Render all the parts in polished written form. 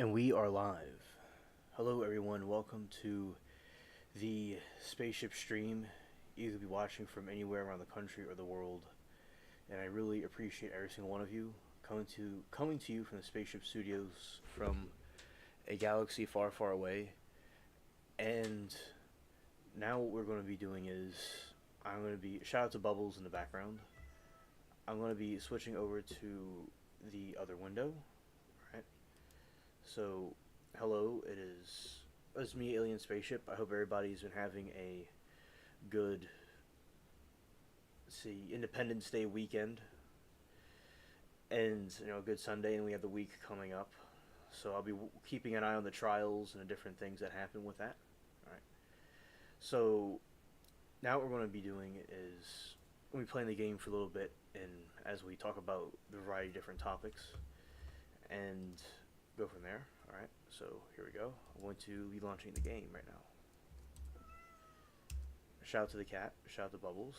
And we are live. Hello, everyone. Welcome to the spaceship stream. You could be watching from anywhere around the country or the world, and I really appreciate every single one of you coming to you from the spaceship studios from a galaxy far, far away. And now what we're going to be doing is I'm going to be shout out to Bubbles in the background. I'm going to be switching over to the other window. Right. So, hello, it's me, Alien Spaceship. I hope everybody's been having a good, Independence Day weekend, and a good Sunday, and we have the week coming up. So I'll be keeping an eye on the trials and the different things that happen with that. All right. So now what we're going to be doing is we'll be playing the game for a little bit, and as we talk about the variety of different topics, and go from there. All right. So here we go. I'm going to be launching the game right now. Shout out to the cat. Shout out to Bubbles.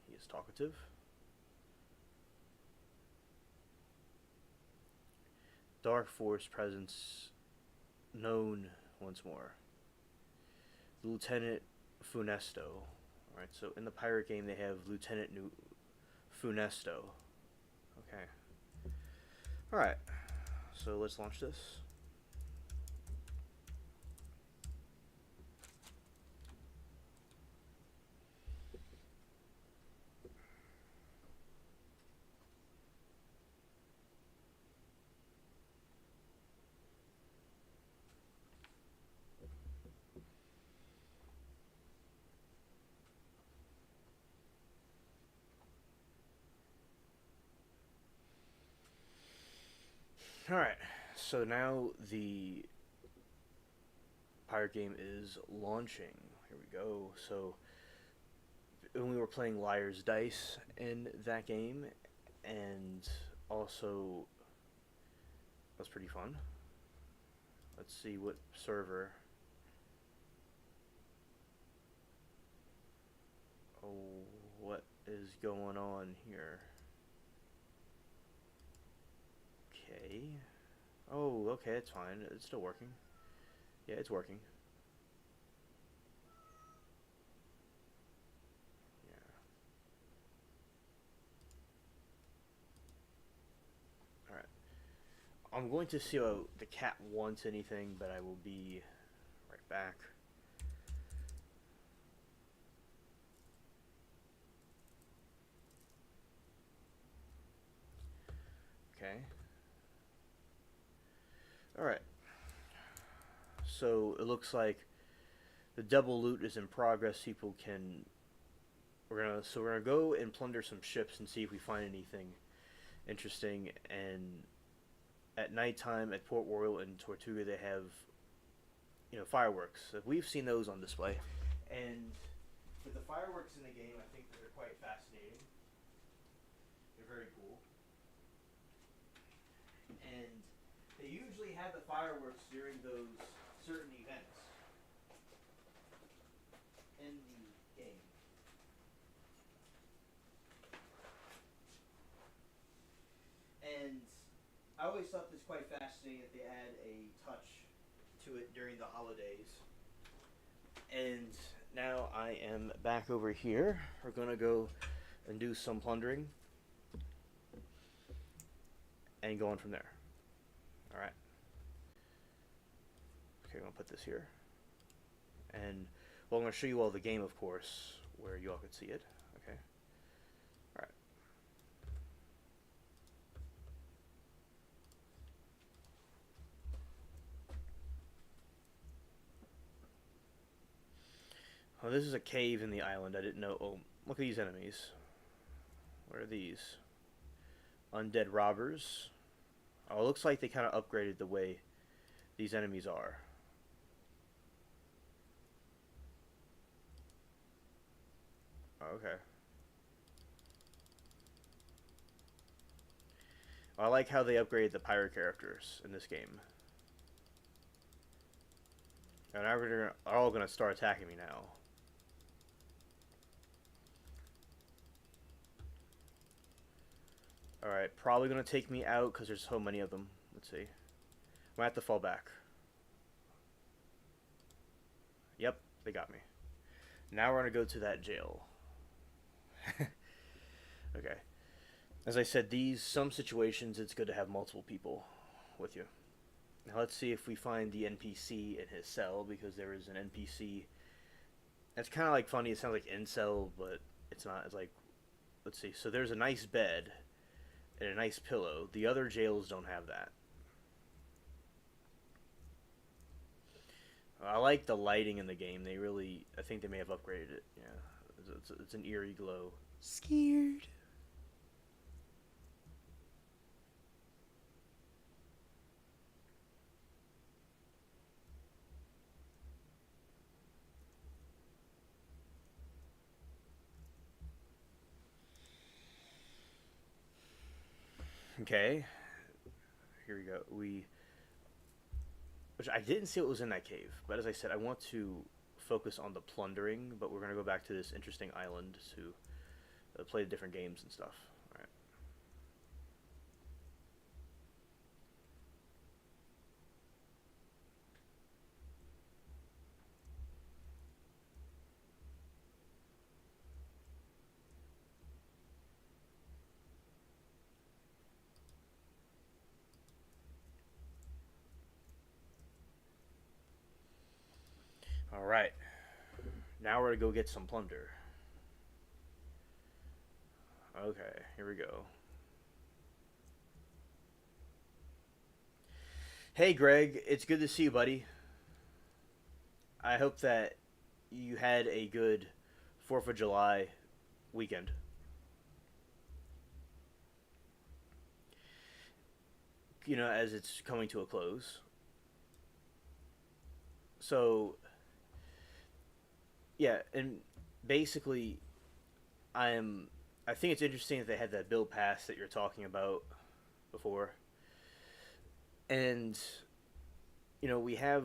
He is talkative. Dark Force presence known once more. Lieutenant Funesto. Alright, so in the pirate game they have Lieutenant Funesto. Okay. Alright, so let's launch this. Alright, so now the pirate game is launching. Here we go. So when we were playing Liar's Dice in that game, and also that's pretty fun. Let's see what server. Oh, what is going on here? Okay. Oh, okay, it's fine. It's still working. Yeah, it's working. Yeah. Alright. I'm going to see how the cat wants anything, but I will be right back. Okay. Alright. So it looks like the double loot is in progress. People can we're gonna go and plunder some ships and see if we find anything interesting. And at nighttime at Port Royal and Tortuga they have fireworks. We've seen those on display. And with the fireworks in the game, I think that they're quite fascinating. They're very cool. And they usually have the fireworks during those certain events in the game. And I always thought this quite fascinating that they add a touch to it during the holidays. And now I am back over here. We're gonna go and do some plundering and go on from there. Alright. Okay, I'm gonna put this here. And well, I'm gonna show you all the game, of course, where you all could see it. Okay. Alright. Oh, this is a cave in the island. I didn't know. Oh, look at these enemies. What are these? Undead robbers. Oh, it looks like they kind of upgraded the way these enemies are. Okay. I like how they upgraded the pirate characters in this game. And now they're all gonna start attacking me now. Alright, probably gonna take me out because there's so many of them. Let's see. I have to fall back. Yep, they got me. Now we're going to go to that jail. Okay. As I said, some situations it's good to have multiple people with you. Now let's see if we find the NPC in his cell, because there is an NPC. That's kind of like funny. It sounds like incel, but it's not. It's like, let's see. So there's a nice bed and a nice pillow. The other jails don't have that. I like the lighting in the game. I think they may have upgraded it. Yeah, it's an eerie glow. Scared. Okay, here we go. Which I didn't see what was in that cave, but as I said, I want to focus on the plundering, but we're going to go back to this interesting island to play the different games and stuff. Alright, now we're going to go get some plunder. Okay, here we go. Hey Greg, it's good to see you, buddy. I hope that you had a good 4th of July weekend. You know, as it's coming to a close. So, yeah, and basically, I think it's interesting that they had that bill passed that you're talking about before. And, you know, we have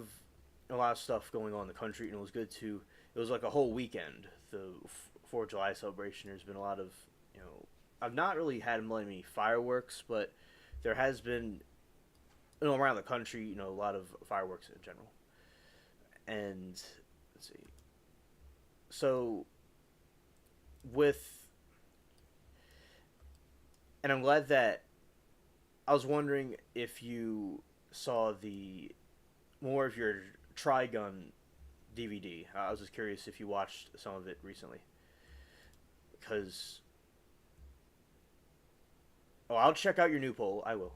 a lot of stuff going on in the country, and it was like a whole weekend, the 4th of July celebration. There's been a lot of, you know, I've not really had many fireworks, but there has been, you know, around the country, you know, a lot of fireworks in general. And, let's see. So, and I'm glad that, I was wondering if you saw more of your Trigun DVD. I was just curious if you watched some of it recently. Because, I'll check out your new poll. I will.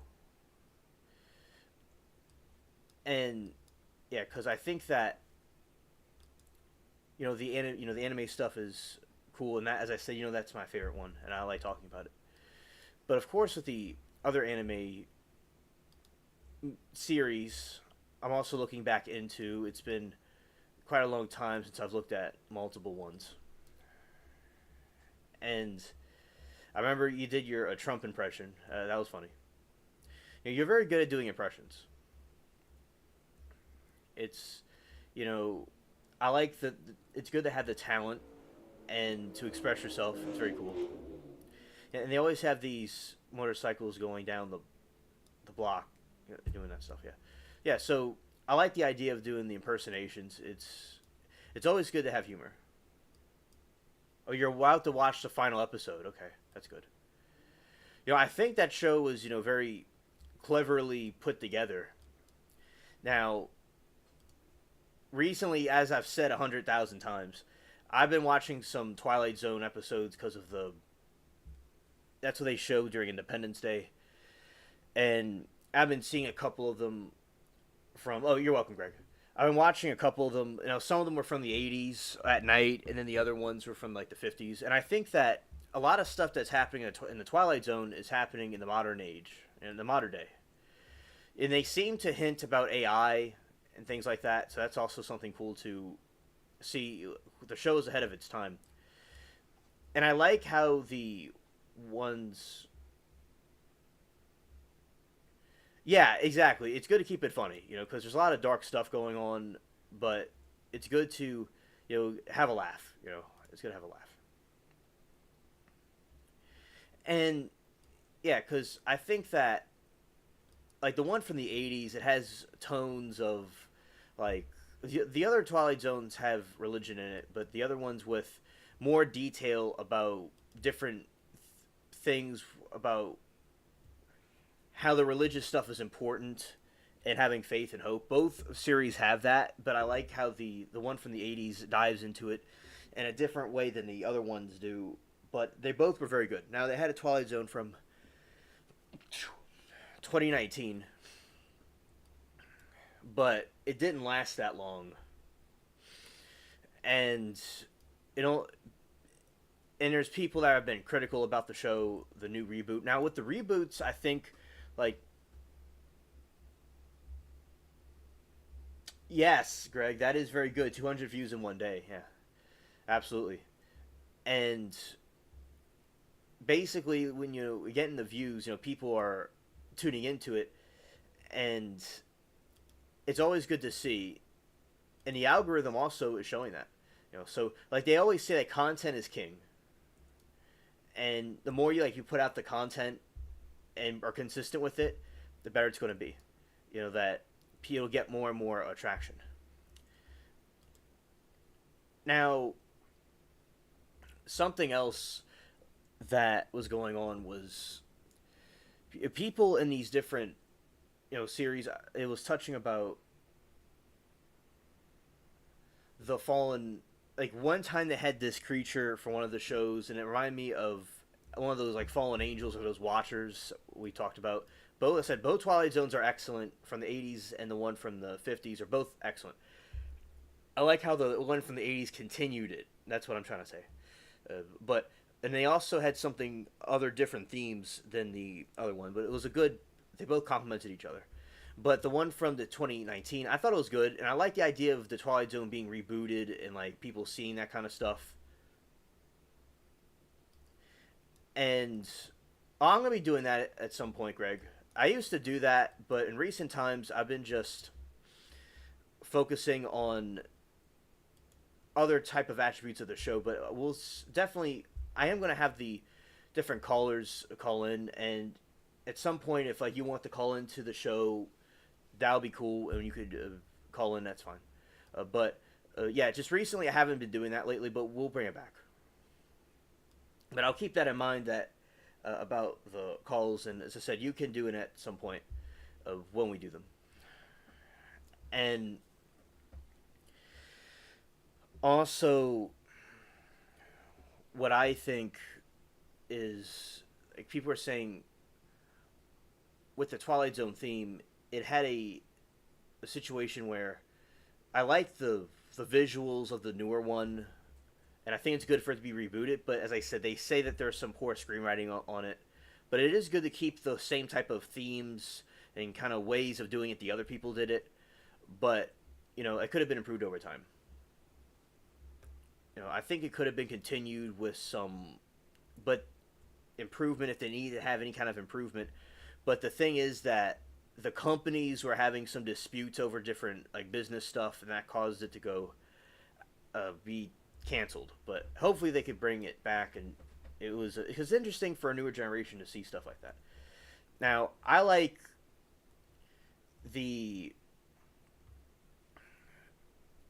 And, yeah, because I think that, you know, the anime stuff is cool, and that, as I said, you know, that's my favorite one, and I like talking about it. But of course, with the other anime series, I'm also looking back into. It's been quite a long time since I've looked at multiple ones, and I remember you did a Trump impression. That was funny. You know, you're very good at doing impressions. It's, you know, I like that. It's good to have the talent and to express yourself. It's very cool. And they always have these motorcycles going down the block, you know, doing that stuff. Yeah, yeah. So I like the idea of doing the impersonations. It's always good to have humor. Oh, you're about to watch the final episode. Okay, that's good. You know, I think that show was, you know, very cleverly put together. Now, recently, as I've said 100,000 times, I've been watching some Twilight Zone episodes because of that's what they show during Independence Day. And I've been seeing a couple of them from... Oh, you're welcome, Greg. I've been watching a couple of them. You know, some of them were from the 80s at night, and then the other ones were from, like, the 50s. And I think that a lot of stuff that's happening in the Twilight Zone is happening in the modern age, in the modern day. And they seem to hint about AI and things like that, so that's also something cool to see. The show is ahead of its time. And I like how the ones... Yeah, exactly. It's good to keep it funny, you know, because there's a lot of dark stuff going on, but it's good to, you know, have a laugh, you know. It's good to have a laugh. And, yeah, because I think that like the one from the '80s, it has tones of like the other Twilight Zones have religion in it, but the other ones with more detail about different things about how the religious stuff is important and having faith and hope. Both series have that, but I like how the one from the '80s dives into it in a different way than the other ones do. But they both were very good. Now they had a Twilight Zone from 2019, but it didn't last that long. And you know, and there's people that have been critical about the show, the new reboot. Now with the reboots, I think like yes, Greg, that is very good. 200 views in one day. Yeah, absolutely. And basically, when you get in the views, people are tuning into it, and it's always good to see. And the algorithm also is showing that. So like they always say that content is king, and the more you put out the content and are consistent with it, the better it's going to be. That you'll get more and more attraction. Now, something else that was going on was people in these different series. It was touching about the fallen. Like one time they had this creature for one of the shows, and it reminded me of one of those like fallen angels or those watchers we talked about. Both I said both Twilight Zones are excellent from the '80s, and the one from the '50s are both excellent. I like how the one from the '80s continued it. That's what I'm trying to say. But and they also had something other different themes than the other one, but it was a good. They both complemented each other. But the one from the 2019, I thought it was good, and I like the idea of the Twilight Zone being rebooted and like people seeing that kind of stuff. And I'm gonna be doing that at some point, Greg. I used to do that, but in recent times I've been just focusing on other type of attributes of the show. But we'll definitely. I am gonna have the different callers call in, and at some point, if like you want to call into the show, that'll be cool, and you could call in. That's fine. But yeah, just recently I haven't been doing that lately, but we'll bring it back. But I'll keep that in mind that about the calls, and as I said, you can do it at some point when we do them. And also, what I think is like people are saying with the Twilight Zone theme, it had a situation where I like the visuals of the newer one, and I think it's good for it to be rebooted. But as I said, they say that there's some poor screenwriting on it, but it is good to keep the same type of themes and kind of ways of doing it the other people did it. But it could have been improved over time. I think it could have been continued with some, but improvement if they need to have any kind of improvement. But the thing is that the companies were having some disputes over different like business stuff, and that caused it to go be canceled. But hopefully they could bring it back, and it was interesting for a newer generation to see stuff like that. Now I like the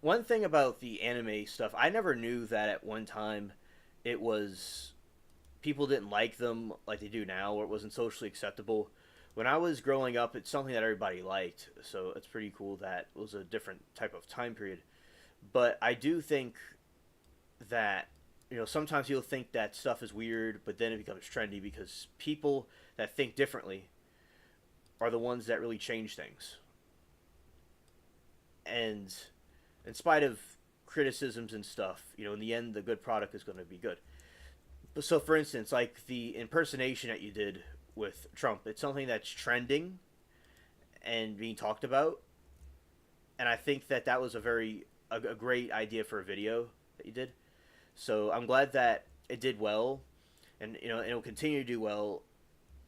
one thing about the anime stuff. I never knew that at one time it was people didn't like them like they do now, or it wasn't socially acceptable. When I was growing up, it's something that everybody liked, so it's pretty cool that it was a different type of time period. But I do think that sometimes you'll think that stuff is weird, but then it becomes trendy because people that think differently are the ones that really change things. And in spite of criticisms and stuff, in the end, the good product is going to be good. So, for instance, like the impersonation that you did with Trump, it's something that's trending and being talked about, and I think that was a great idea for a video that you did. So I'm glad that it did well, and it'll continue to do well,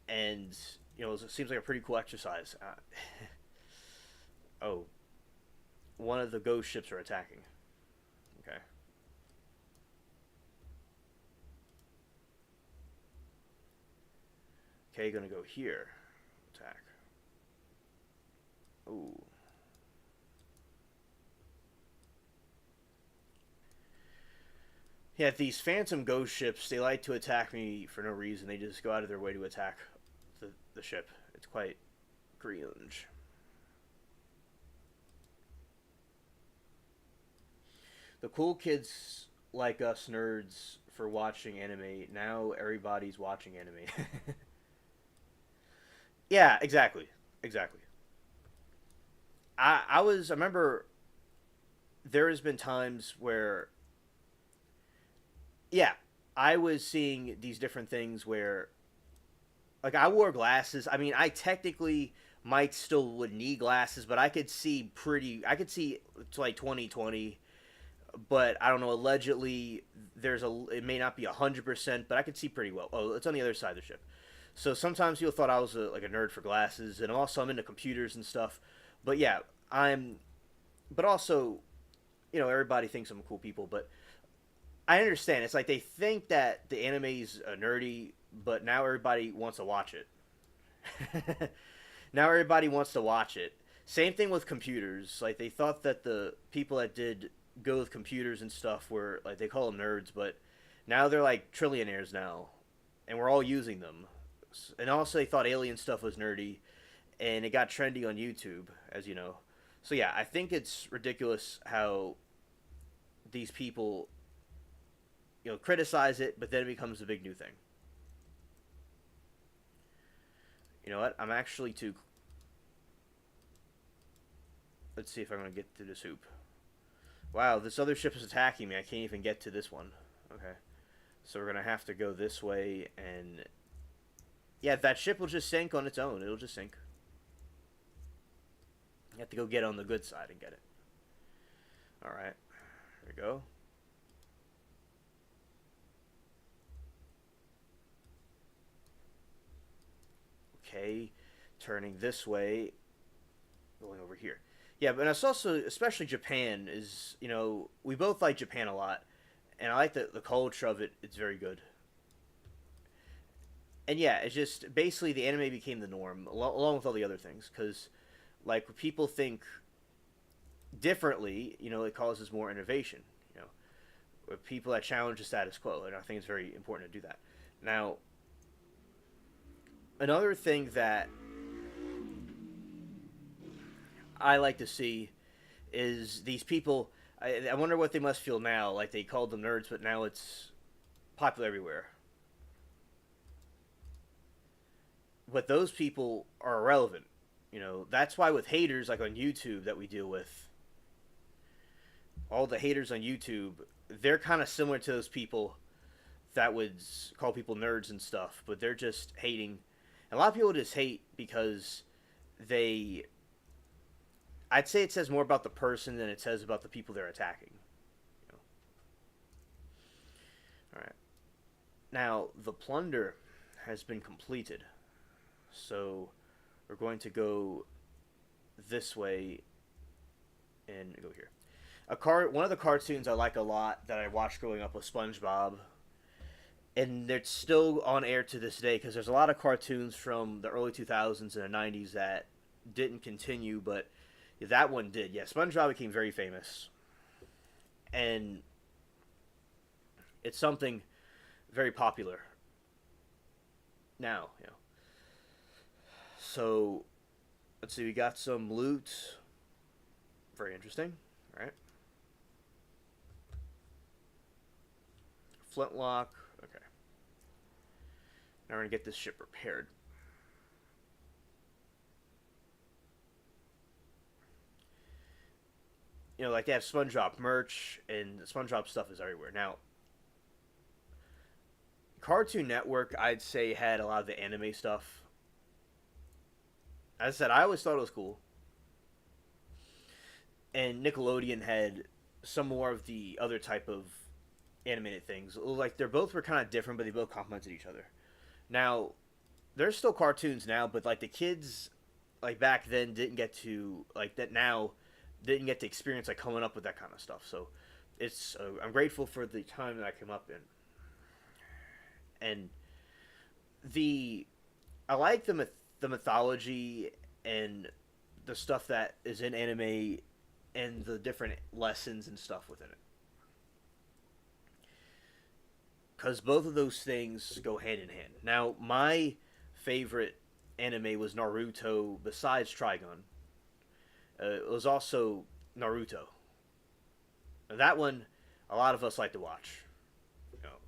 and it seems like a pretty cool exercise. Oh, one of the ghost ships are attacking. Okay. Okay, gonna go here. Attack. Ooh. Yeah, these phantom ghost ships, they like to attack me for no reason. They just go out of their way to attack the ship. It's quite cringe. The cool kids like us nerds for watching anime. Now everybody's watching anime. Yeah, exactly. Exactly. I remember there has been times where yeah, I was seeing these different things where like I wore glasses. I mean, I technically might still would need glasses, but I could see to like 2020, but I don't know, allegedly it may not be 100%, but I could see pretty well. Oh, it's on the other side of the ship. So sometimes people thought I was like a nerd for glasses, and also I'm into computers and stuff. But yeah, I'm. But also, everybody thinks I'm cool people. But I understand. It's like they think that the anime's nerdy, but now everybody wants to watch it. Now everybody wants to watch it. Same thing with computers. Like they thought that the people that did go with computers and stuff were like they call them nerds, but now they're like trillionaires now, and we're all using them. And also they thought alien stuff was nerdy, and it got trendy on YouTube, as you know. So yeah, I think it's ridiculous how these people, criticize it, but then it becomes a big new thing. You know what? I'm actually too. Let's see if I'm gonna get to this hoop. Wow, this other ship is attacking me. I can't even get to this one. Okay, so we're gonna have to go this way, and yeah, that ship will just sink on its own. It'll just sink. You have to go get on the good side and get it. All right, here we go. Okay, turning this way, going over here. Yeah, but it's also, especially Japan, is, we both like Japan a lot. And I like the culture of it. It's very good. And yeah, it's just basically the anime became the norm, along with all the other things. Because, like, people think differently, it causes more innovation. With people that challenge the status quo. And I think it's very important to do that. Now, another thing that I like to see is these people. I wonder what they must feel now. Like they called them nerds, but now it's popular everywhere. But those people are irrelevant. That's why with haters like on YouTube that we deal with, all the haters on YouTube, they're kind of similar to those people that would call people nerds and stuff, but they're just hating. And a lot of people just hate because they I'd say it says more about the person than it says about the people they're attacking. You All right. Now the plunder has been completed, so we're going to go this way and go here. One of the cartoons I like a lot that I watched growing up was SpongeBob, and it's still on air to this day because there's a lot of cartoons from the early 2000s and the 90s that didn't continue, but that one did. Yeah, SpongeBob became very famous, and it's something very popular now. So let's see. We got some loot. Very interesting. All right. Flintlock. Okay. Now we're gonna get this ship repaired. Like they have SpongeBob merch, and SpongeBob stuff is everywhere. Now, Cartoon Network, I'd say, had a lot of the anime stuff. As I said, I always thought it was cool. And Nickelodeon had some more of the other type of animated things. Like, they both were kind of different, but they both complemented each other. Now, there's still cartoons now, but, like, the kids, like, back then didn't get to, like, that now didn't get to experience, like, coming up with that kind of stuff. So, I'm grateful for the time that I came up in. And I like the mythology and the stuff that is in anime and the different lessons and stuff within it. Because both of those things go hand in hand. Now, my favorite anime was Naruto besides Trigun. It was also Naruto. Now, that one, a lot of us like to watch.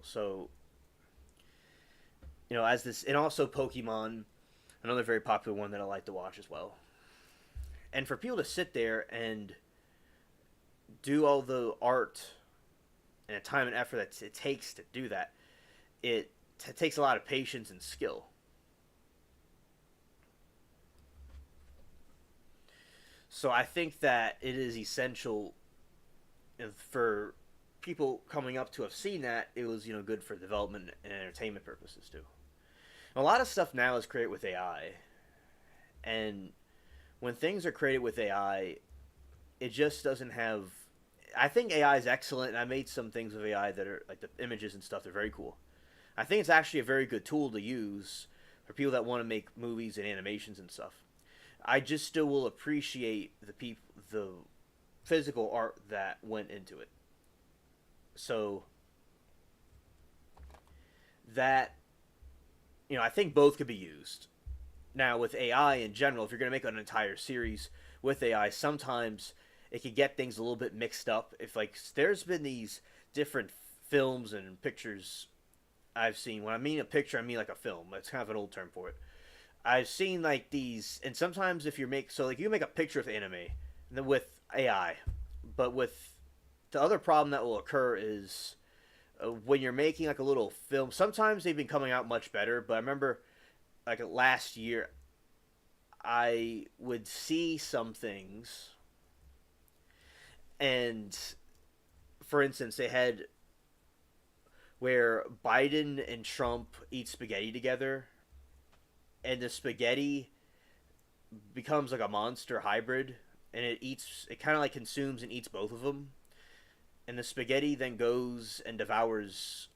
So, as this, and also Pokemon, another very popular one that I like to watch as well. And for people to sit there and do all the art and the time and effort that it takes to do that, it takes a lot of patience and skill. So I think that it is essential for people coming up to have seen that. It was good for development and entertainment purposes too. And a lot of stuff now is created with AI, and when things are created with AI, it just doesn't have. I think AI is excellent, and I made some things with AI that are like the images and stuff. They're very cool. I think it's actually a very good tool to use for people that want to make movies and animations and stuff. I just still will appreciate the physical art that went into it. So that I think both could be used. Now with AI in general, if you're going to make an entire series with AI, sometimes it can get things a little bit mixed up. If there's been these different films and pictures I've seen. When I mean a picture, I mean like a film. That's kind of an old term for it. I've seen these, and sometimes if you make you make a picture of anime and then with AI, but with the other problem that will occur is when you're making a little film. Sometimes they've been coming out much better, but I remember last year I would see some things, and for instance, they had where Biden and Trump eat spaghetti together, and the spaghetti becomes like a monster hybrid, and it kind of consumes and eats both of them, and the spaghetti then goes and devours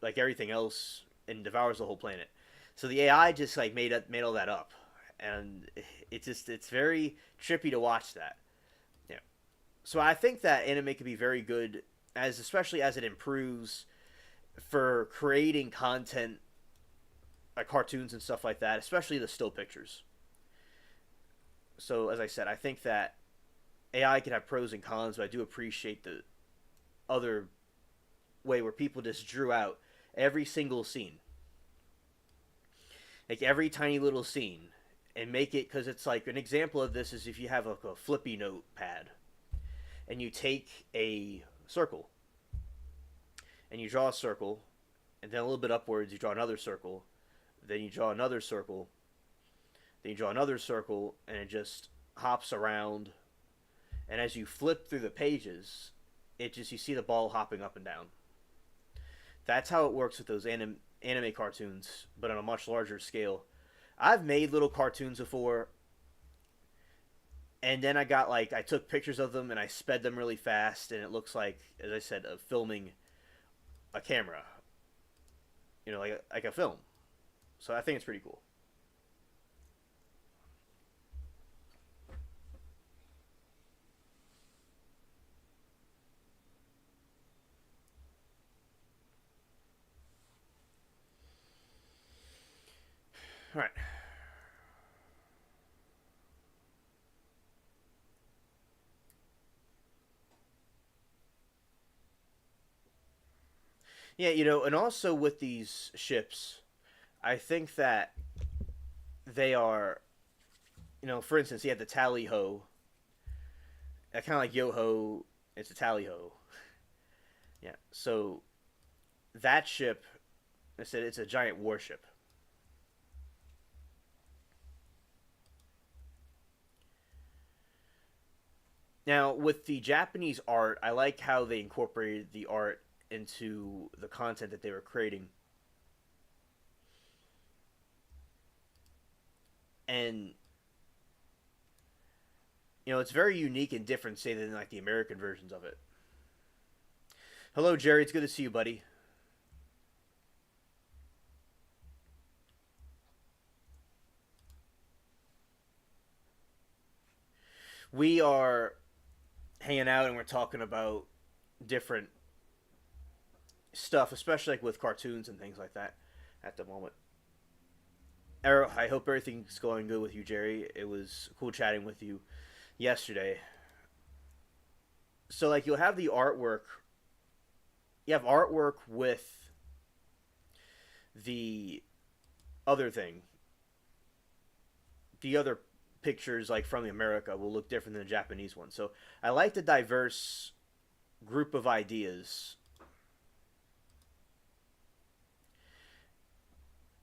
everything else and devours the whole planet. So the AI just made all that up, and it's very trippy to watch that. Yeah. So I think that anime can be very good, especially as it improves for creating content like cartoons and stuff like that, especially the still pictures. So as I said, I think that AI can have pros and cons, but I do appreciate the other way where people just drew out every single scene, every tiny little scene, and make it, because it's an example of this is if you have a flippy notepad and you take a circle and you draw a circle, and then a little bit upwards you draw another circle, then you draw another circle, then you draw another circle, and it just hops around, and as you flip through the pages, you see the ball hopping up and down. That's how it works with those anime cartoons, but on a much larger scale. I've made little cartoons before, and then I took pictures of them and I sped them really fast, and it looks like, as I said, filming a camera, like a film. So I think it's pretty cool. All right. Yeah, and also with these ships, I think that they are, for instance, you have the tally ho. Kind of like yo ho, it's a tally ho. Yeah, so that ship, I said it's a giant warship. Now, with the Japanese art, I like how they incorporated the art into the content that they were creating. And it's very unique and different, say, than the American versions of it. Hello, Jerry. It's good to see you, buddy. we are hanging out and we're talking about different stuff, especially like with cartoons and things like that at the moment. I hope everything's going good with you, Jerry. It was cool chatting with you yesterday. So, like, you'll have the artwork. You have artwork with the other thing. The other pictures, like from America, will look different than the Japanese one. So, I like the diverse group of ideas.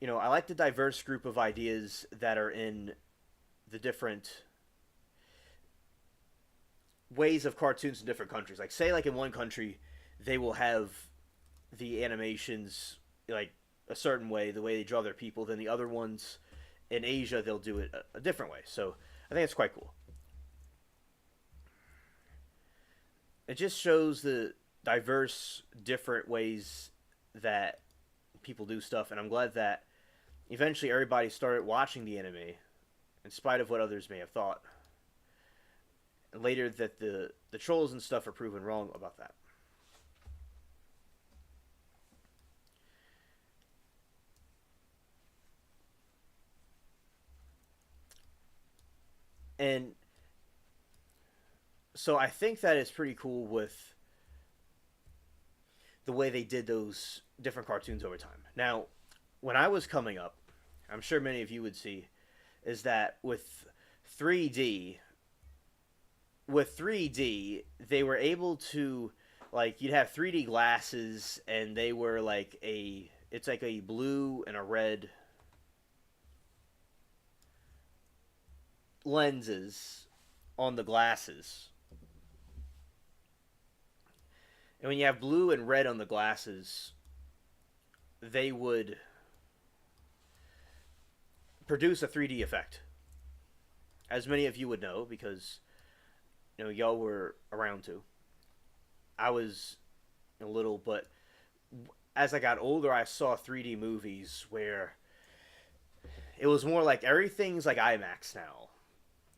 I like the diverse group of ideas that are in the different ways of cartoons in different countries. Like, say, like in one country, they will have the animations like a certain way, the way they draw their people. Then the other ones in Asia, they'll do it a different way. So I think it's quite cool. It just shows the diverse, different ways that people do stuff, and I'm glad that eventually everybody started watching the anime, in spite of what others may have thought. And later that the trolls and stuff are proven wrong about that. And so I think that it's pretty cool with the way they did those different cartoons over time. Now, when I was coming up, I'm sure many of you would see, is that with 3D, they were able to, like, you'd have 3D glasses, and they were like it's like a blue and a red lenses on the glasses. And when you have blue and red on the glasses, they would produce a 3D effect. As many of you would know, because y'all were around too. I was a little, but as I got older, I saw 3D movies where it was more like everything's like IMAX now.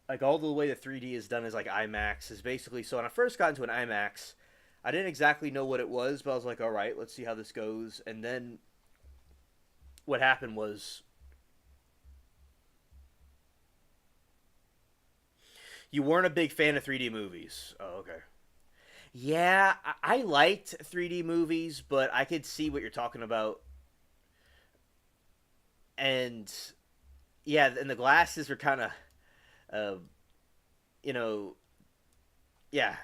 Like, all the way the 3D is done is like IMAX is basically. So when I first got into an IMAX, I didn't exactly know what it was, but I was like, all right, let's see how this goes. And then what happened was, you weren't a big fan of 3D movies. Oh, okay. Yeah, I liked 3D movies, but I could see what you're talking about. And yeah, and the glasses were kind of, uh, you know, yeah,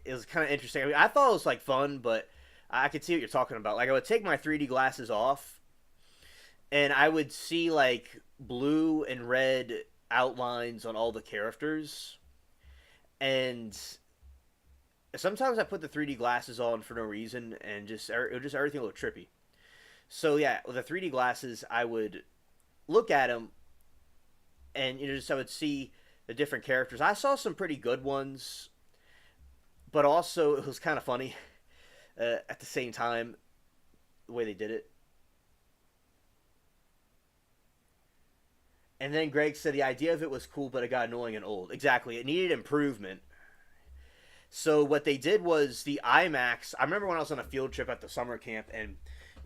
it was kind of interesting. I mean, I thought it was like fun, but I could see what you're talking about. Like, I would take my 3D glasses off, and I would see like blue and red outlines on all the characters, and sometimes I put the 3D glasses on for no reason, and it would just everything looked trippy. So yeah, with the 3D glasses, I would look at them, and just I would see the different characters. I saw some pretty good ones, but also it was kind of funny at the same time the way they did it. And then Greg said the idea of it was cool, but it got annoying and old. Exactly, it needed improvement. So what they did was the IMAX. I remember when I was on a field trip at the summer camp, and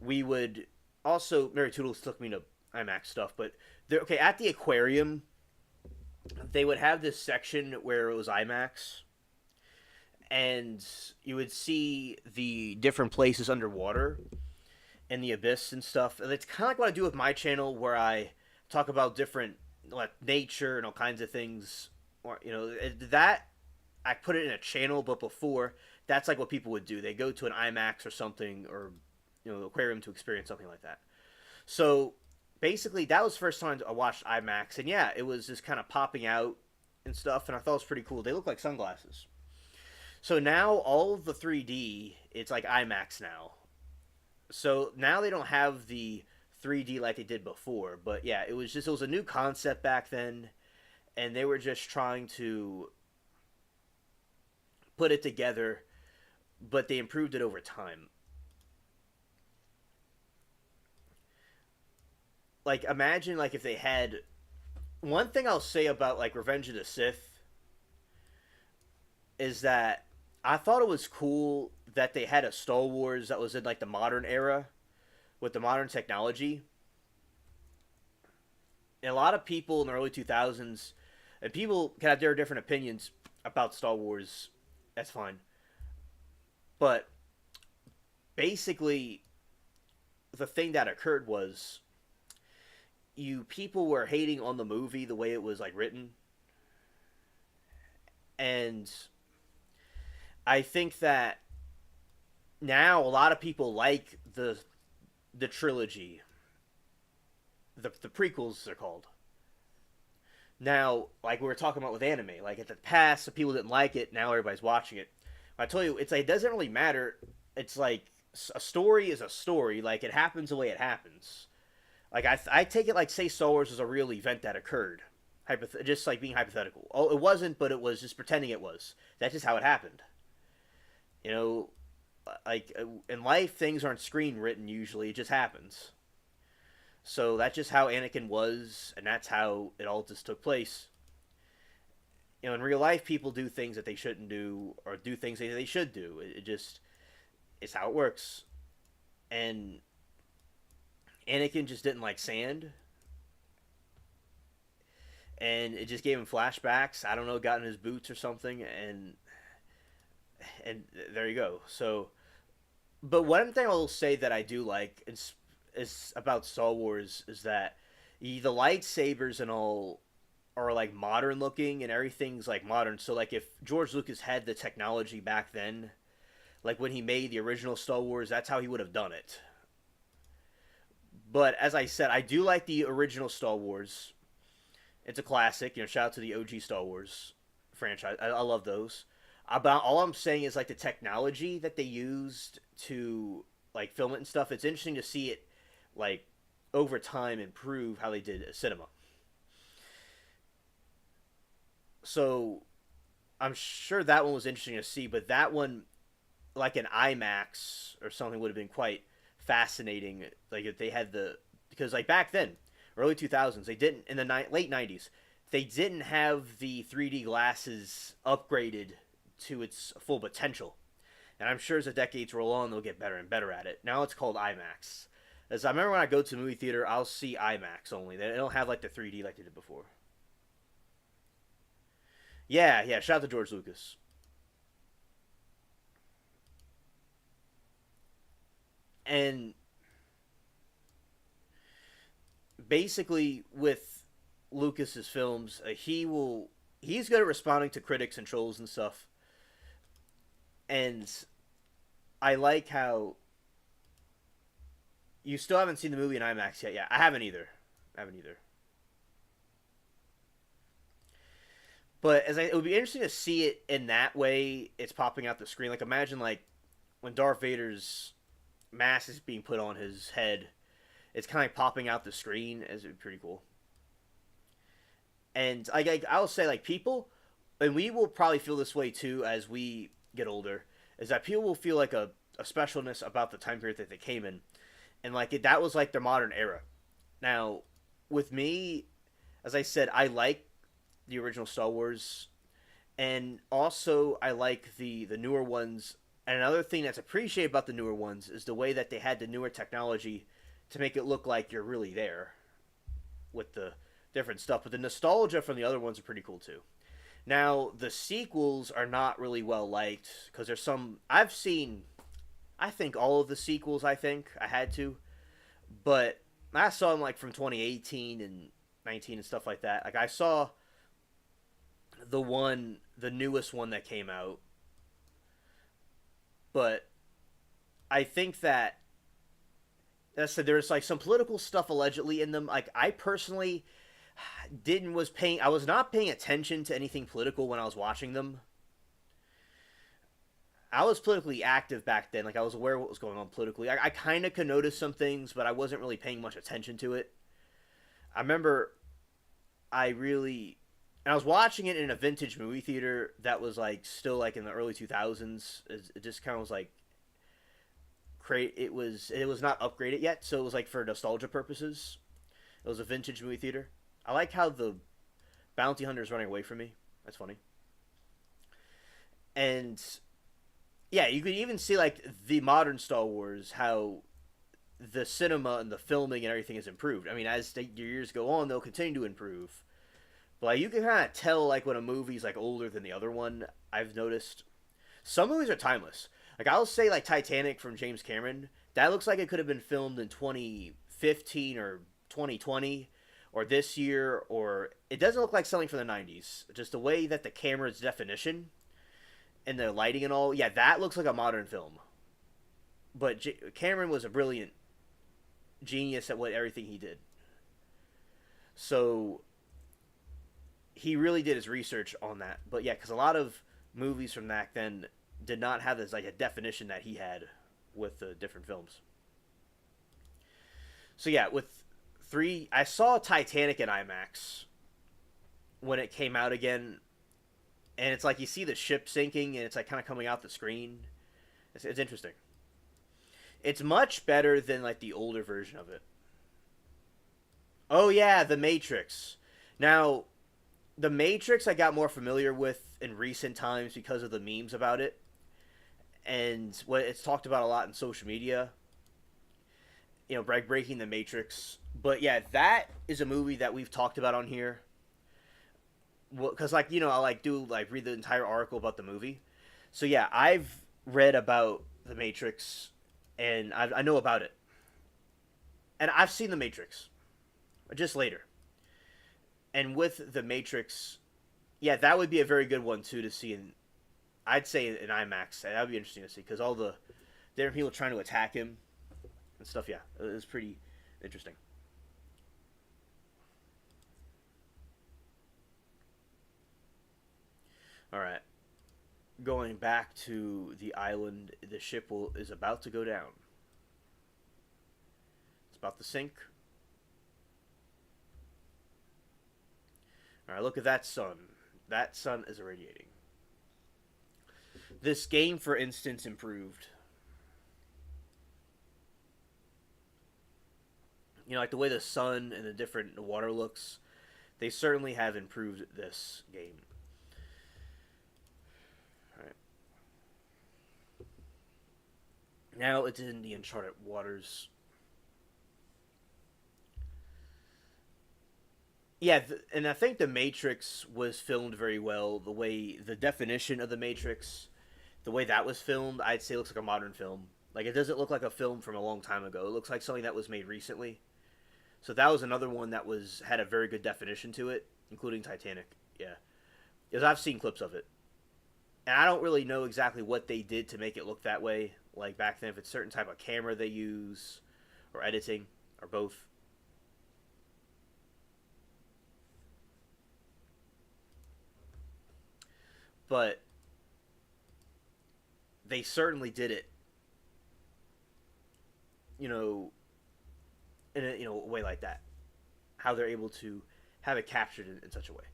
we would also Mary Toodles took me to IMAX stuff. But okay, at the aquarium, they would have this section where it was IMAX, and you would see the different places underwater and the abyss and stuff. And it's kind of like what I do with my channel, where I talk about different like nature and all kinds of things. Or that I put it in a channel, but before that's like what people would do. They go to an IMAX or something, or aquarium to experience something like that. So basically, that was the first time I watched IMAX, and yeah, it was just kind of popping out and stuff, and I thought it was pretty cool. They look like sunglasses. So now all of the 3D, it's like IMAX now. So now they don't have the 3D like they did before, but yeah, it was a new concept back then, and they were just trying to put it together, but they improved it over time. Like, imagine like if they had one thing I'll say about like Revenge of the Sith is that I thought it was cool that they had a Star Wars that was in like the modern era with the modern technology. And a lot of people in the early 2000s, and people can have their different opinions about Star Wars. That's fine. But basically, the thing that occurred was you people were hating on the movie the way it was like written, and I think that now a lot of people like the trilogy, the prequels they're called. Now, like we were talking about with anime, like at the past, the people didn't like it. Now everybody's watching it. I tell you, it's like it doesn't really matter. It's like a story is a story. Like it happens the way it happens. Like I take it like say Star Wars was a real event that occurred, just like being hypothetical. Oh, it wasn't, but it was just pretending it was. That's just how it happened. You know, like in life, things aren't screen written usually. It just happens. So that's just how Anakin was, and that's how it all just took place. You know, in real life, people do things that they shouldn't do, or do things that they should do. It just it's how it works. And Anakin just didn't like sand, and it just gave him flashbacks. I don't know, got in his boots or something, and there you go. So, but one thing I will say that I do like is about Star Wars is that the lightsabers and all are like modern looking and everything's like modern. So like if George Lucas had the technology back then, like when he made the original Star Wars, that's how he would have done it. But as I said, I do like the original Star Wars. It's a classic. You know, shout out to the OG Star Wars franchise. I love those. About all I'm saying is like the technology that they used to like film it and stuff. It's interesting to see it like over time improve how they did cinema. So I'm sure that one was interesting to see, but that one, like an IMAX or something, would have been quite fascinating. Like if they had the because like back then, early 2000s, they didn't in the late 90s, they didn't have the 3D glasses upgraded to its full potential. And I'm sure as the decades roll on, they'll get better and better at it. Now it's called IMAX. As I remember when I go to the movie theater, I'll see IMAX only. They don't have like the 3D like they did before. Yeah, yeah. Shout out to George Lucas. And basically, with Lucas's films, he's good at responding to critics and trolls and stuff. And I like how you still haven't seen the movie in IMAX yet. Yeah, I haven't either. I haven't either. But it would be interesting to see it in that way. It's popping out the screen. Like imagine like when Darth Vader's mask is being put on his head, it's kind of like popping out the screen. As it'd be pretty cool. And I'll say like people, and we will probably feel this way too as we get older. Is that people will feel like a specialness about the time period that they came in, and like that was like their modern era. Now, with me, as I said, I like the original Star Wars, and also I like the newer ones. And another thing that's appreciated about the newer ones is the way that they had the newer technology to make it look like you're really there with the different stuff. But the nostalgia from the other ones are pretty cool too. Now the sequels are not really well liked because there's some I've seen. I think all of the sequels. I think I had to, but I saw them like from 2018 and 19 and stuff like that. Like I saw the newest one that came out, but I think that as I said, there's like some political stuff allegedly in them. Like I personally didn't was paying. I was not paying attention to anything political when I was watching them. I was politically active back then. Like I was aware of what was going on politically. I kind of could notice some things, but I wasn't really paying much attention to it. I remember I really and I was watching it in a vintage movie theater that was like still like in the early 2000s. It just kind of was like it was not upgraded yet, so it was like for nostalgia purposes. It was a vintage movie theater. I like how the bounty hunter is running away from me. That's funny. And yeah, you can even see like the modern Star Wars how the cinema and the filming and everything has improved. I mean, as the years go on, they'll continue to improve. But like, you can kind of tell like when a movie's like older than the other one. I've noticed some movies are timeless. Like I'll say like Titanic from James Cameron. That looks like it could have been filmed in 2015 or 2020 or this year, or it doesn't look like something from the 90s. Just the way that the camera's definition and the lighting and all, yeah, that looks like a modern film. But Cameron was a brilliant genius at what everything he did. So he really did his research on that. But yeah, because a lot of movies from back then did not have this like a definition that he had with the different films. So yeah, with three, I saw Titanic in IMAX when it came out again, and it's like you see the ship sinking, and it's like kind of coming out the screen. It's interesting. It's much better than like the older version of it. Oh yeah, The Matrix. Now, The Matrix I got more familiar with in recent times because of the memes about it, and what it's talked about a lot in social media. You know, breaking the Matrix. But yeah, that is a movie that we've talked about on here. Because like I like do like read the entire article about the movie. So yeah, I've read about the Matrix, and I know about it, and I've seen the Matrix, just later. And with the Matrix, yeah, that would be a very good one too to see in. I'd say in IMAX. That would be interesting to see because all the different people trying to attack him and stuff. Yeah, it was pretty interesting. All right, going back to the island, the ship is about to go down. It's about to sink. All right, look at that sun. That sun is irradiating. This game, for instance, improved. Like the way the sun and the different water looks, they certainly have improved this game. All right. Now it's in the uncharted waters. Yeah, and I think The Matrix was filmed very well. The definition of The Matrix, the way that was filmed, I'd say looks like a modern film. Like, it doesn't look like a film from a long time ago. It looks like something that was made recently. So that was another one that had a very good definition to it, including Titanic. Yeah. Because I've seen clips of it. And I don't really know exactly what they did to make it look that way. Like, back then, if it's a certain type of camera they use, or editing, or both. But they certainly did it, in a way like that. How they're able to have it captured in such a way.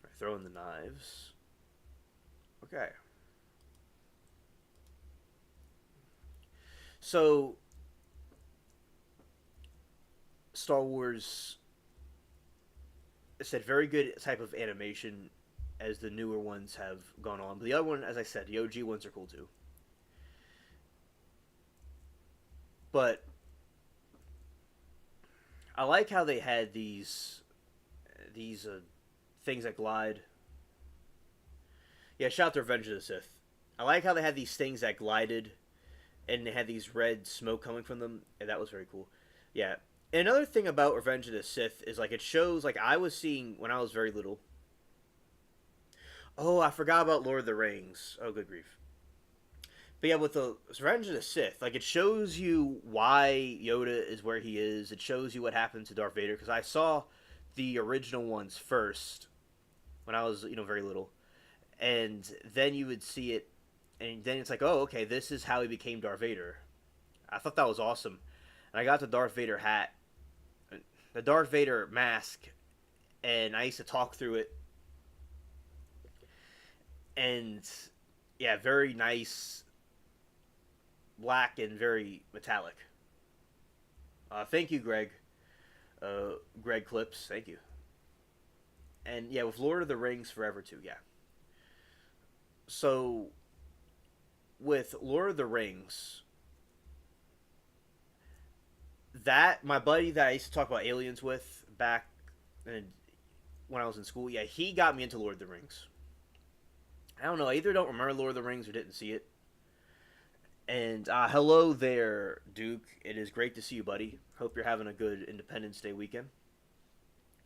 Right, throwing the knives. Okay. So Star Wars said very good type of animation as the newer ones have gone on. But the other one, as I said, the OG ones are cool too. But I like how they had these things that glide. Yeah, shout out to Revenge of the Sith. I like how they had these things that glided, and they had these red smoke coming from them, and that was very cool. Yeah. And another thing about Revenge of the Sith is like it shows like I was seeing when I was very little. Oh, I forgot about Lord of the Rings. Oh, good grief. But yeah, with the Revenge of the Sith, like it shows you why Yoda is where he is. It shows you what happened to Darth Vader because I saw the original ones first when I was very little, and then you would see it, and then it's like, oh, okay, this is how he became Darth Vader. I thought that was awesome, and I got the Darth Vader hat, the Darth Vader mask, and I used to talk through it, and yeah, very nice, black and very metallic. Thank you, Greg. Greg Clips, thank you. And yeah, with Lord of the Rings Forever too, yeah. So with Lord of the Rings, that my buddy that I used to talk about aliens with back in, when I was in school, yeah, he got me into Lord of the Rings. I don't know, I either don't remember Lord of the Rings or didn't see it. And hello there, Duke. It is great to see you, buddy. Hope you're having a good Independence Day weekend.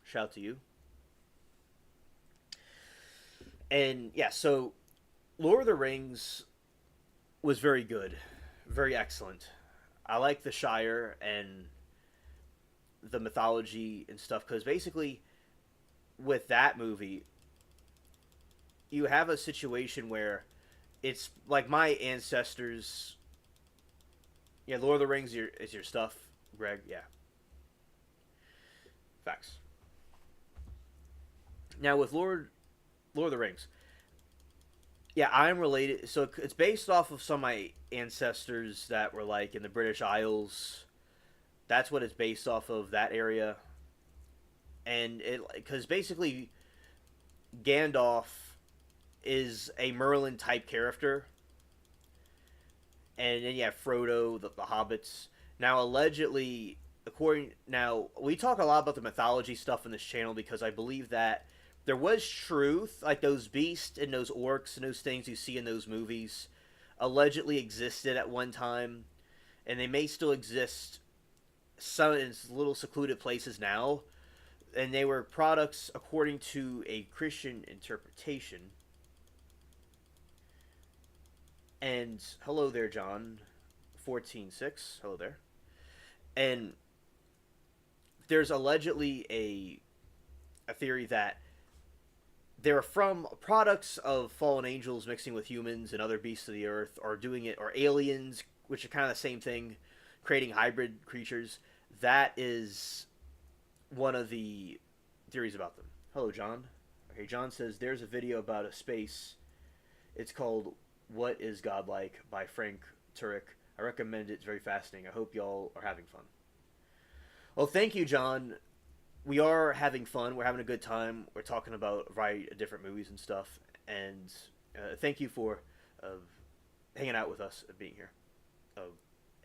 Shout to you. And yeah, so Lord of the Rings was very good, very excellent. I like the Shire and the mythology and stuff because basically, with that movie, you have a situation where it's like my ancestors. Yeah, Lord of the Rings is your stuff, Greg. Yeah, facts. Now with Lord of the Rings, yeah, I'm related. So it's based off of some of my ancestors that were like in the British Isles. That's what it's based off of, that area. And it, because basically Gandalf is a Merlin type character, and then you have Frodo, the hobbits. Now allegedly, now we talk a lot about the mythology stuff in this channel because I believe that there was truth, like those beasts and those orcs and those things you see in those movies allegedly existed at one time, and they may still exist some in little secluded places now, and they were products according to a Christian interpretation. And hello there, John 14:6. Hello there. And there's allegedly a theory that they're from products of fallen angels mixing with humans and other beasts of the earth, or doing it, or aliens, which are kind of the same thing, creating hybrid creatures. That is one of the theories about them. Hello, John. Okay, John says there's a video about a space. It's called "What Is God Like" by Frank Turek. I recommend it. It's very fascinating. I hope y'all are having fun. Well, thank you, John. We are having fun. We're having a good time. We're talking about a variety of different movies and stuff. And thank you for hanging out with us and being here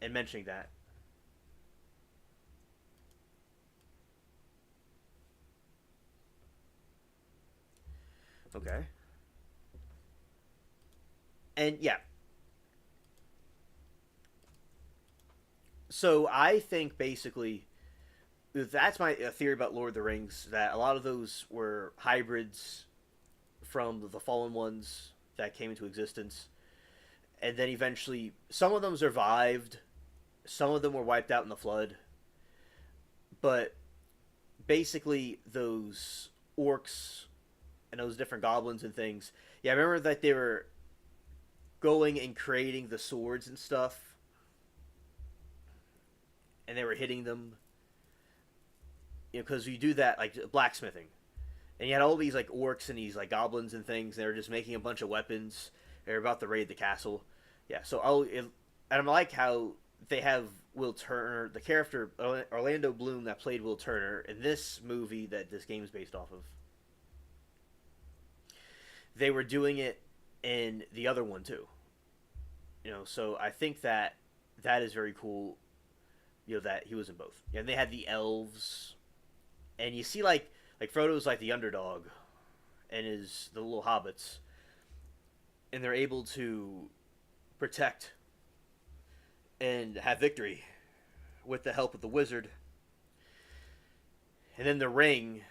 and mentioning that. Okay. And yeah. So I think basically that's my theory about Lord of the Rings, that a lot of those were hybrids from the fallen ones that came into existence, and then eventually some of them survived, some of them were wiped out in the flood, but basically those orcs and those different goblins and things, yeah, I remember that they were going and creating the swords and stuff, and they were hitting them, you know, because you do that like blacksmithing, and you had all these like orcs and these like goblins and things. And they were just making a bunch of weapons. They're about to raid the castle. Yeah, so and I like how they have Will Turner, the character Orlando Bloom that played Will Turner in this movie that this game is based off of. They were doing it in the other one too. You know, so I think that is very cool. You know, that he was in both. And they had the elves, and you see like Frodo's like the underdog, and is the little hobbits, and they're able to protect and have victory with the help of the wizard. And then the ring,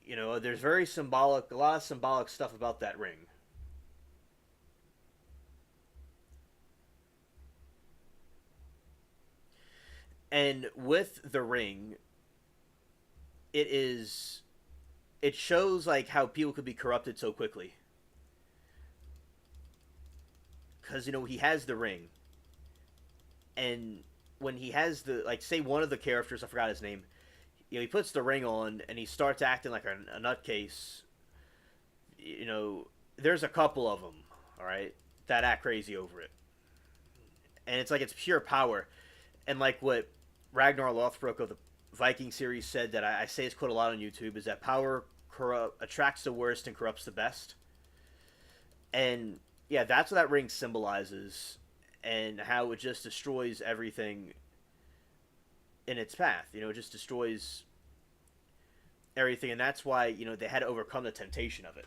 you know, there's very symbolic, a lot of symbolic stuff about that ring. And with the ring, it shows like how people could be corrupted so quickly. Because, you know, he has the ring, and when he has the, like, say one of the characters, I forgot his name, you know, he puts the ring on and he starts acting like a nutcase. You know, there's a couple of them, all right, that act crazy over it, and it's like it's pure power. And like what Ragnar Lothbrok of Viking series said that I say this quote a lot on YouTube is that power attracts the worst and corrupts the best. And yeah, that's what that ring symbolizes, and how it just destroys everything in its path. You know, it just destroys everything, and that's why they had to overcome the temptation of it.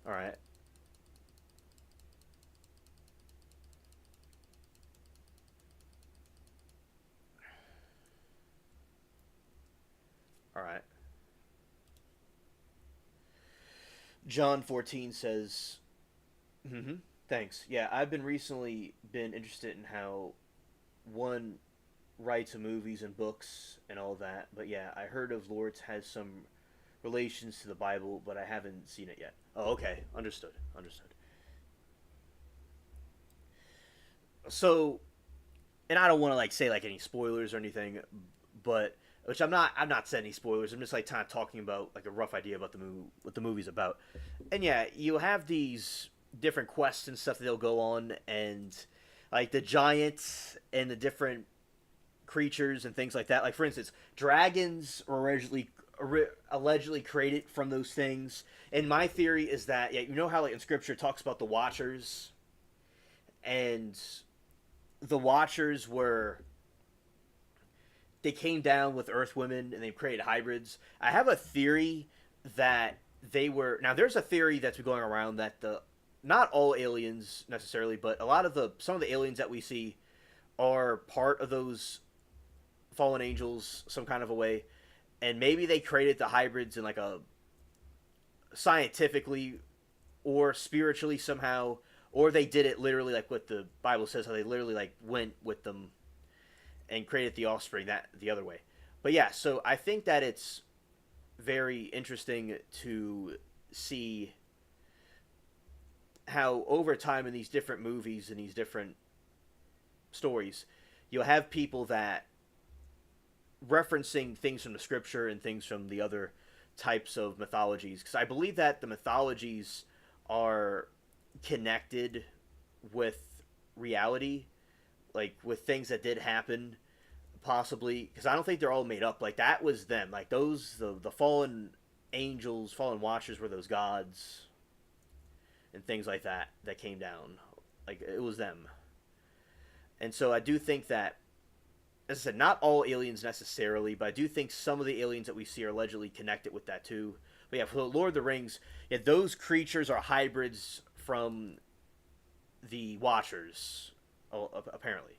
All right, all right. John 14 says, mm-hmm, thanks. Yeah, I've been recently been interested in how one writes movies and books and all that. But yeah, I heard of Lords has some relations to the Bible, but I haven't seen it yet. Oh, okay, understood, understood. So, and I don't want to like say like any spoilers or anything, but which I'm not saying any spoilers. I'm just like kind of talking about like a rough idea about the movie, what the movie's about. And yeah, you have these different quests and stuff that they'll go on, and like the giants and the different creatures and things like that. Like for instance, dragons were allegedly created from those things. And my theory is that yeah, you know how like in scripture it talks about the Watchers, and the Watchers were they came down with Earth women and they created hybrids. I have a theory that they were now. There's a theory that's been going around that the not all aliens necessarily, but a lot of the some of the aliens that we see are part of those fallen angels, some kind of a way, and maybe they created the hybrids in like a scientifically or spiritually somehow, or they did it literally like what the Bible says, how they literally like went with them and created the offspring that the other way. But yeah, so I think that it's very interesting to see how over time in these different movies and these different stories, you'll have people that referencing things from the scripture and things from the other types of mythologies, because I believe that the mythologies are connected with reality, like with things that did happen, possibly, because I don't think they're all made up. Like that was them, like those the fallen angels, fallen watchers were those gods and things like that that came down. Like it was them, and so I do think that, as I said, not all aliens necessarily, but I do think some of the aliens that we see are allegedly connected with that too. But yeah, for Lord of the Rings, yeah, those creatures are hybrids from the Watchers, apparently,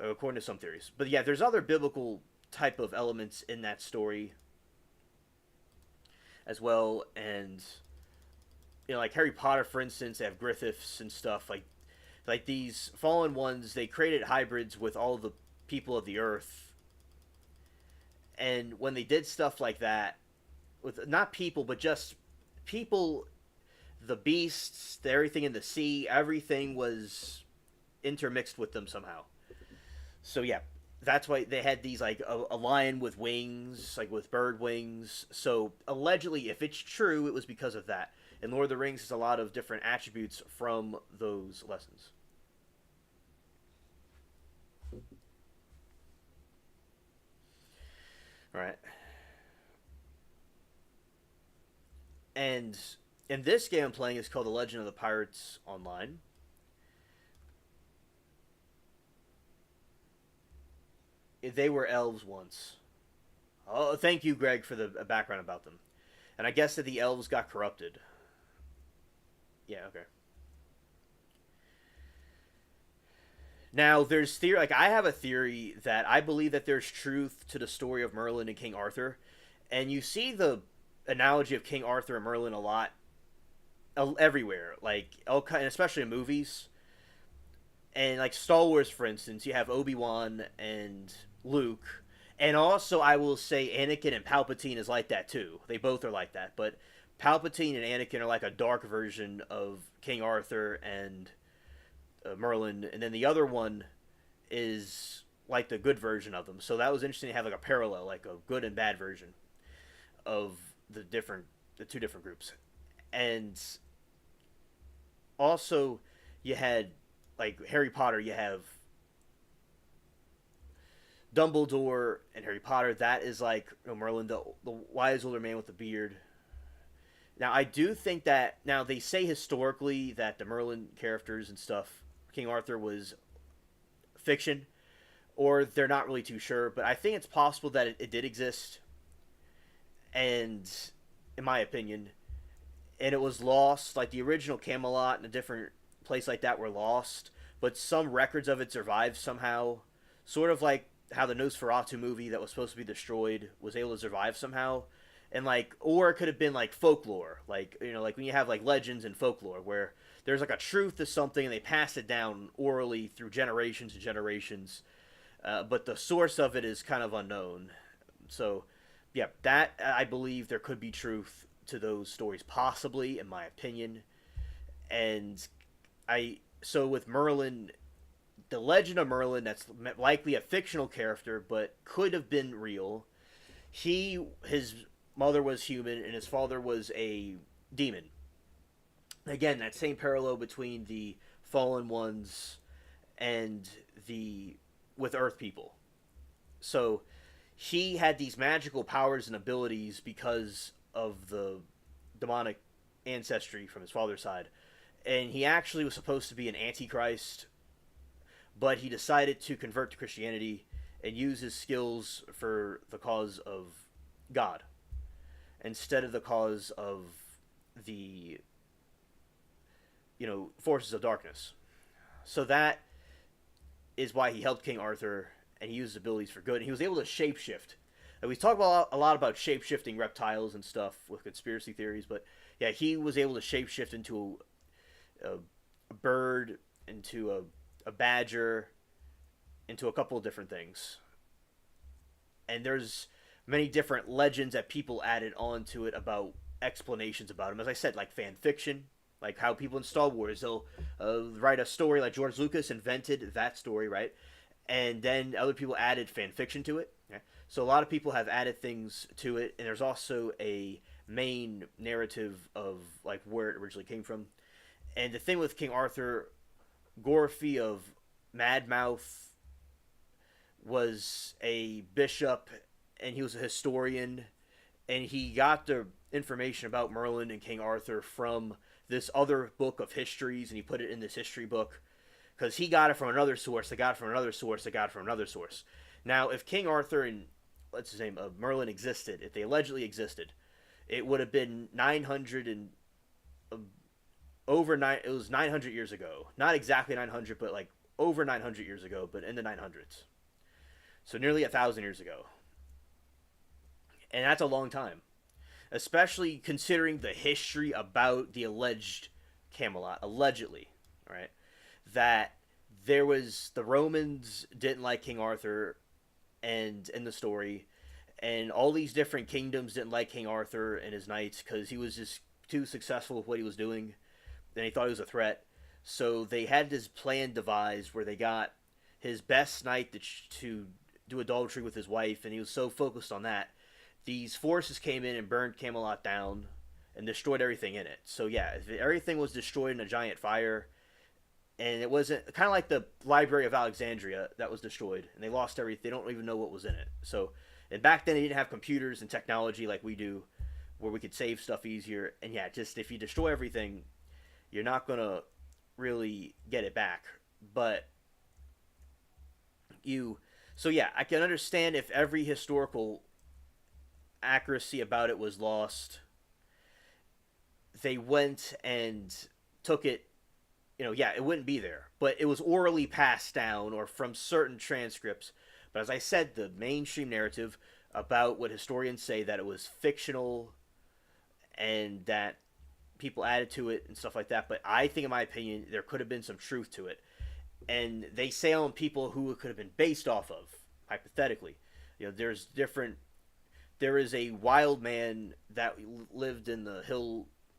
according to some theories. But yeah, there's other biblical type of elements in that story as well, and like Harry Potter, for instance, they have Griffiths and stuff like these fallen ones. They created hybrids with all the people of the earth, and when they did stuff like that with not people but just people, the beasts, everything in the sea, everything was intermixed with them somehow. So yeah, that's why they had these like a lion with wings, like with bird wings. So allegedly, if it's true, it was because of that. And Lord of the Rings has a lot of different attributes from those lessons. All right. And in this game I'm playing is called The Legend of the Pirates Online. They were elves once. Oh, thank you, Greg, for the background about them. And I guess that the elves got corrupted. Yeah, okay. Now, there's theory. Like, I have a theory that I believe that there's truth to the story of Merlin and King Arthur. And you see the analogy of King Arthur and Merlin a lot everywhere. Like, especially in movies. And, like, Star Wars, for instance, you have Obi-Wan and Luke. And also, I will say Anakin and Palpatine is like that, too. They both are like that. But Palpatine and Anakin are like a dark version of King Arthur and Merlin, and then the other one is like the good version of them. So that was interesting to have like a parallel, like a good and bad version of the different the two different groups. And also, you had, like, Harry Potter, you have Dumbledore and Harry Potter. That is like, you know, Merlin, the wise older man with the beard. Now, I do think that, now they say historically that the Merlin characters and stuff, King Arthur was fiction, or they're not really too sure, but I think it's possible that it did exist, and in my opinion, and it was lost. Like the original Camelot and a different place like that were lost, but some records of it survived somehow. Sort of like how the Nosferatu movie that was supposed to be destroyed was able to survive somehow. And like, or it could have been like folklore, like, you know, like when you have like legends and folklore where there's like a truth to something and they pass it down orally through generations and generations, but the source of it is kind of unknown. So, yeah, that I believe there could be truth to those stories, possibly, in my opinion. And so with Merlin, the legend of Merlin, that's likely a fictional character, but could have been real. His mother was human, and his father was a demon. Again, that same parallel between the fallen ones and the with Earth people. So he had these magical powers and abilities because of the demonic ancestry from his father's side. And he actually was supposed to be an antichrist, but he decided to convert to Christianity and use his skills for the cause of God instead of the cause of the, you know, forces of darkness. So that is why he helped King Arthur, and he used his abilities for good. And he was able to shapeshift. And we talk about a lot about shapeshifting reptiles and stuff with conspiracy theories, but yeah, he was able to shapeshift into a bird, into a badger, into a couple of different things. And there's many different legends that people added onto it about explanations about him. As I said, like fan fiction, like how people in Star Wars, they'll write a story like George Lucas invented that story, right? And then other people added fan fiction to it. Okay? So a lot of people have added things to it, and there's also a main narrative of like where it originally came from. And the thing with King Arthur, Gorfy of Madmouth was a bishop, and he was a historian, and he got the information about Merlin and King Arthur from this other book of histories, and he put it in this history book because he got it from another source. They got it from another source. They got it from another source. Now, if King Arthur and what's his name, Merlin existed, if they allegedly existed, it would have been 900 and over nine. It was 900 years ago. Not exactly 900, but like over 900 years ago, but in the 900s. So nearly 1,000 years ago. And that's a long time, especially considering the history about the alleged Camelot, allegedly, right? That there was, the Romans didn't like King Arthur, and in the story, and all these different kingdoms didn't like King Arthur and his knights because he was just too successful with what he was doing, and he thought he was a threat. So they had this plan devised where they got his best knight to do adultery with his wife, and he was so focused on that. These forces came in and burned Camelot down and destroyed everything in it. So yeah, everything was destroyed in a giant fire, and it wasn't kind of like the Library of Alexandria that was destroyed, and they lost everything. They don't even know what was in it. So, and back then they didn't have computers and technology like we do, where we could save stuff easier. And yeah, just if you destroy everything, you're not gonna really get it back. But so yeah, I can understand if every historical accuracy about it was lost. They went and took it, you know, yeah, it wouldn't be there, but it was orally passed down or from certain transcripts. But as I said, the mainstream narrative about what historians say, that it was fictional and that people added to it and stuff like that. But I think, in my opinion, there could have been some truth to it. And they say on people who it could have been based off of, hypothetically. You know, there is a wild man that lived in the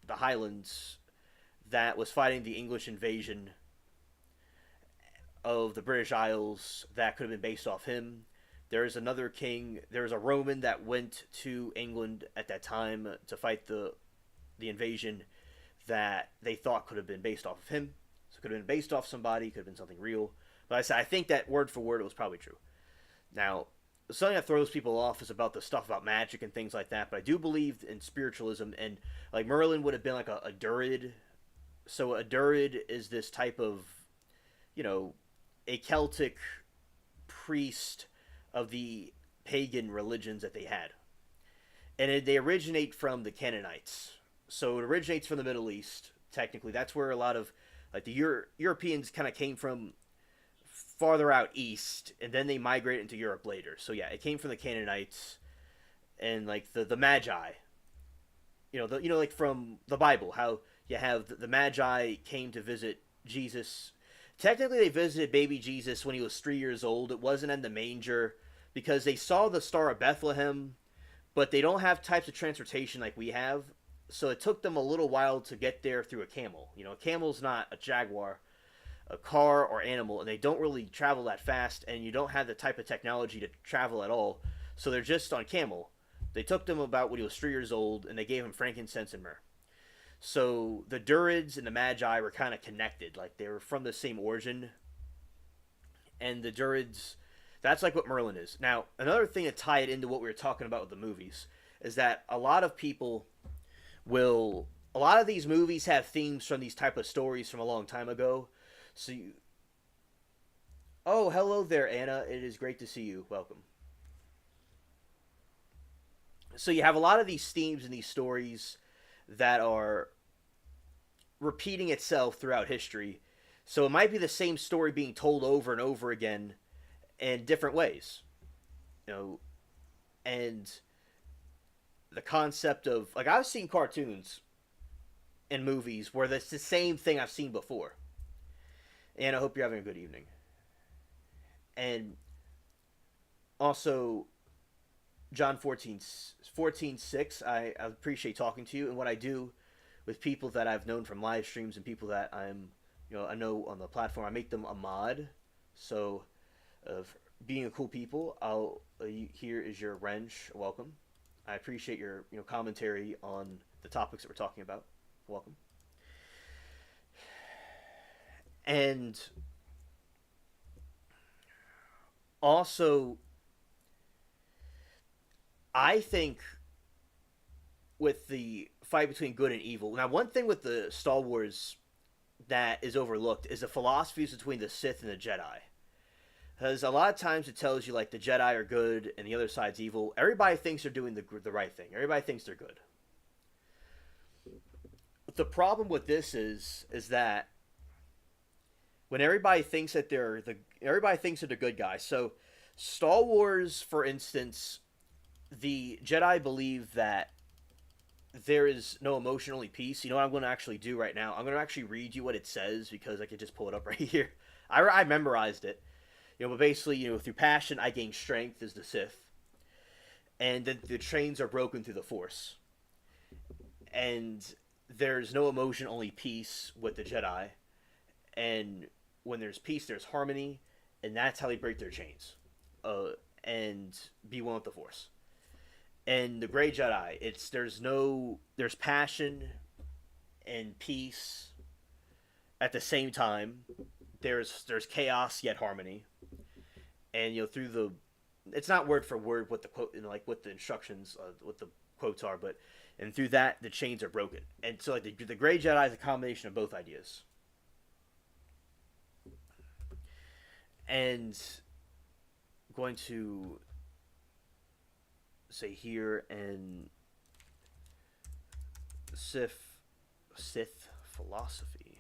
Highlands, that was fighting the English invasion of the British Isles that could have been based off him. There is another king. There is a Roman that went to England at that time to fight the the invasion that they thought could have been based off of him. So it could have been based off somebody, could have been something real. But I said, I think that word for word it was probably true. Now, something that throws people off is about the stuff about magic and things like that, but I do believe in spiritualism, and like Merlin would have been like a Druid. So a Druid is this type of, a Celtic priest of the pagan religions that they had. And they originate from the Canaanites. So it originates from the Middle East, technically. That's where a lot of, like, the Europeans kind of came from farther out east, and then they migrated into Europe later. So yeah, it came from the Canaanites, and like the Magi, like from the Bible, how you have the Magi came to visit Jesus. Technically, they visited baby Jesus when he was 3 years old. It wasn't in the manger because they saw the Star of Bethlehem, but they don't have types of transportation like we have. So it took them a little while to get there through a camel. A camel's not a jaguar, a car, or animal, and they don't really travel that fast, and you don't have the type of technology to travel at all. So they're just on camel. They took them about when he was 3 years old, and they gave him frankincense and myrrh. So the Druids and the Magi were kind of connected. Like, they were from the same origin. And the Druids, that's like what Merlin is. Now, another thing to tie it into what we were talking about with the movies is that a lot of these movies have themes from these type of stories from a long time ago. So oh, hello there, Anna. It is great to see you. Welcome. So you have a lot of these themes in these stories that are repeating itself throughout history. So it might be the same story being told over and over again in different ways. And the concept of, like, I've seen cartoons and movies where it's the same thing I've seen before. And I hope you're having a good evening. And also, John 14:6, I appreciate talking to you. And what I do with people that I've known from live streams and people that I know on the platform, I make them a mod. So, being a cool people, here is your wrench. Welcome. I appreciate your commentary on the topics that we're talking about. Welcome. And also, I think with the fight between good and evil, now one thing with the Star Wars that is overlooked is the philosophies between the Sith and the Jedi. Because a lot of times it tells you, like, the Jedi are good and the other side's evil. Everybody thinks they're doing the right thing. Everybody thinks they're good. The problem with this is that when everybody thinks that they're the good guys. So Star Wars, for instance, the Jedi believe that there is no emotion, only peace. You know what I'm going to actually do right now? I'm going to actually read you what it says because I could just pull it up right here. I memorized it. But basically, through passion, I gain strength as the Sith. And the chains are broken through the Force. And there's no emotion, only peace with the Jedi. And when there's peace, there's harmony. And that's how they break their chains. And be one with the Force. And the Grey Jedi, there's passion and peace at the same time. There's chaos yet harmony. And it's not word for word what the quote, what the instructions, what the quotes are, and through that the chains are broken. And so, like, the Grey Jedi is a combination of both ideas. And I'm going to say here, and Sith philosophy.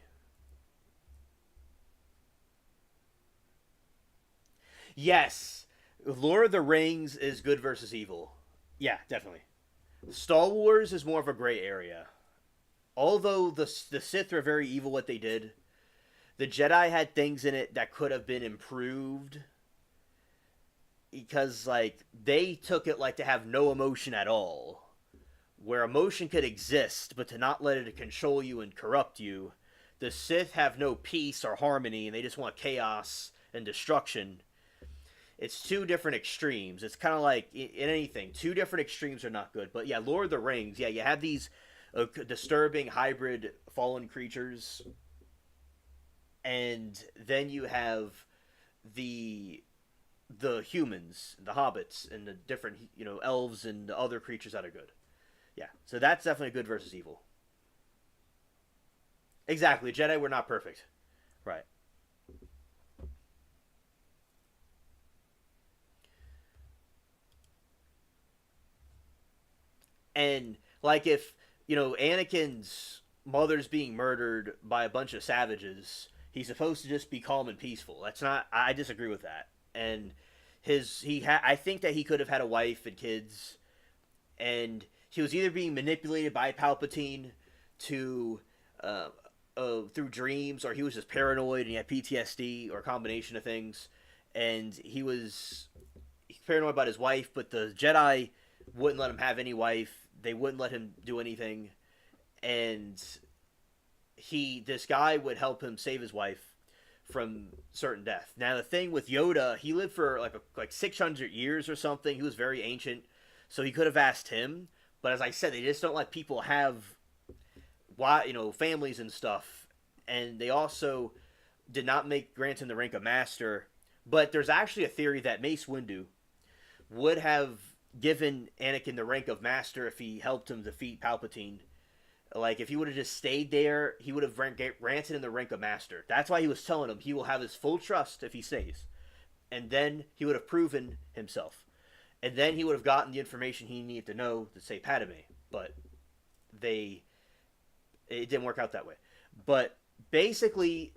Yes, Lord of the Rings is good versus evil. Yeah, definitely. Star Wars is more of a gray area. Although the Sith are very evil what they did, the Jedi had things in it that could have been improved. Because, like, they took it like to have no emotion at all. Where emotion could exist, but to not let it control you and corrupt you. The Sith have no peace or harmony, and they just want chaos and destruction. It's two different extremes. It's kind of like in anything. Two different extremes are not good. But yeah, Lord of the Rings. Yeah, you have these disturbing hybrid fallen creatures, and then you have the the humans, the hobbits, and the different elves and the other creatures that are good. Yeah, so that's definitely good versus evil. Exactly, Jedi were not perfect. Right. And like if Anakin's mother's being murdered by a bunch of savages, he's supposed to just be calm and peaceful. That's not. I disagree with that. And I think that he could have had a wife and kids, and he was either being manipulated by Palpatine to uh, through dreams, or he was just paranoid and he had PTSD, or a combination of things. And he was paranoid about his wife, but the Jedi wouldn't let him have any wife. They wouldn't let him do anything, and this guy would help him save his wife from certain death. Now the thing with Yoda, he lived for like 600 years or something. He was very ancient, so he could have asked him. But as I said, they just don't let people have families and stuff, and they also did not grant him the rank of master. But there's actually a theory that Mace Windu would have given Anakin the rank of master if he helped him defeat Palpatine. Like, if he would have just stayed there, he would have granted him the rank of master. That's why he was telling him he will have his full trust if he stays. And then he would have proven himself. And then he would have gotten the information he needed to know to say Padme. But it didn't work out that way. But basically,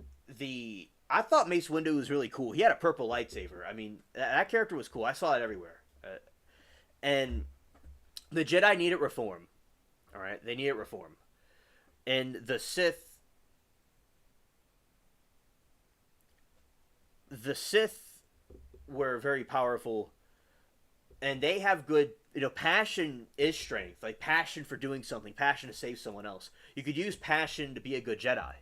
I thought Mace Windu was really cool. He had a purple lightsaber. I mean, that character was cool. I saw it everywhere. And the Jedi needed reform. All right, they needed reform. And the Sith were very powerful, and they have good. Passion is strength. Like passion for doing something, passion to save someone else. You could use passion to be a good Jedi.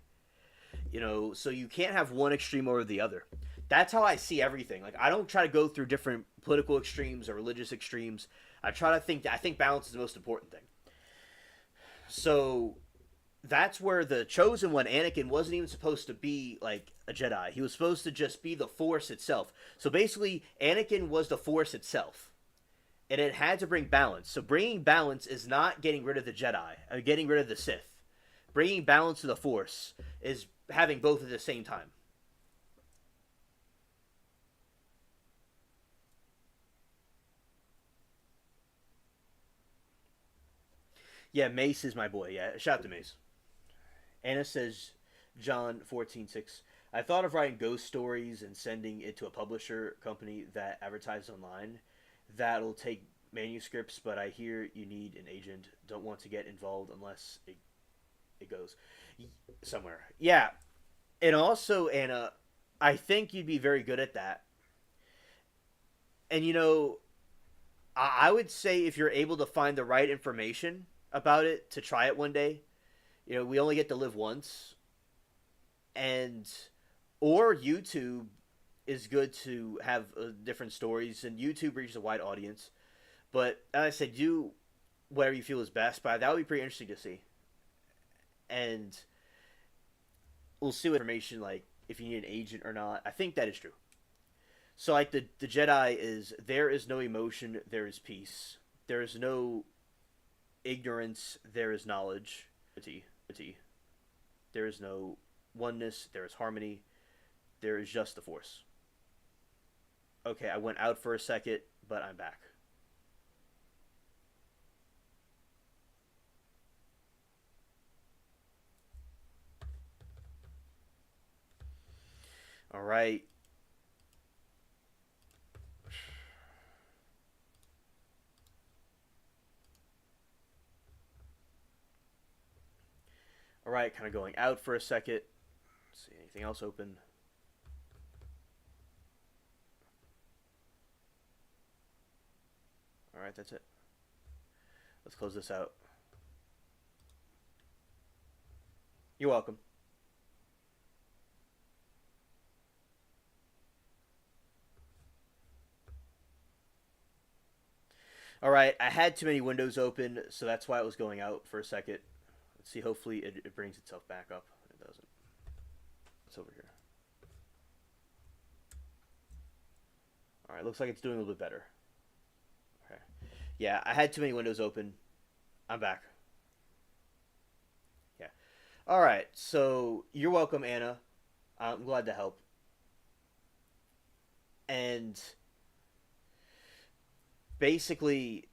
So you can't have one extreme over the other. That's how I see everything. Like, I don't try to go through different political extremes or religious extremes. I think balance is the most important thing. So that's where the chosen one, Anakin, wasn't even supposed to be like a Jedi. He was supposed to just be the Force itself. So basically, Anakin was the Force itself, and it had to bring balance. So bringing balance is not getting rid of the Jedi, or getting rid of the Sith. Bringing balance to the Force is having both at the same time. Yeah, Mace is my boy. Yeah, shout out to Mace. Anna says, John 14:6. I thought of writing ghost stories and sending it to a publisher company that advertises online. That'll take manuscripts, but I hear you need an agent. Don't want to get involved unless it goes somewhere. Yeah, and also, Anna, I think you'd be very good at that. And I would say if you're able to find the right information about it to try it one day. We only get to live once, and or YouTube is good to have different stories, and YouTube reaches a wide audience. But as I said, do whatever you feel is best. But that would be pretty interesting to see, and we'll see what information, like if you need an agent or not. I think that is true. So like the Jedi is, there is no emotion, there is peace. There is no ignorance, there is knowledge. There is no oneness, there is harmony, there is just the Force. Okay, I went out for a second, but I'm back. All right. All right, kind of going out for a second. Let's see, anything else open? All right, that's it. Let's close this out. You're welcome. All right, I had too many windows open, so that's why it was going out for a second. Let's see, hopefully it brings itself back up. It doesn't. It's over here. Alright, looks like it's doing a little bit better. Okay. Yeah, I had too many windows open. I'm back. Yeah. Alright, so you're welcome, Anna. I'm glad to help. And basically,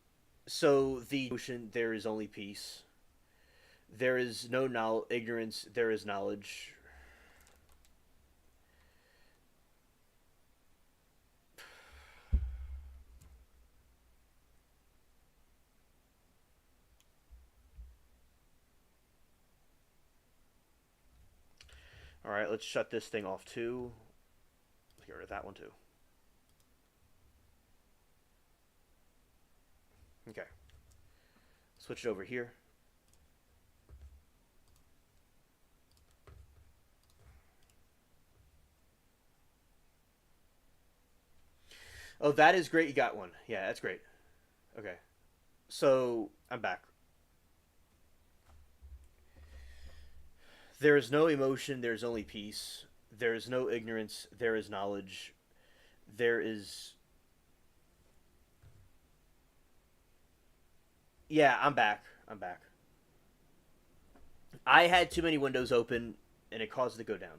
so the ocean, there is only peace. There is no ignorance, there is knowledge. Alright, let's shut this thing off too. Let's get rid of that one too. Okay. Switch it over here. Oh, that is great. You got one. Yeah, that's great. Okay. So, I'm back. There is no emotion, there is only peace. There is no ignorance, there is knowledge. There is. Yeah, I'm back. I'm back. I had too many windows open and it caused it to go down.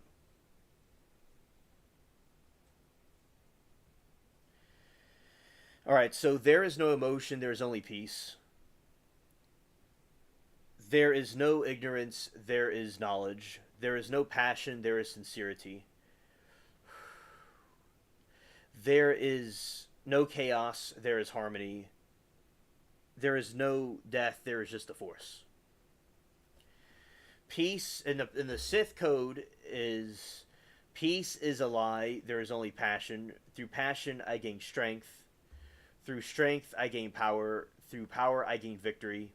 Alright, so there is no emotion, there is only peace. There is no ignorance, there is knowledge. There is no passion, there is sincerity. There is no chaos, there is harmony. There is no death, there is just a force. Peace in the Sith code is peace is a lie, there is only passion. Through passion I gain strength. Through strength I gain power. Through power I gain victory.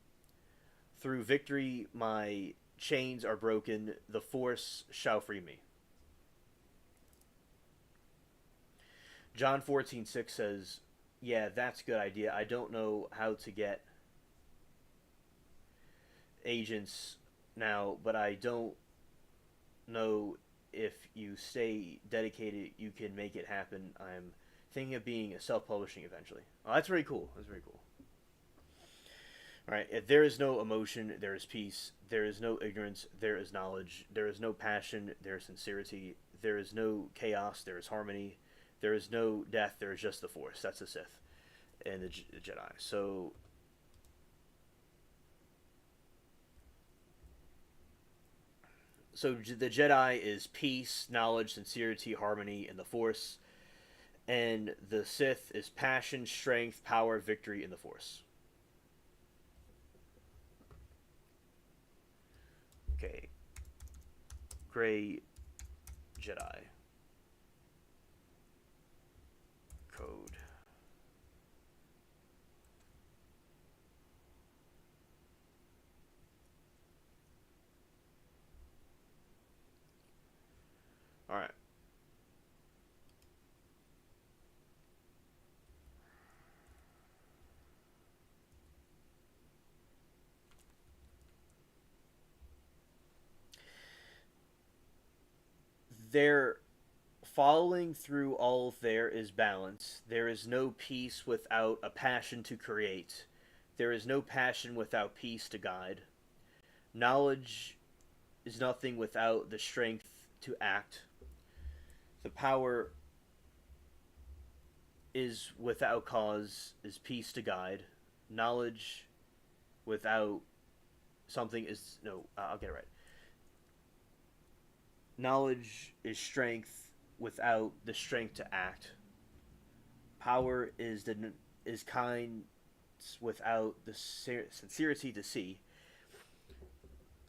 Through victory my chains are broken. The force shall free me. John 14:6 says, yeah, that's a good idea. I don't know how to get agents now, but I don't know if you stay dedicated, you can make it happen. I'm thinking of being a self-publishing eventually. Oh, that's very cool. That's very cool. All right. If there is no emotion, there is peace. There is no ignorance, there is knowledge. There is no passion, there is sincerity. There is no chaos, there is harmony. There is no death, there is just the Force. That's the Sith and the Jedi. So the Jedi is peace, knowledge, sincerity, harmony, and the Force. And the Sith is passion, strength, power, victory, and the Force. Okay. Gray Jedi. Code. All right. They're following through all of there is balance. There is no peace without a passion to create. There is no passion without peace to guide. Knowledge is nothing without the strength to act. The power is without cause, is peace to guide. Knowledge without something is no. I'll get it right. Knowledge is strength without the strength to act. Power is kind without the sincerity to see.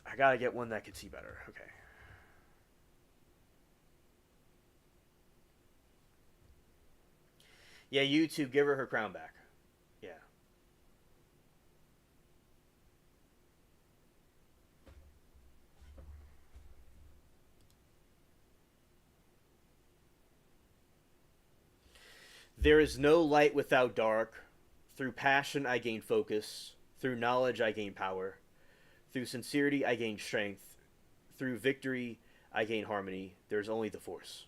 I gotta get one that can see better. Okay. Yeah, YouTube, give her crown back. Yeah. There is no light without dark. Through passion I gain focus. Through knowledge I gain power. Through sincerity, I gain strength. Through victory, I gain harmony. There's only the Force.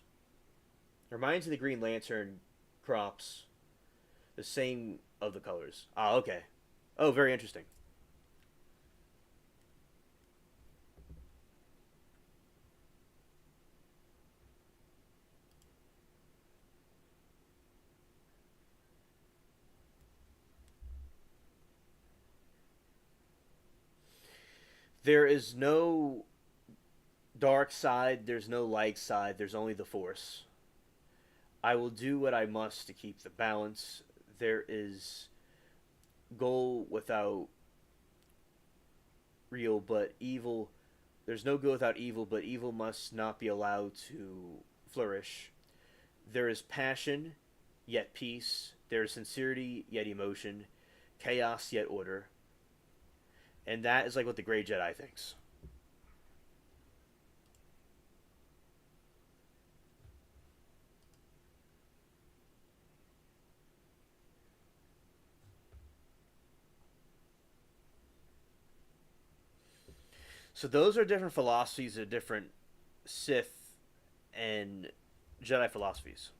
Reminds me of the Green Lantern crops, the same of the colors. Ah, okay. Oh, very interesting. There is no dark side, there's no light side, there's only the Force. I will do what I must to keep the balance. There is goal without real, but evil. There's no good without evil, but evil must not be allowed to flourish. There is passion, yet peace. There is sincerity, yet emotion. Chaos, yet order. And that is like what the Grey Jedi thinks. So those are different philosophies of different Sith and Jedi philosophies.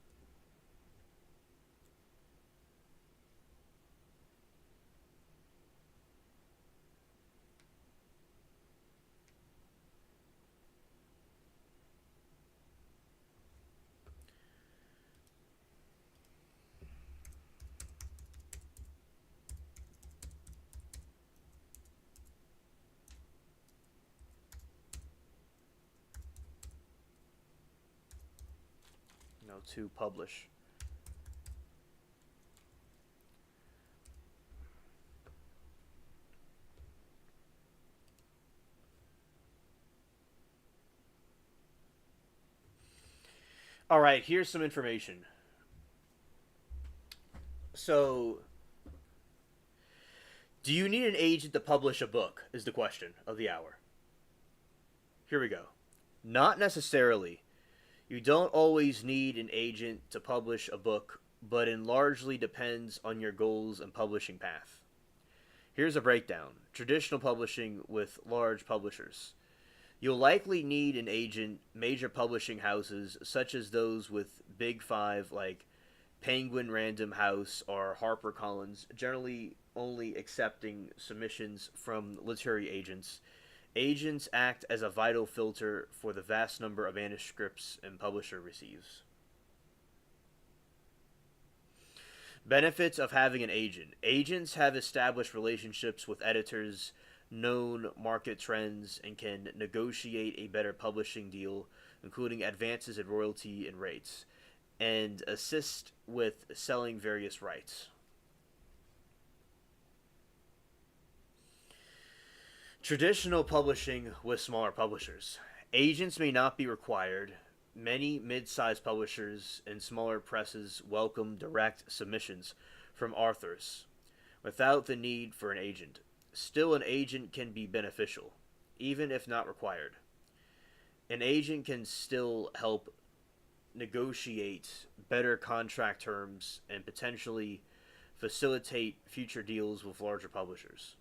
You know, to publish. All right, here's some information. So, do you need an agent to publish a book? Is the question of the hour. Here we go. Not necessarily. You don't always need an agent to publish a book, but it largely depends on your goals and publishing path. Here's a breakdown. Traditional publishing with large publishers. You'll likely need an agent, major publishing houses, such as those with Big Five like Penguin Random House or HarperCollins, generally only accepting submissions from literary agents. Agents act as a vital filter for the vast number of manuscripts a publisher receives. Benefits of having an agent. Agents have established relationships with editors, known market trends, and can negotiate a better publishing deal, including advances in royalty and rates, and assist with selling various rights. Traditional publishing with smaller publishers. Agents may not be required. Many mid sized publishers and smaller presses welcome direct submissions from authors without the need for an agent. Still, an agent can be beneficial, even if not required. An agent can still help negotiate better contract terms and potentially facilitate future deals with larger publishers.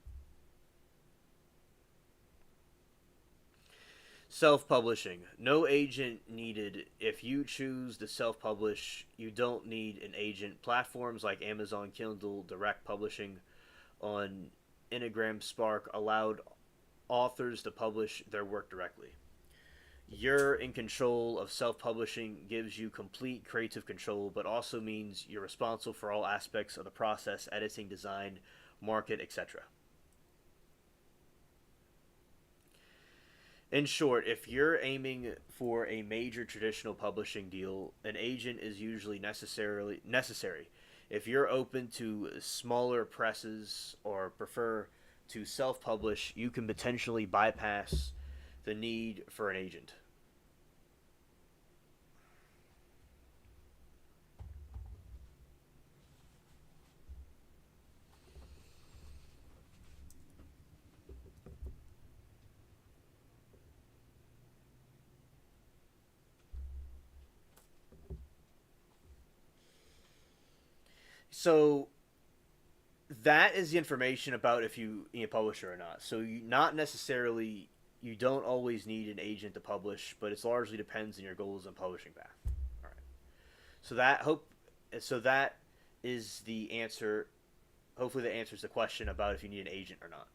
Self publishing. No agent needed. If you choose to self publish, you don't need an agent. Platforms like Amazon Kindle Direct Publishing on Enneagram Spark allowed authors to publish their work directly. You're in control of self publishing, gives you complete creative control, but also means you're responsible for all aspects of the process: editing, design, market, etc. In short, if you're aiming for a major traditional publishing deal, an agent is usually necessarily necessary. If you're open to smaller presses or prefer to self-publish, you can potentially bypass the need for an agent. So that is the information about if you a publisher or not. So you not necessarily you don't always need an agent to publish, but it largely depends on your goals and publishing path. All right. So that is the answer. Hopefully that answers the question about if you need an agent or not.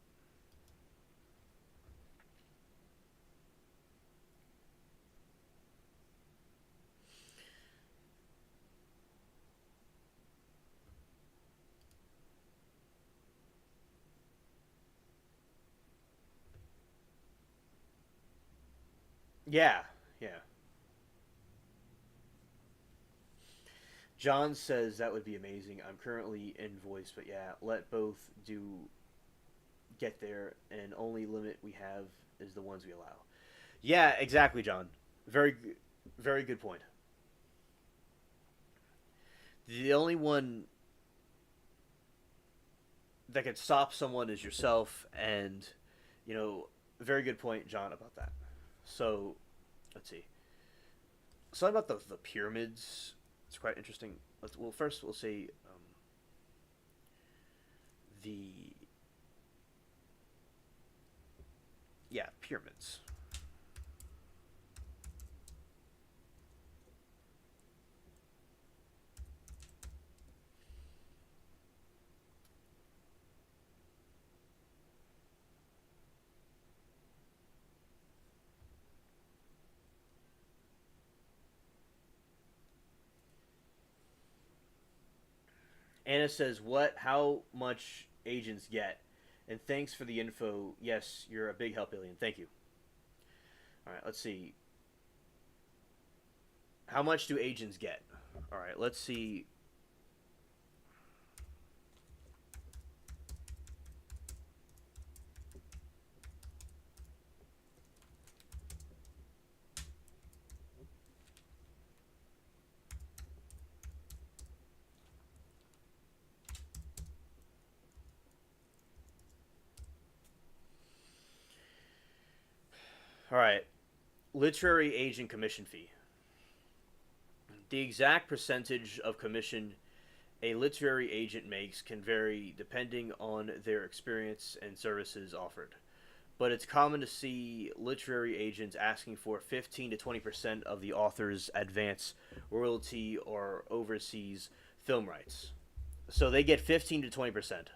Yeah, yeah. John says that would be amazing. I'm currently invoiced, but yeah, let both do get there, and only limit we have is the ones we allow. Yeah, exactly, John. Very, very good point. The only one that can stop someone is yourself, and very good point, John, about that. So, let's see. Something about the pyramids. It's quite interesting. Well, first we'll say the pyramids. Anna says, "What? How much agents get?" And thanks for the info. Yes, you're a big help, Alien. Thank you. All right, let's see. How much do agents get? All right, let's see. All right, literary agent commission fee. The exact percentage of commission a literary agent makes can vary depending on their experience and services offered. But it's common to see literary agents asking for 15 to 20% of the author's advance royalty or overseas film rights. So they get 15 to 20%.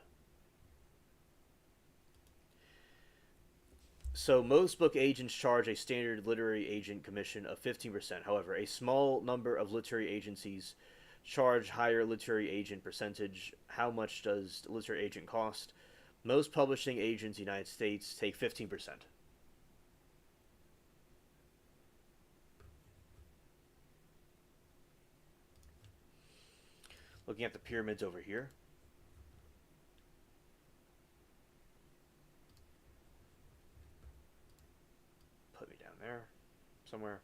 So most book agents charge a standard literary agent commission of 15%. However, a small number of literary agencies charge higher literary agent percentage. How much does the literary agent cost? Most publishing agents in the United States take 15%. Looking at the pyramids over here. Put me down there somewhere.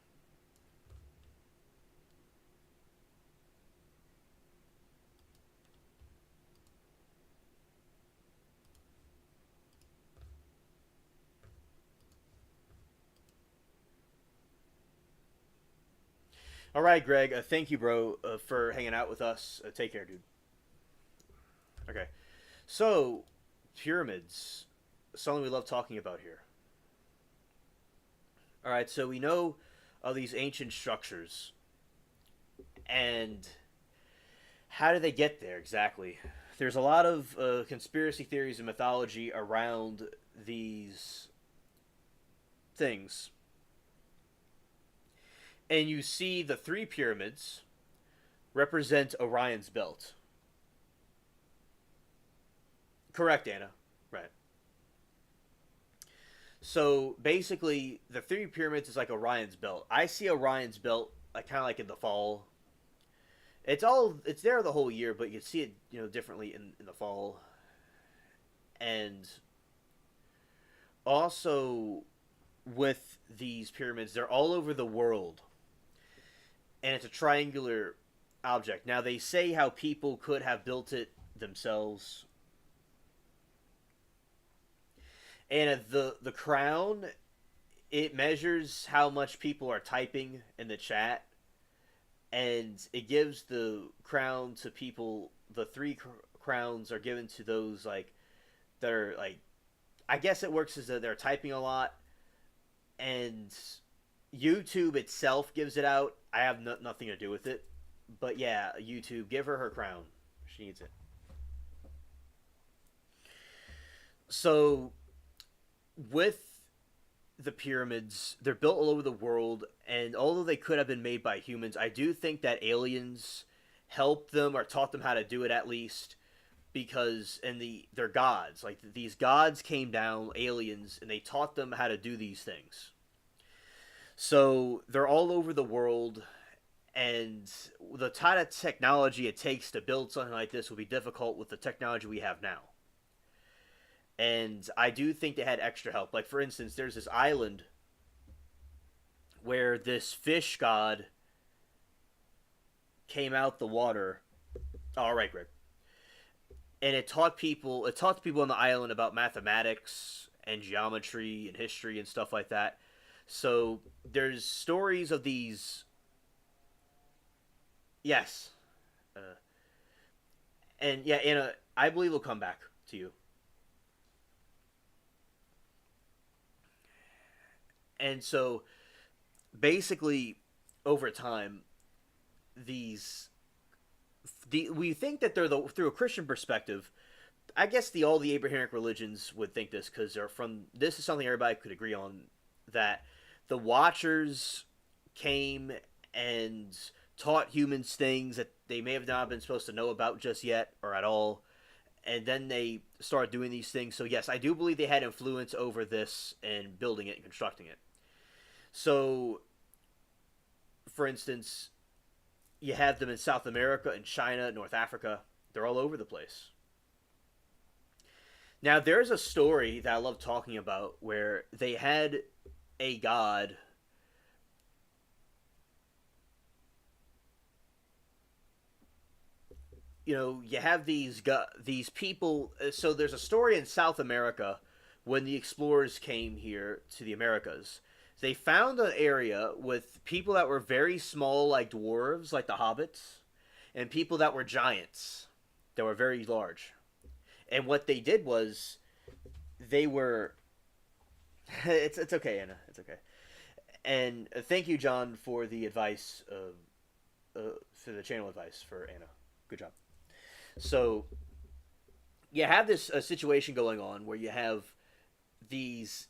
All right, Greg. Thank you, bro, for hanging out with us. Take care, dude. Okay. So, pyramids. Something we love talking about here. All right, so we know of these ancient structures, and how did they get there exactly? There's a lot of conspiracy theories and mythology around these things, and you see the three pyramids represent Orion's belt. Correct, Anna. Right. So basically, the three pyramids is like Orion's belt. I see Orion's belt like kind of like in the fall. It's there the whole year, but you see it differently in the fall, and also with these pyramids, they're all over the world, and it's a triangular object. Now they say how people could have built it themselves, and the crown, it measures how much people are typing in the chat, and it gives the crown to people, the three crowns are given to those like that are like, I guess it works as that they're typing a lot, and YouTube itself gives it out. I have nothing to do with it, but yeah, YouTube, give her crown. She needs it. So with the pyramids, they're built all over the world, and although they could have been made by humans, I do think that aliens helped them or taught them how to do it at least, because they're gods. Like these gods came down, aliens, and they taught them how to do these things. So they're all over the world, and the type of technology it takes to build something like this would be difficult with the technology we have now. And I do think they had extra help. Like, for instance, there's this island where this fish god came out the water. All right, Greg. And it taught people on the island about mathematics and geometry and history and stuff like that. So there's stories of these. Yes. And yeah, Anna, I believe we'll come back to you. And so basically over time these we think that they're through a Christian perspective. I guess all the Abrahamic religions would think this, because they're from, this is something everybody could agree on, that the Watchers came and taught humans things that they may have not been supposed to know about just yet or at all, and then they started doing these things. So yes, I do believe they had influence over this and building it and constructing it. So, for instance, you have them in South America and China, North Africa. They're all over the place. Now, there's a story that I love talking about where they had a god. You know, you have these people. So there's a story in South America when the explorers came here to the Americas. They found an area with people that were very small, like dwarves, like the hobbits, and people that were giants, that were very large. And what they did was, they were. It's okay, Anna. It's okay. And thank you, John, for the advice, for the channel advice for Anna. Good job. So, you have this situation going on where you have these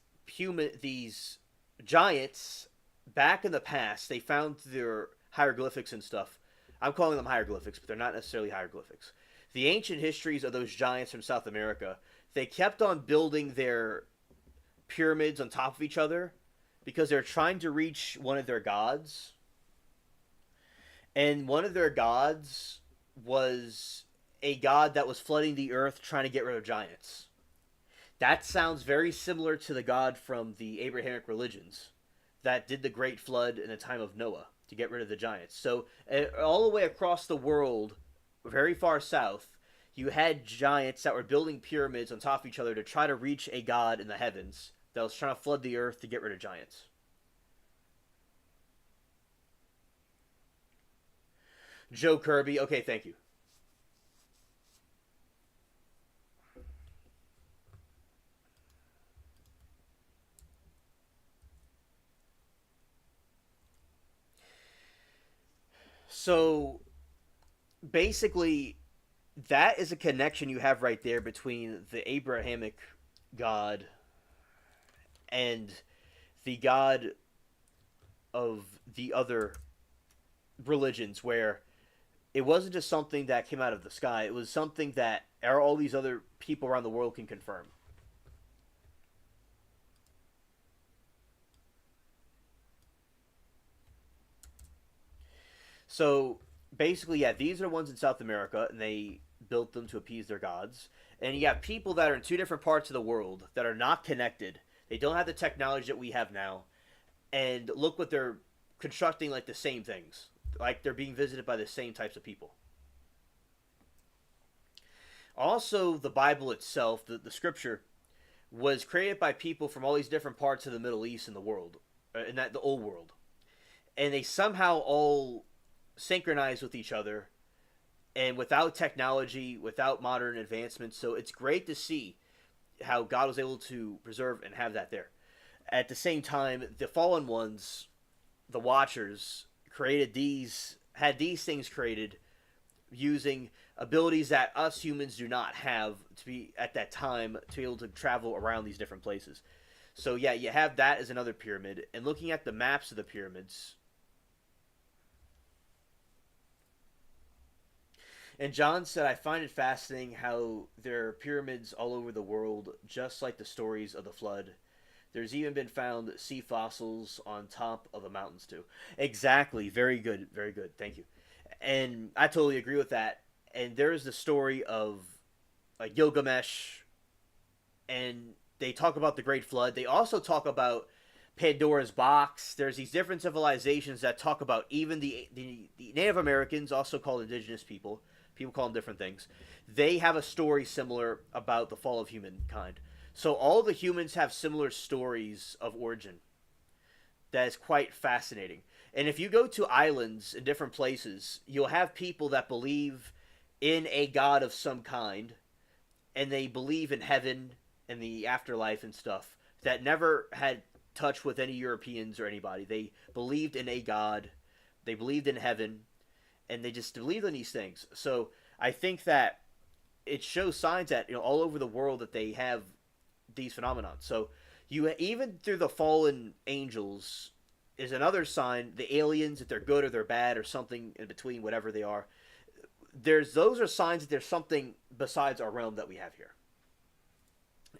giants back in the past. They found their hieroglyphics and stuff. I'm calling them hieroglyphics, but they're not necessarily hieroglyphics. The ancient histories of those giants from South America, they kept on building their pyramids on top of each other because they're trying to reach one of their gods. And one of their gods was a god that was flooding the earth trying to get rid of giants. That sounds very similar to the god from the Abrahamic religions that did the great flood in the time of Noah to get rid of the giants. So all the way across the world, very far south, you had giants that were building pyramids on top of each other to try to reach a god in the heavens that was trying to flood the earth to get rid of giants. Joe Kirby, okay, thank you. So basically, that is a connection you have right there between the Abrahamic God and the God of the other religions, where it wasn't just something that came out of the sky. It was something that all these other people around the world can confirm. So basically, yeah, these are the ones in South America, and they built them to appease their gods. And you have people that are in two different parts of the world that are not connected. They don't have the technology that we have now. And look what they're constructing, like the same things. Like they're being visited by the same types of people. Also, the Bible itself, the scripture, was created by people from all these different parts of the Middle East and the world, in the old world. And they somehow all synchronize with each other and without technology, without modern advancements. So it's great to see how God was able to preserve and have that there. At the same time, the fallen ones, the Watchers, had these things created using abilities that us humans do not have to be at that time to be able to travel around these different places. So yeah, you have that as another pyramid, and looking at the maps of the pyramids. And John said, I find it fascinating how there are pyramids all over the world, just like the stories of the flood. There's even been found sea fossils on top of the mountains too. Exactly. Very good. Very good. Thank you. And I totally agree with that. And there's the story of Gilgamesh, and they talk about the Great Flood. They also talk about Pandora's box. There's these different civilizations that talk about even the Native Americans, also called indigenous people. People call them different things. They have a story similar about the fall of humankind. So all the humans have similar stories of origin. That is quite fascinating. And if you go to islands in different places, you'll have people that believe in a god of some kind, and they believe in heaven and the afterlife and stuff, that never had touch with any Europeans or anybody. They believed in a god, they believed in heaven, and they just believed in these things. So I think that it shows signs that all over the world that they have these phenomena. So you even through the fallen angels is another sign. The aliens, if they're good or they're bad or something in between, whatever they are, those are signs that there's something besides our realm that we have here.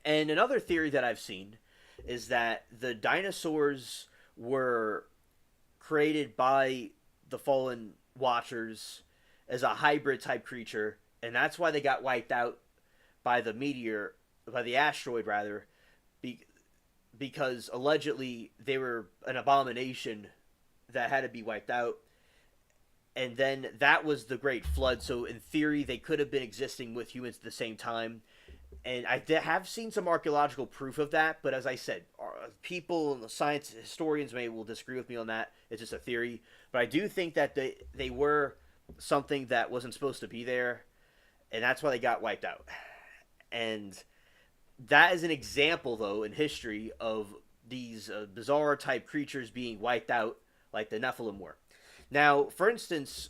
And another theory that I've seen is that the dinosaurs were created by the fallen Watchers as a hybrid type creature, and that's why they got wiped out by the asteroid rather, because allegedly they were an abomination that had to be wiped out. And then that was the Great Flood. So in theory, they could have been existing with humans at the same time. And I have seen some archaeological proof of that, but as I said, people, science historians will disagree with me on that. It's just a theory. But I do think that they were something that wasn't supposed to be there, and that's why they got wiped out. And that is an example, though, in history of these bizarre type creatures being wiped out, like the Nephilim were. Now, for instance,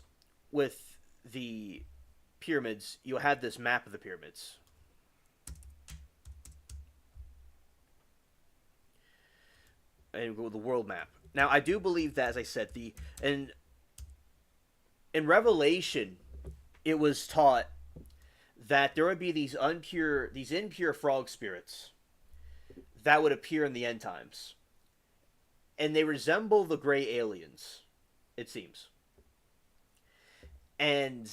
with the pyramids, you'll have this map of the pyramids. And the world map. Now, I do believe that, as I said, in Revelation, it was taught that there would be these impure frog spirits that would appear in the end times, and they resemble the gray aliens, it seems, and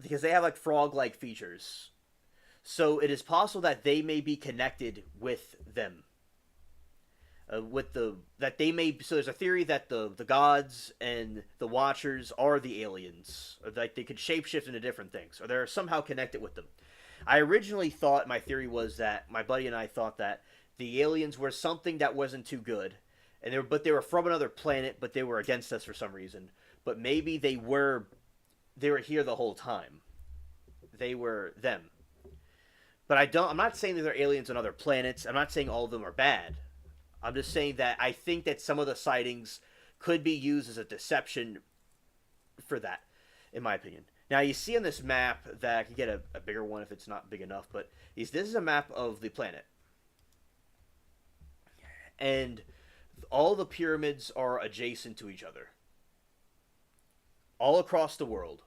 because they have like frog-like features, so it is possible that they may be connected with them. So there's a theory that the gods and the Watchers are the aliens, or like they could shapeshift into different things, or they're somehow connected with them. I originally thought, my theory was that my buddy and I thought that the aliens were something that wasn't too good, and they were from another planet, but they were against us for some reason. But maybe they were here the whole time. They were them. But I'm not saying that they're aliens on other planets. I'm not saying all of them are bad. I'm just saying that I think that some of the sightings could be used as a deception for that, in my opinion. Now, you see on this map that I could get a bigger one if it's not big enough, but this is a map of the planet. And all the pyramids are adjacent to each other. All across the world.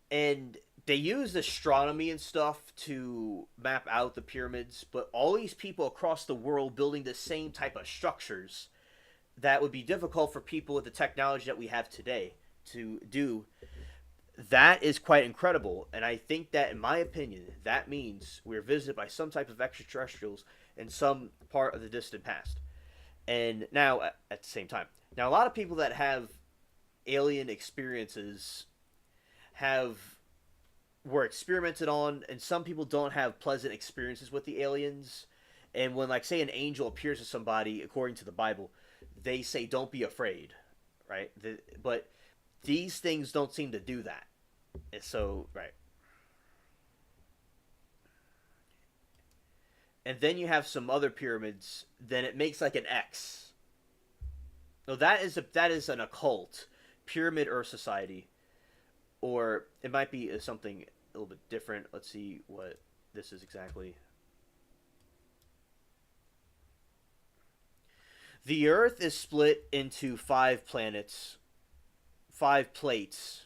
And they use astronomy and stuff to map out the pyramids, but all these people across the world building the same type of structures that would be difficult for people with the technology that we have today to do. That is quite incredible, and I think that, in my opinion, that means we're visited by some type of extraterrestrials in some part of the distant past. And now, at the same time, now a lot of people that have alien experiences were experimented on, and some people don't have pleasant experiences with the aliens. And when, like, say an angel appears to somebody, according to the Bible, they say don't be afraid, right? But these things don't seem to do that. So, right. And then you have some other pyramids, then it makes like an X. No, that is an occult pyramid Earth society, or it might be something a little bit different. Let's see what this is exactly. The Earth is split into 5 planets, 5 plates,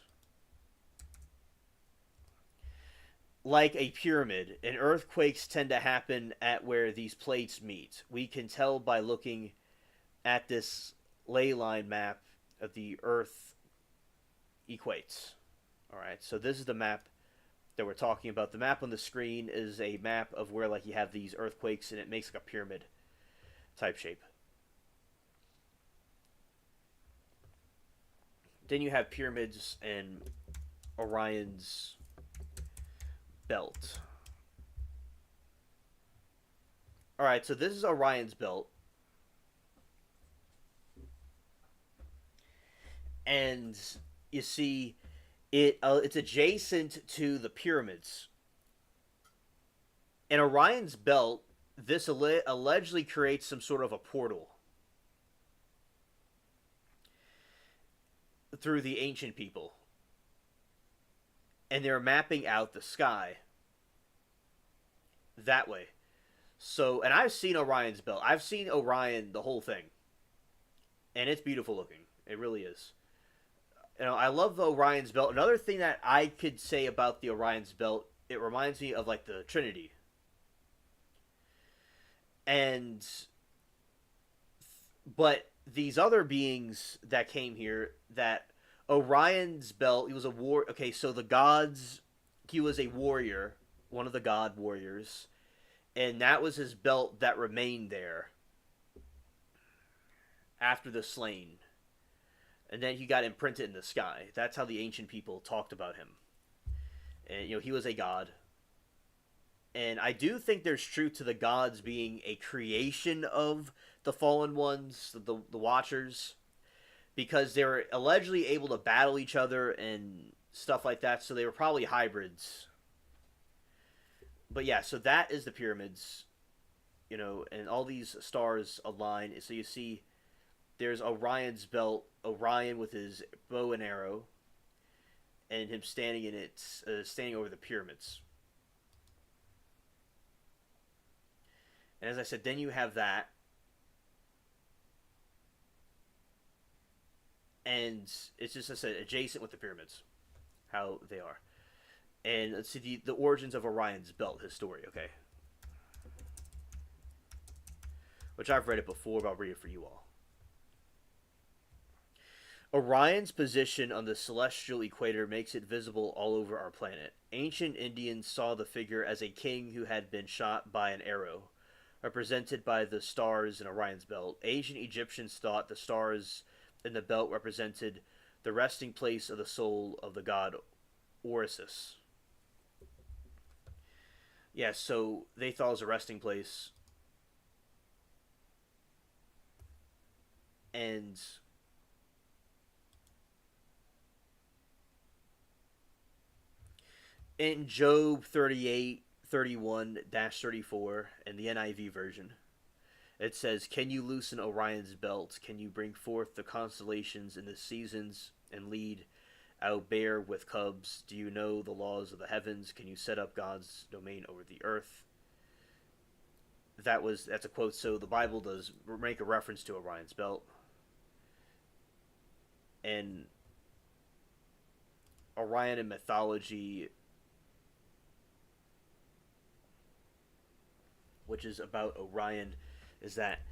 like a pyramid, and earthquakes tend to happen at where these plates meet. We can tell by looking at this ley line map of the Earth equates. All right, so this is the map that we're talking about. The map on the screen is a map of where like you have these earthquakes and it makes like a pyramid type shape. Then you have pyramids and Orion's belt. All right, so this is Orion's belt. And you see it's adjacent to the pyramids. And Orion's belt, this allegedly creates some sort of a portal through the ancient people. And they're mapping out the sky that way. So, and I've seen Orion's belt. I've seen Orion, the whole thing. And it's beautiful looking. It really is. You know, I love the Orion's belt. Another thing that I could say about the Orion's belt, it reminds me of like the Trinity. And but these other beings that came here, that Orion's belt, he was a war. Okay, so the gods, he was a warrior, one of the god warriors, and that was his belt that remained there after the slain. And then he got imprinted in the sky. That's how the ancient people talked about him. And, you know, he was a god. And I do think there's truth to the gods being a creation of the fallen ones, the Watchers, because they were allegedly able to battle each other and stuff like that, so they were probably hybrids. But yeah, so that is the pyramids, you know, and all these stars align. So you see there's Orion's belt, Orion with his bow and arrow, and him standing in it, standing over the pyramids. And as I said, then you have that. And it's just, I said, adjacent with the pyramids, how they are. And let's see the origins of Orion's belt, his story, okay? Which I've read it before, but I'll read it for you all. Orion's position on the celestial equator makes it visible all over our planet. Ancient Indians saw the figure as a king who had been shot by an arrow, represented by the stars in Orion's belt. Ancient Egyptians thought the stars in the belt represented the resting place of the soul of the god Orisis. Yeah, so they thought it was a resting place. And in Job 38:31-34 in the NIV version, it says, "Can you loosen Orion's belt? Can you bring forth the constellations in the seasons and lead out bear with cubs? Do you know the laws of the heavens? Can you set up God's domain over the earth?" That's a quote. So the Bible does make a reference to Orion's belt. And Orion in mythology, which is about Orion, is that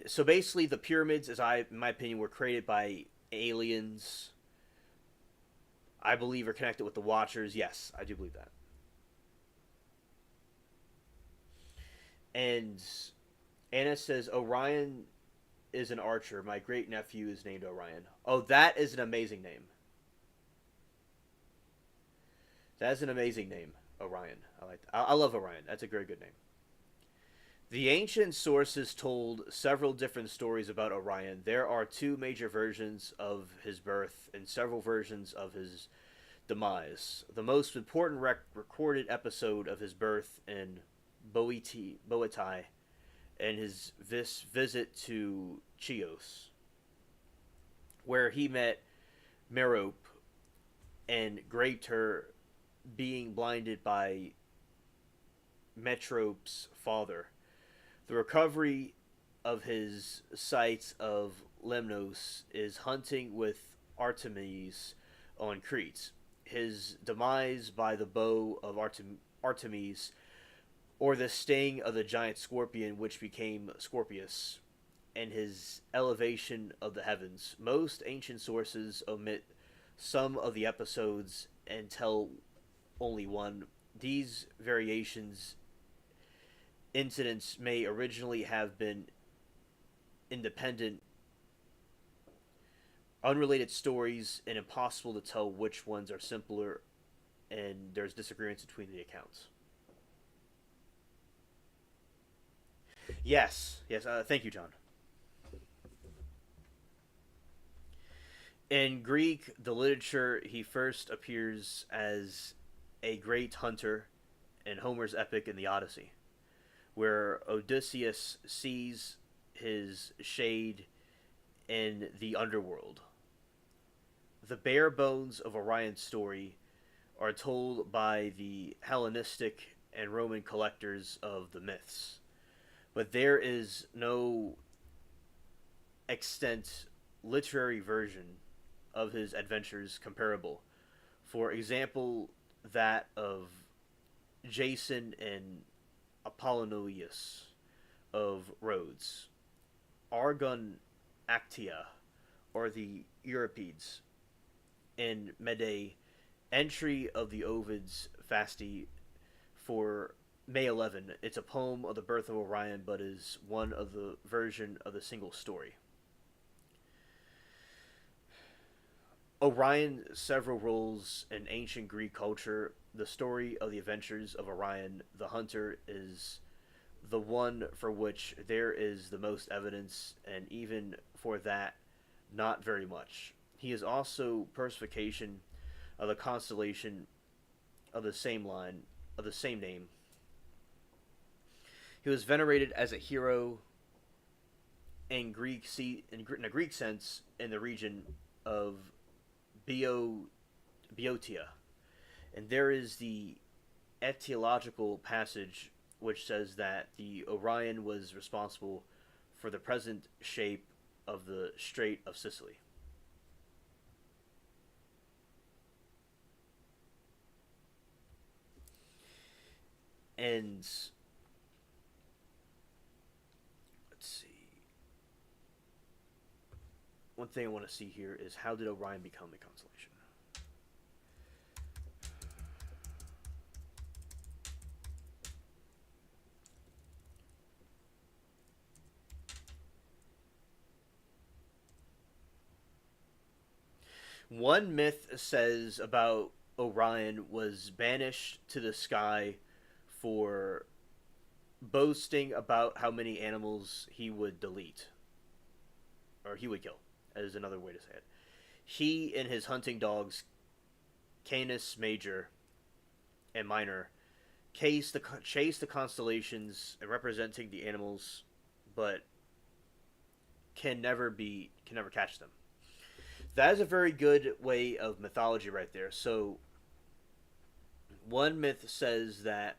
so basically the pyramids, in my opinion, were created by aliens. I believe are connected with the Watchers. Yes, I do believe that. And Anna says Orion is an archer. My great nephew is named Orion. Oh, that is an amazing name. That is an amazing name, Orion. I love Orion. That's a very good name. The ancient sources told several different stories about Orion. There are two major versions of his birth and several versions of his demise. The most important recorded episode of his birth in Boetai and his visit to Chios, where he met Merope and raped her, being blinded by Metrope's father. The recovery of his sight of Lemnos is hunting with Artemis on Crete. His demise by the bow of Artemis, or the sting of the giant scorpion which became Scorpius, and his elevation of the heavens. Most ancient sources omit some of the episodes and tell only one. These variations incidents may originally have been independent, unrelated stories, and impossible to tell which ones are simpler, and there's disagreements between the accounts. Yes, thank you, John. In Greek, the literature, he first appears as a great hunter in Homer's epic in the Odyssey, where Odysseus sees his shade in the underworld. The bare bones of Orion's story are told by the Hellenistic and Roman collectors of the myths, but there is no extant literary version of his adventures comparable. For example, that of Jason and Apollonius of Rhodes, Argon Actia, or the Euripides, in Mede, entry of the Ovid's Fasti for May 11. It's a poem of the birth of Orion, but is one of the version of the single story. Orion several roles in ancient Greek culture. The story of the adventures of Orion the Hunter is the one for which there is the most evidence, and even for that, not very much. He is also personification of the constellation of the same name. He was venerated as a hero in a Greek sense in the region of Boeotia, and there is the etiological passage which says that the Orion was responsible for the present shape of the Strait of Sicily. And let's see. One thing I want to see here is, how did Orion become a constellation? One myth says about Orion was banished to the sky for boasting about how many animals he would delete, or he would kill, as another way to say it. He and his hunting dogs, Canis Major and Minor, chase the constellations and representing the animals, but can never catch them. That is a very good way of mythology right there. So, one myth says that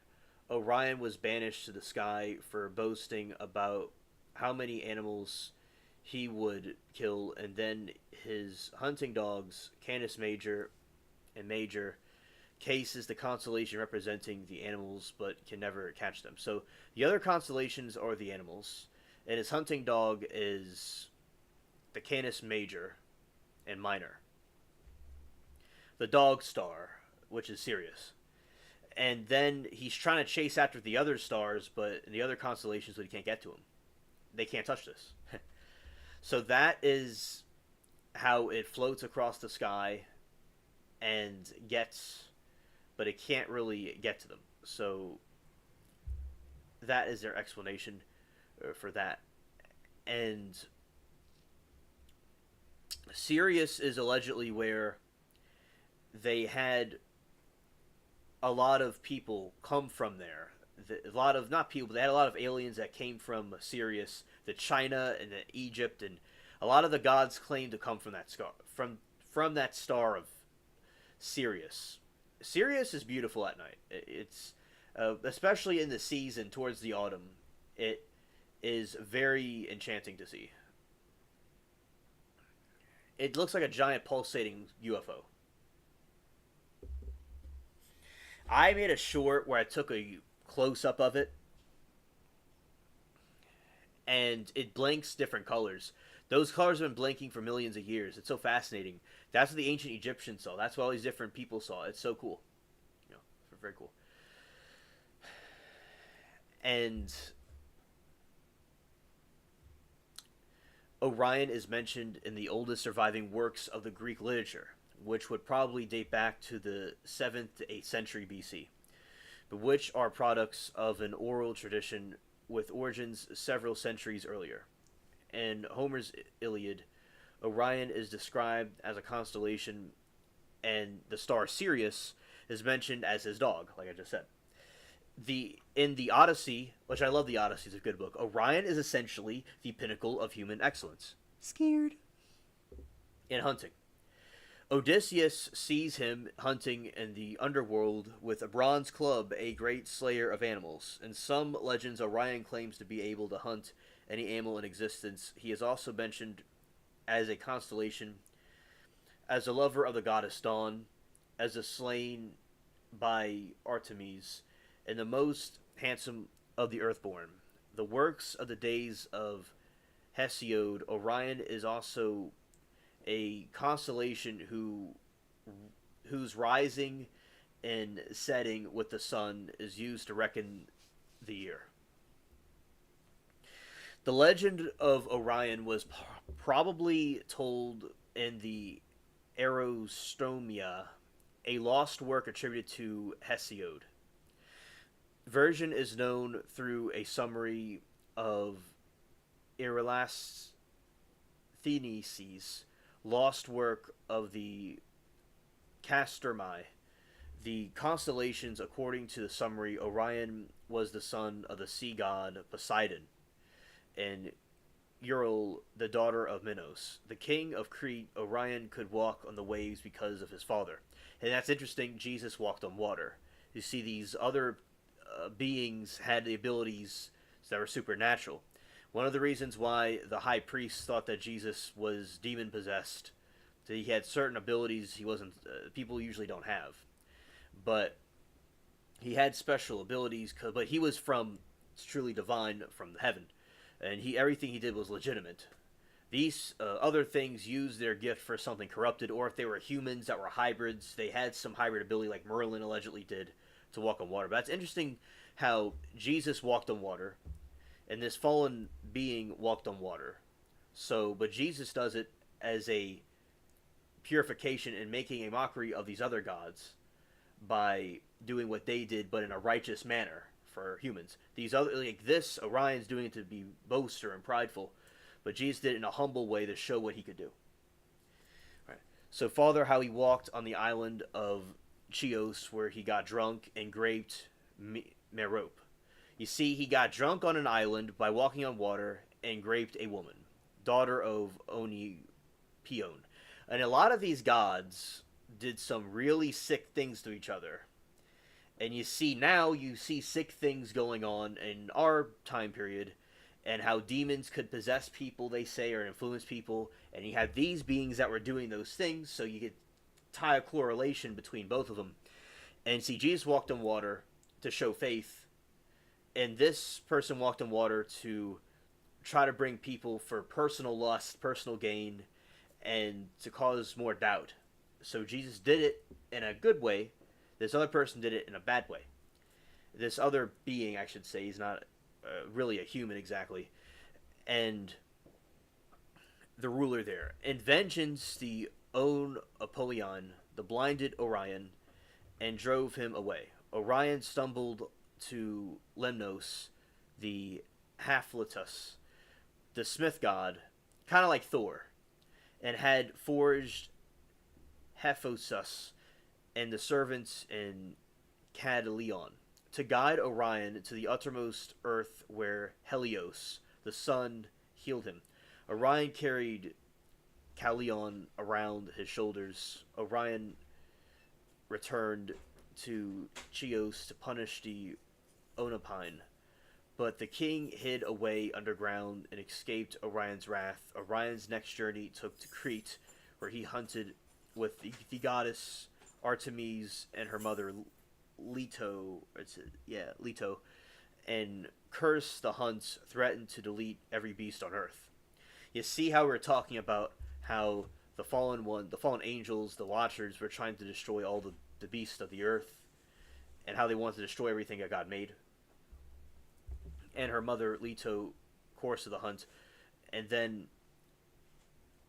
Orion was banished to the sky for boasting about how many animals he would kill, and then his hunting dogs, Canis Major and Major, cases the constellation representing the animals but can never catch them. So the other constellations are the animals, and his hunting dog is the Canis Major and Minor. The dog star, which is Sirius. And then he's trying to chase after the other stars, but in the other constellations, but he can't get to them. They can't touch this. So that is how it floats across the sky and gets, but it can't really get to them. So that is their explanation for that. And Sirius is allegedly where they had a lot of people come from there. A lot of, not people, but they had a lot of aliens that came from Sirius, the China and the Egypt, and a lot of the gods claim to come from that star, from that star of Sirius. Sirius is beautiful at night. It's especially in the season towards the autumn. It is very enchanting to see. It looks like a giant pulsating UFO. I made a short where I took a close up of it, and it blinks different colors. Those colors have been blinking for millions of years. It's so fascinating. That's what the ancient Egyptians saw. That's what all these different people saw. It's so cool. You know, very cool. And Orion is mentioned in the oldest surviving works of the Greek literature, which would probably date back to the 7th to 8th century BC, but which are products of an oral tradition with origins several centuries earlier. In Homer's Iliad, Orion is described as a constellation, and the star Sirius is mentioned as his dog, like I just said. In the Odyssey, which I love, the Odyssey is a good book, Orion is essentially the pinnacle of human excellence. Scared. In hunting. Odysseus sees him hunting in the underworld with a bronze club, a great slayer of animals. In some legends, Orion claims to be able to hunt any animal in existence. He is also mentioned as a constellation, as a lover of the goddess Dawn, as a slain by Artemis, and the most handsome of the earthborn. The works of the days of Hesiod, Orion is also a constellation whose rising and setting with the sun is used to reckon the year. The legend of Orion was probably told in the Aerostomia, a lost work attributed to Hesiod. Version is known through a summary of Erlasthenes' lost work of the Castermi. The constellations, according to the summary, Orion was the son of the sea god Poseidon, and Ural, the daughter of Minos. The king of Crete, Orion could walk on the waves because of his father. And that's interesting, Jesus walked on water. You see, these other beings had the abilities that were supernatural. One of the reasons why the high priest thought that Jesus was demon possessed, that he had certain abilities he wasn't. People usually don't have, but he had special abilities. But he was from truly divine from heaven, and everything he did was legitimate. These other things used their gift for something corrupted, or if they were humans that were hybrids, they had some hybrid ability, like Merlin allegedly did, to walk on water. But that's interesting how Jesus walked on water, and this fallen being walked on water. So, but Jesus does it as a purification and making a mockery of these other gods by doing what they did, but in a righteous manner for humans. These other, like this, Orion's doing it to be boaster and prideful, but Jesus did it in a humble way to show what he could do. Right. So, Father, how he walked on the island of Chios, where he got drunk and graped Merope. You see, he got drunk on an island by walking on water and graped a woman, daughter of Onipion. And a lot of these gods did some really sick things to each other. And you see sick things going on in our time period, and how demons could possess people, they say, or influence people. And you have these beings that were doing those things, so you could tie a correlation between both of them. And see, Jesus walked on water to show faith, and this person walked on water to try to bring people for personal lust, personal gain, and to cause more doubt. So Jesus did it in a good way. This other person did it in a bad way. This other being, I should say, he's not really a human exactly, and the ruler there. In vengeance, the own Apollyon, the blinded Orion, and drove him away. Orion stumbled to Lemnos, the Haphaestus, the smith god, kind of like Thor, and had forged Hephaestus and the servants in Cadleon, to guide Orion to the uttermost earth where Helios, the sun, healed him. Orion carried Callion around his shoulders. Orion returned to Chios to punish the Onapine, but the king hid away underground and escaped Orion's wrath. Orion's next journey took to Crete, where he hunted with the goddess Artemis and her mother Leto, and cursed the hunt, threatened to delete every beast on earth. You see how we're talking about how the fallen angels, the Watchers, were trying to destroy all the beasts of the earth, and how they wanted to destroy everything that God made. And her mother Leto, course of the hunt, and then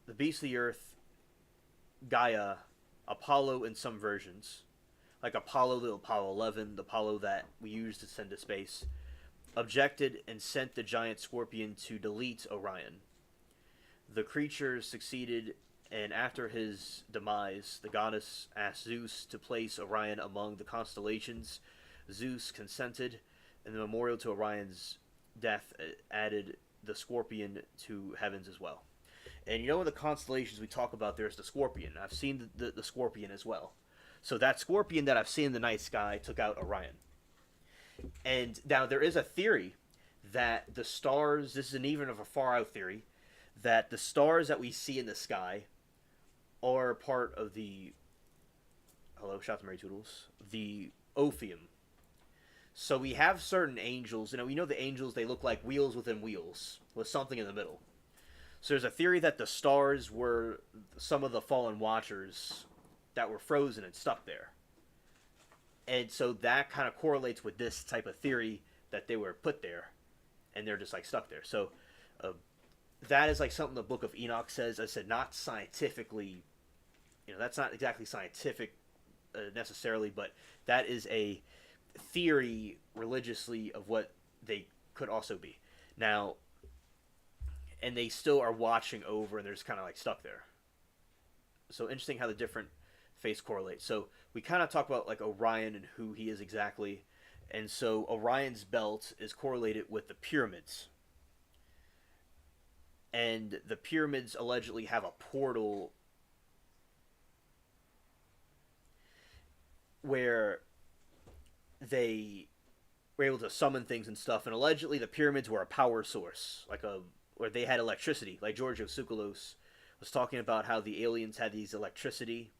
the beasts of the earth, Gaia, Apollo in some versions, like Apollo, the Apollo 11, the Apollo that we used to send to space, objected and sent the giant scorpion to delete Orion. The creature succeeded, and after his demise, the goddess asked Zeus to place Orion among the constellations. Zeus consented, and the memorial to Orion's death added the scorpion to heavens as well. And you know, in the constellations we talk about, there's the scorpion. I've seen the scorpion as well. So that scorpion that I've seen in the night sky took out Orion. And now there is a theory that the stars, this isn't even of a far out theory, that the stars that we see in the sky are part of the, hello, shout to Mary Toodles, the Ophium. So we have certain angels, we know the angels, they look like wheels within wheels, with something in the middle. So there's a theory that the stars were some of the fallen Watchers that were frozen and stuck there. And so that kind of correlates with this type of theory that they were put there, and they're just like stuck there. So that is like something the Book of Enoch says. I said not scientifically, that's not exactly scientific necessarily, but that is a theory religiously of what they could also be. Now, and they still are watching over, and they're just kind of like stuck there. So interesting how the different faiths correlate. So we kind of talk about like Orion and who he is exactly. And so Orion's belt is correlated with the pyramids. And the pyramids allegedly have a portal where they were able to summon things and stuff. And allegedly the pyramids were a power source, where they had electricity. Like Giorgio Tsoukalos was talking about how the aliens had these electricity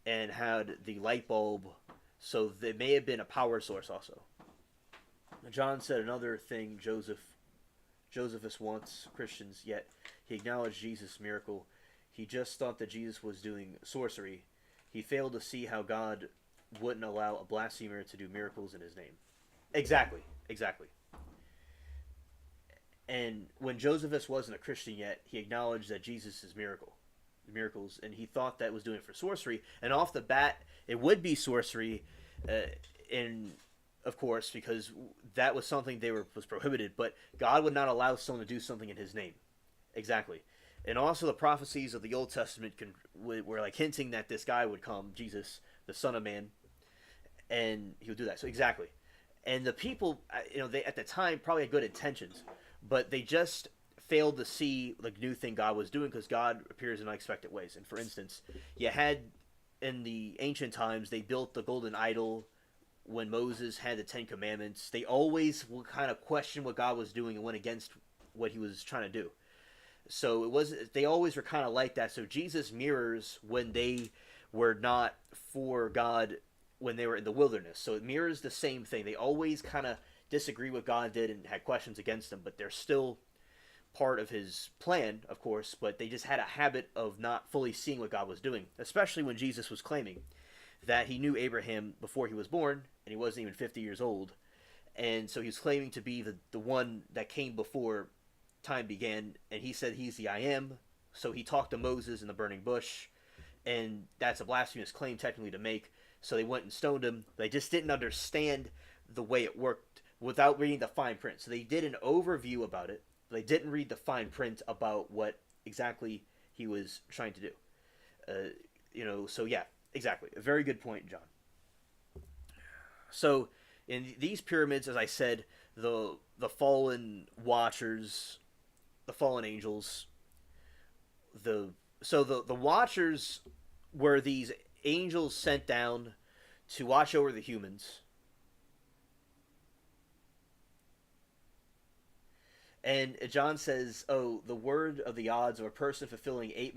and had the light bulb, so they may have been a power source also. John said another thing Josephus wants Christians, yet he acknowledged Jesus' miracle. He just thought that Jesus was doing sorcery. He failed to see how God wouldn't allow a blasphemer to do miracles in his name. Exactly. And when Josephus wasn't a Christian yet, he acknowledged that Jesus is miracles, and he thought that was doing it for sorcery. And off the bat, it would be sorcery, of course, because that was something was prohibited. But God would not allow someone to do something in his name. Exactly. And also the prophecies of the Old Testament were like hinting that this guy would come, Jesus, the Son of Man, and he would do that. So exactly. And the people, they at the time probably had good intentions, but they just failed to see the new thing God was doing, because God appears in unexpected ways. And for instance, you had in the ancient times, they built the golden idol when Moses had the Ten Commandments. They always would kind of question what God was doing and went against what he was trying to do. So they always were kind of like that. So Jesus mirrors when they were not for God, when they were in the wilderness. So it mirrors the same thing. They always kind of disagree with God did and had questions against him, but they're still part of his plan, of course, but they just had a habit of not fully seeing what God was doing, especially when Jesus was claiming that he knew Abraham before he was born, and he wasn't even 50 years old. And so he was claiming to be the one that came before time began, and he said he's the I am. So he talked to Moses in the burning bush, and that's a blasphemous claim technically to make. So they went and stoned him. They just didn't understand the way it worked without reading the fine print. So they did an overview about it. They didn't read the fine print about what exactly he was trying to do. So yeah. Exactly. A very good point, John. So, in these pyramids, as I said, the fallen watchers, the fallen angels, the watchers were these angels sent down to watch over the humans. And John says, "Oh, the word of the odds of a person fulfilling eight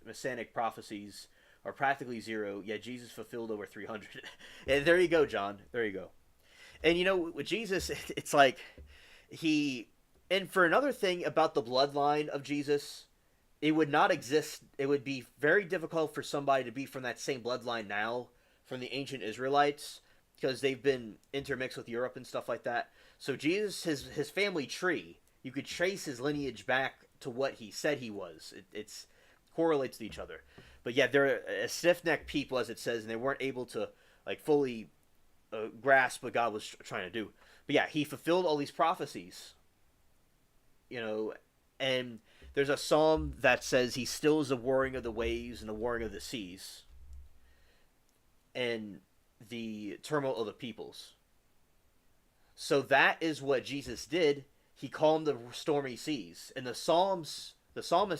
messianic prophecies are practically zero. Yet Jesus fulfilled over 300." And there you go, John. There you go. And with Jesus, it's like he. And for another thing about the bloodline of Jesus, it would not exist. It would be very difficult for somebody to be from that same bloodline now, from the ancient Israelites, because they've been intermixed with Europe and stuff like that. So Jesus, his family tree, you could trace his lineage back to what he said he was. It's correlates to each other. But yeah, they're a stiff-necked people, as it says, and they weren't able to like fully grasp what God was trying to do. But yeah, he fulfilled all these prophecies. And there's a psalm that says he stills the warring of the waves and the warring of the seas and the turmoil of the peoples. So that is what Jesus did. He calmed the stormy seas. And the psalmist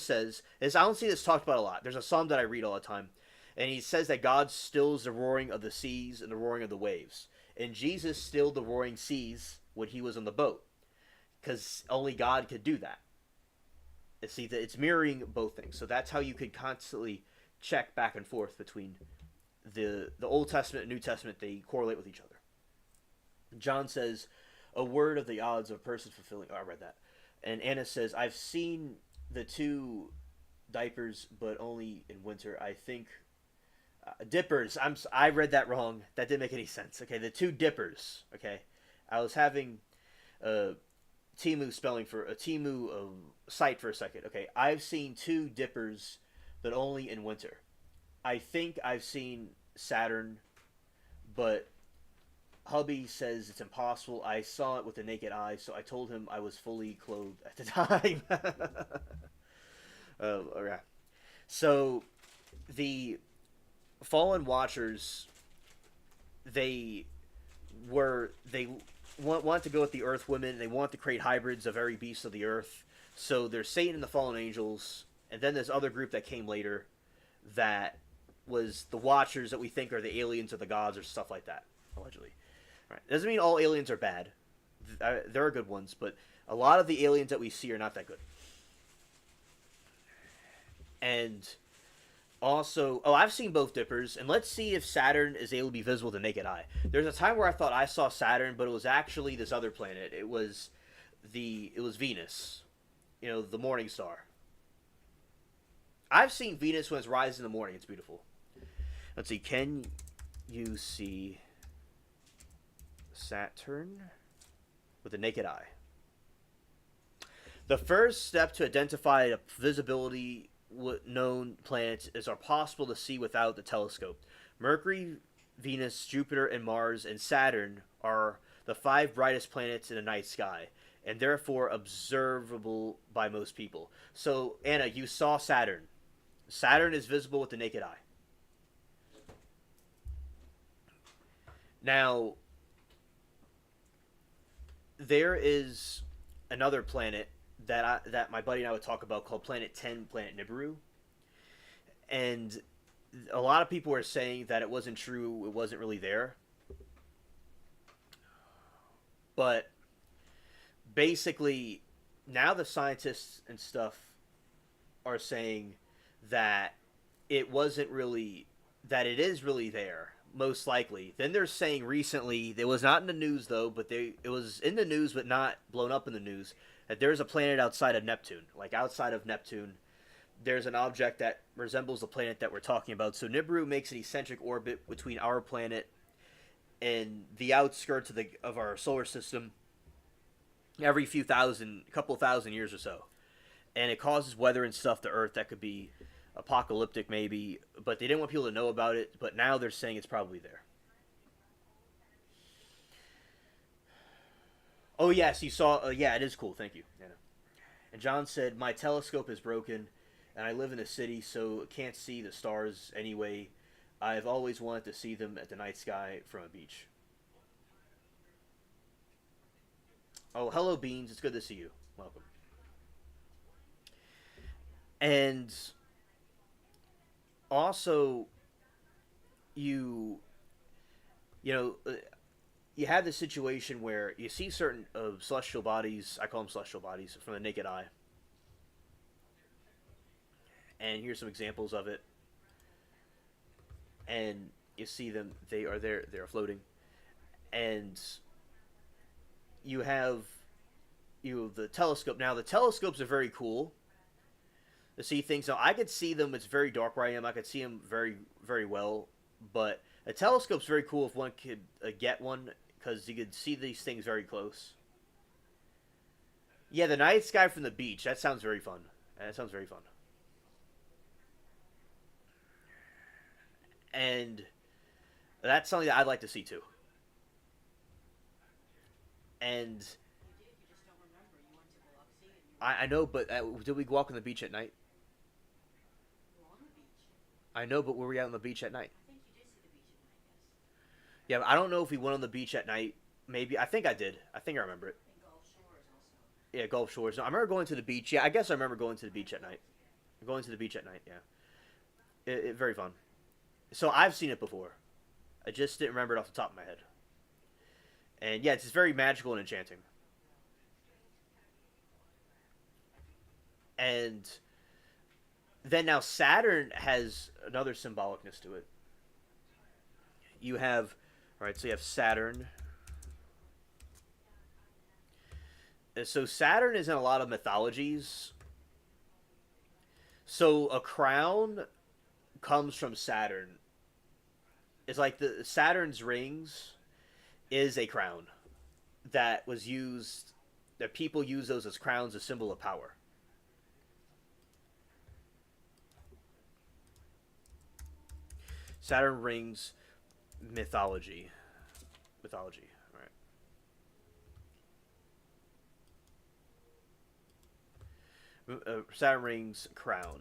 says, I don't see this talked about a lot. There's a psalm that I read all the time. And he says that God stills the roaring of the seas and the roaring of the waves. And Jesus stilled the roaring seas when he was on the boat. Because only God could do that. See, it's mirroring both things. So that's how you could constantly check back and forth between the Old Testament and New Testament. They correlate with each other. John says, a word of the odds of a person fulfilling. Oh, I read that. And Anna says, I've seen the two diapers, but only in winter. I think dippers. I read that wrong. That didn't make any sense. Okay, the two dippers. Okay, I was having Timu spelling for a Timu site for a second. Okay, I've seen two dippers, but only in winter. I think I've seen Saturn, but hubby says it's impossible. I saw it with the naked eye, so I told him I was fully clothed at the time. Okay. So the fallen watchers, they want to go with the earth women. They want to create hybrids of every beast of the earth. So there's Satan and the fallen angels, and then there's other group that came later that was the watchers that we think are the aliens or the gods or stuff like that, allegedly. Right. Doesn't mean all aliens are bad. There are good ones, but a lot of the aliens that we see are not that good. And also, I've seen both dippers, and let's see if Saturn is able to be visible with the naked eye. There's a time where I thought I saw Saturn, but it was actually this other planet. It was Venus, the morning star. I've seen Venus when it's rising in the morning. It's beautiful. Let's see. Can you see Saturn with the naked eye? The first step to identify a visibility known planets is are possible to see without the telescope. Mercury, Venus, Jupiter, and Mars and Saturn are the 5 brightest planets in the night sky, and therefore observable by most people. So, Anna, you saw Saturn. Saturn is visible with the naked eye. Now, there is another planet that my buddy and I would talk about called Planet 10, Planet Nibiru. And a lot of people were saying that it wasn't true, it wasn't really there. But basically, now the scientists and stuff are saying that it wasn't really, that it is really there, most likely. Then they're saying recently, it was not in the news though, but it was in the news but not blown up in the news, that there's a planet outside of Neptune. Like outside of Neptune, there's an object that resembles the planet that we're talking about. So Nibiru makes an eccentric orbit between our planet and the outskirts of our solar system every couple thousand years or so. And it causes weather and stuff to Earth that could be apocalyptic maybe, but they didn't want people to know about it, but now they're saying it's probably there. Oh, yes, you saw... yeah, it is cool. Thank you, Anna. And John said, my telescope is broken, and I live in a city, so can't see the stars anyway. I've always wanted to see them at the night sky from a beach. Oh, hello, Beans. It's good to see you. Welcome. And also, you you know you have this situation where you see certain celestial bodies. I call them celestial bodies from the naked eye. And here's some examples of it. And you see them; they are there. They're floating, and you have the telescope. Now the telescopes are very cool to see things. Now I could see them. It's very dark where I am. I could see them very well. But a telescope's very cool if one could get one because you could see these things very close. Yeah, the night sky from the beach. That sounds very fun. That sounds very fun. And that's something that I'd like to see too. And I know, but did we walk on the beach at night? I know, but were we out on the beach at night? Yeah, I don't know if we went on the beach at night. Maybe I think I did. I think I remember it. Yeah, Gulf Shores. No, I remember going to the beach. Yeah, I guess I remember going to the beach at night. Going to the beach at night. Yeah, very fun. So I've seen it before. I just didn't remember it off the top of my head. And yeah, it's just very magical and enchanting. And then now Saturn has another symbolicness to it. You have, all right, so you have Saturn. So Saturn is in a lot of mythologies. So a crown comes from Saturn. It's like the Saturn's rings is a crown that was used, that people use those as crowns, a symbol of power. Saturn rings, mythology. Mythology, all right. Saturn rings, crown.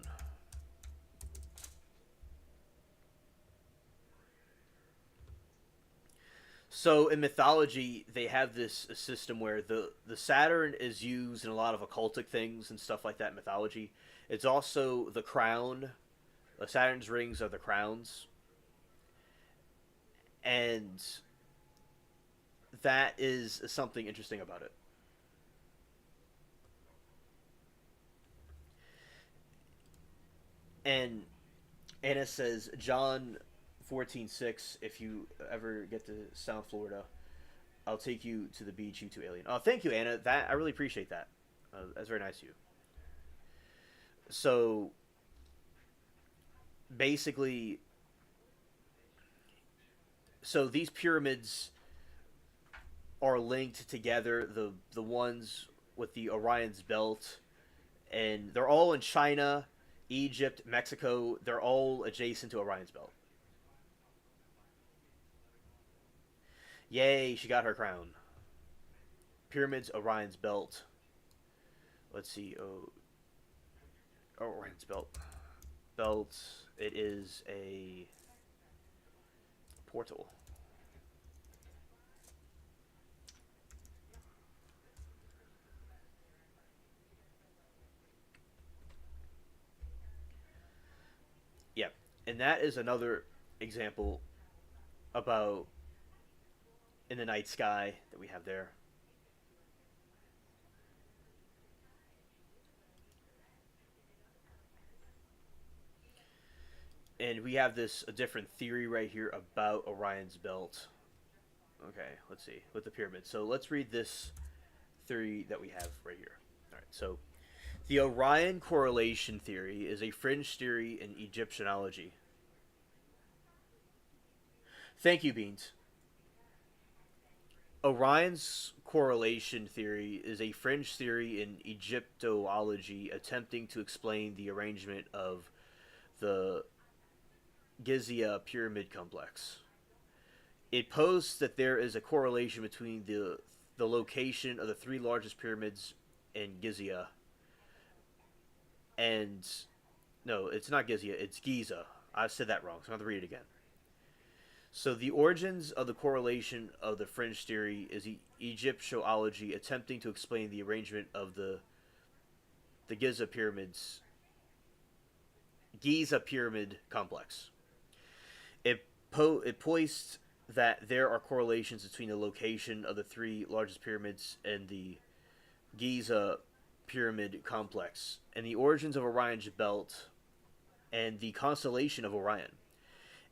So in mythology, they have this system where the Saturn is used in a lot of occultic things and stuff like that in mythology. It's also the crown. Saturn's rings are the crowns. And that is something interesting about it. And Anna says, John 14:6. If you ever get to South Florida, I'll take you to the beach, you two alien. Oh, thank you, Anna. That I really appreciate that. That's very nice of you. So basically, so these pyramids are linked together. The ones with the Orion's belt, and they're all in China, Egypt, Mexico. They're all adjacent to Orion's belt. Yay, she got her crown. Pyramids, Orion's belt. Let's see. Oh, Orion's belt. Belt. It is a portal. Yeah, and that is another example about in the night sky that we have there. And we have this a different theory right here about Orion's belt. Okay, let's see with the pyramid. So let's read this theory that we have right here. All right, so the Orion correlation theory is a fringe theory in Egyptianology. Thank you, Beans. Orion's correlation theory is a fringe theory in Egyptology attempting to explain the arrangement of the Giza pyramid complex. It posits that there is a correlation between the location of the three largest pyramids in Giza and no, it's not Giza, it's Giza. I said that wrong, so I'm going to read it again. So the origins of the correlation of the fringe theory is Egyptology attempting to explain the arrangement of the Giza pyramid complex. It points that there are correlations between the location of the three largest pyramids and the Giza pyramid complex and the origins of Orion's belt and the constellation of Orion.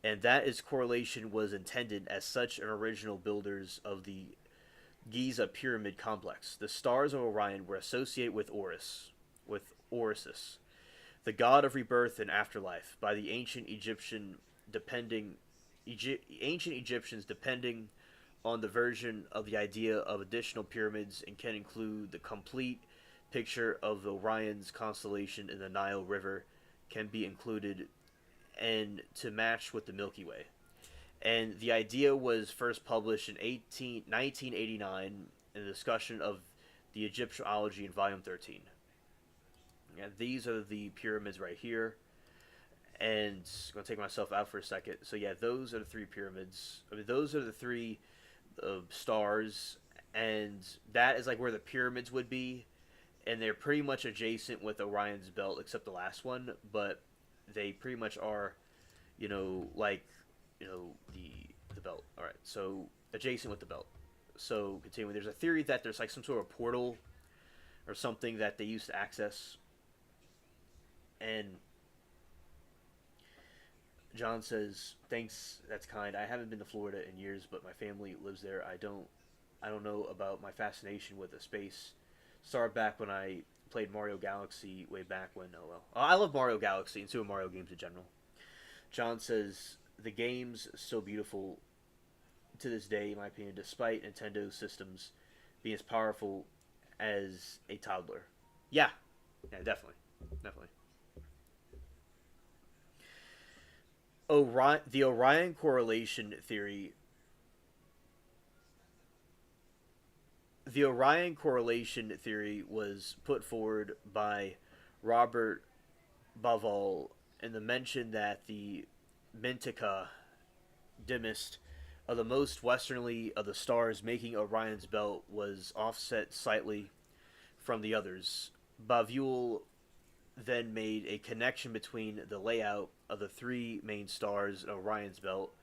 And that its correlation was intended as such an original builders of the Giza pyramid complex. The stars of Orion were associated with Orisis, the god of rebirth and afterlife, by the ancient Egyptians depending on the version of the idea of additional pyramids and can include the complete picture of Orion's constellation in the Nile River can be included and to match with the Milky Way. And the idea was first published in 1989 in a discussion of the Egyptology in Volume 13. And these are the pyramids right here. And I'm going to take myself out for a second. So yeah, those are the three pyramids. I mean, those are the three stars. And that is like where the pyramids would be. And they're pretty much adjacent with Orion's belt, except the last one. But they pretty much are, like, the belt. All right, so adjacent with the belt. So continuing, there's a theory that there's like some sort of portal or something that they used to access. And John says, "Thanks, that's kind. I haven't been to Florida in years, but my family lives there. I don't know about my fascination with the space. Started back when I played Mario Galaxy way back when. Oh well, I love Mario Galaxy and Super Mario games in general." John says, "The game's still beautiful to this day, in my opinion, despite Nintendo systems being as powerful as a toddler." Yeah, definitely. The Orion correlation theory. The Orion correlation theory was put forward by Robert Bauval and the mention that the Mintica Dimist of the most westerly of the stars making Orion's belt was offset slightly from the others. Bauval then made a connection between the layout of the three main stars in Orion's belt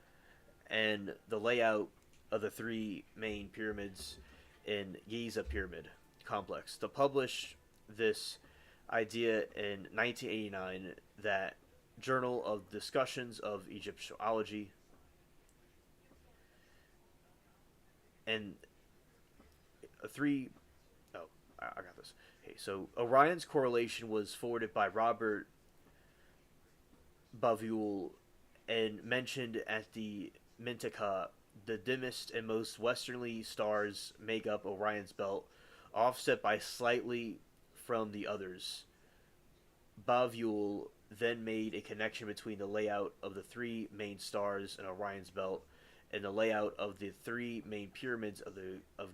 and the layout of the three main pyramids in Giza pyramid complex. To publish this idea in 1989, that Journal of Discussions of Egyptology and I got this. Okay, so Orion's correlation was forwarded by Robert Bauval and mentioned at the Mintica. The dimmest and most westerly stars make up Orion's belt, offset by slightly from the others. Bauval then made a connection between the layout of the three main stars in Orion's belt and the layout of the three main pyramids of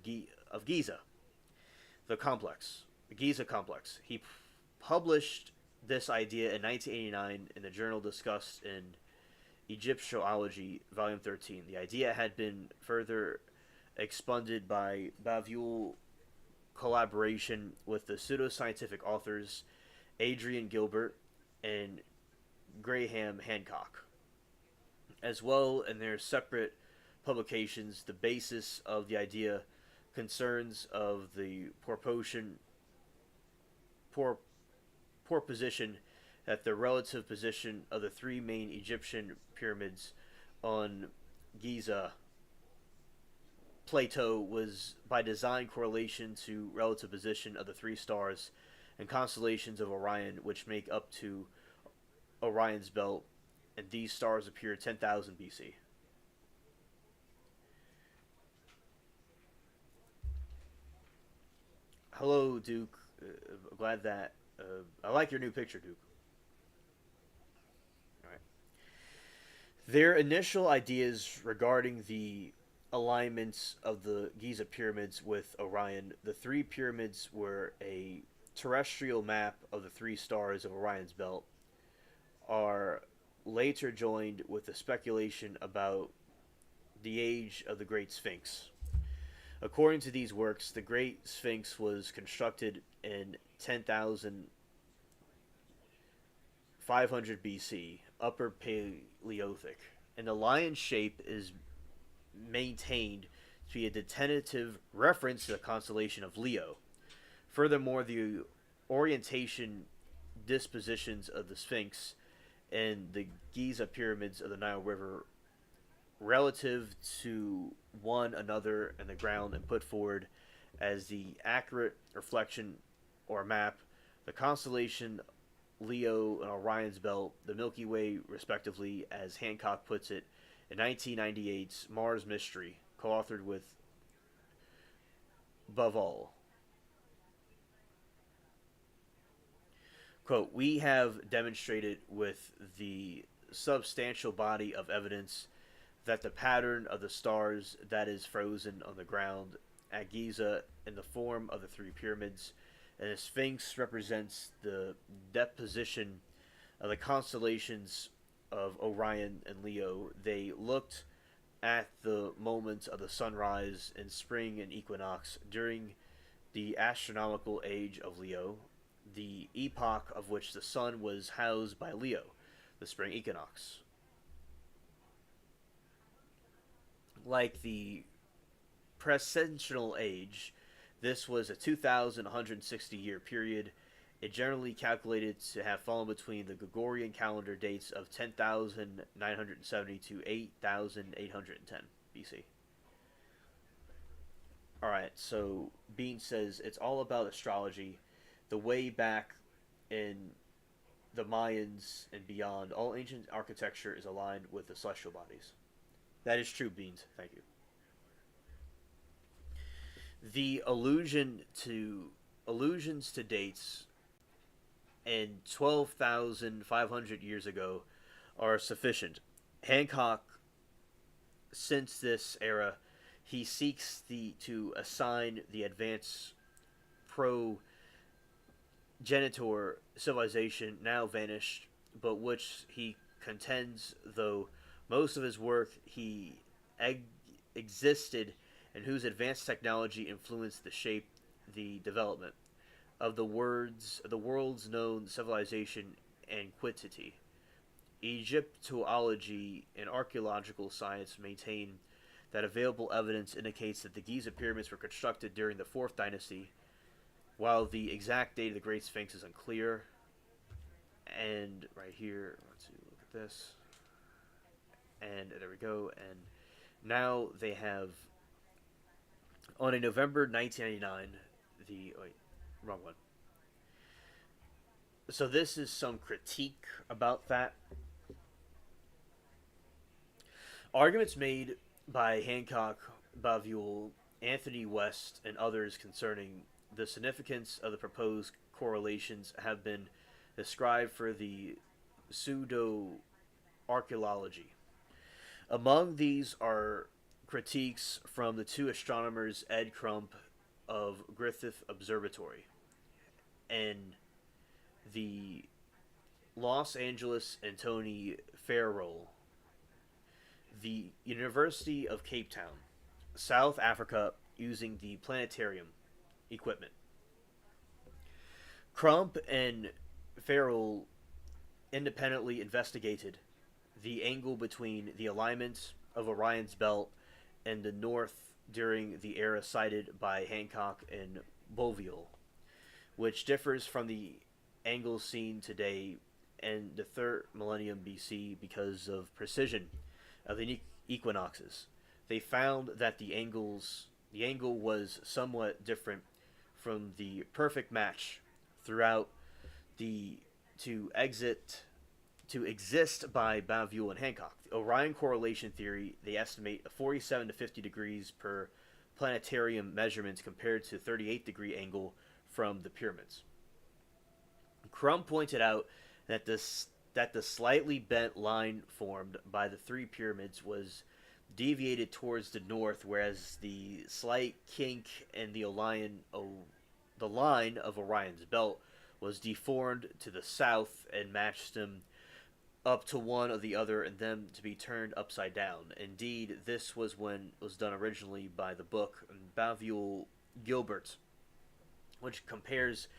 Giza, the Giza complex. He published this idea in 1989 in the journal discussed in Egyptology, Volume 13. The idea had been further expanded by Bauval's collaboration with the pseudoscientific authors Adrian Gilbert and Graham Hancock, as well in their separate publications. The basis of the idea concerns of the poor position that the relative position of the three main Egyptian pyramids on Giza plateau was by design correlation to relative position of the three stars and constellations of Orion, which make up to Orion's belt, and these stars appear 10,000 BC. Hello, Duke. Glad that I like your new picture, Duke. All right. Their initial ideas regarding the alignments of the Giza pyramids with Orion. The three pyramids were a terrestrial map of the three stars of Orion's belt, are later joined with the speculation about the age of the Great Sphinx. According to these works, the Great Sphinx was constructed in 10,500 BC, Upper Paleolithic, and the lion's shape is maintained to be a tentative reference to the constellation of Leo. Furthermore, the orientation dispositions of the Sphinx and the Giza pyramids of the Nile River relative to one another in the ground and put forward as the accurate reflection or map the constellation Leo and Orion's belt, the Milky Way, respectively, as Hancock puts it in 1998's Mars Mystery, co-authored with Bovall. Quote, we have demonstrated with the substantial body of evidence that the pattern of the stars that is frozen on the ground at Giza in the form of the three pyramids and the Sphinx represents the deposition of the constellations of Orion and Leo. They looked at the moments of the sunrise and spring and equinox during the astronomical age of Leo, the epoch of which the sun was housed by Leo, the spring equinox. Like the precessional age, this was a 2,160 year period. It generally calculated to have fallen between the Gregorian calendar dates of 10,970 to 8,810 BC. Alright, so Bean says it's all about astrology. The way back in the Mayans and beyond, all ancient architecture is aligned with the celestial bodies. That is true, Beans. Thank you. The allusions to dates and 12,500 years ago are sufficient. Hancock, since this era, he seeks to assign the advanced progenitor civilization now vanished, but which he contends, though most of his work he existed and whose advanced technology influenced the development of the world's known civilization and quantity. Egyptology and archaeological science maintain that available evidence indicates that the Giza pyramids were constructed during the 4th dynasty, while the exact date of the Great Sphinx is unclear. And right here, let's look at this. And there we go. And now they have, on a November 1999, wrong one. So this is some critique about that. Arguments made by Hancock, Bavule, Anthony West, and others concerning the significance of the proposed correlations have been described for the pseudo-archaeology. Among these are critiques from the two astronomers Ed Crump of Griffith Observatory and the Los Angeles and Tony Farrell, the University of Cape Town, South Africa, using the planetarium equipment. Crump and Farrell independently investigated the angle between the alignment of Orion's belt and the north during the era cited by Hancock and Boville, which differs from the angles seen today in the 3rd millennium BC because of precision of the equinoxes. They found that the angle was somewhat different from the perfect match throughout to exist by Bavule and Hancock. The Orion correlation theory, they estimate a 47 to 50 degrees per planetarium measurements compared to 38-degree angle from the pyramids. Crumb pointed out that the slightly bent line formed by the three pyramids was deviated towards the north, whereas the slight kink in the line of Orion's belt was deformed to the south and matched them up to one or the other and them to be turned upside down. Indeed, this was when it was done originally by the book Bavule Gilbert, which compares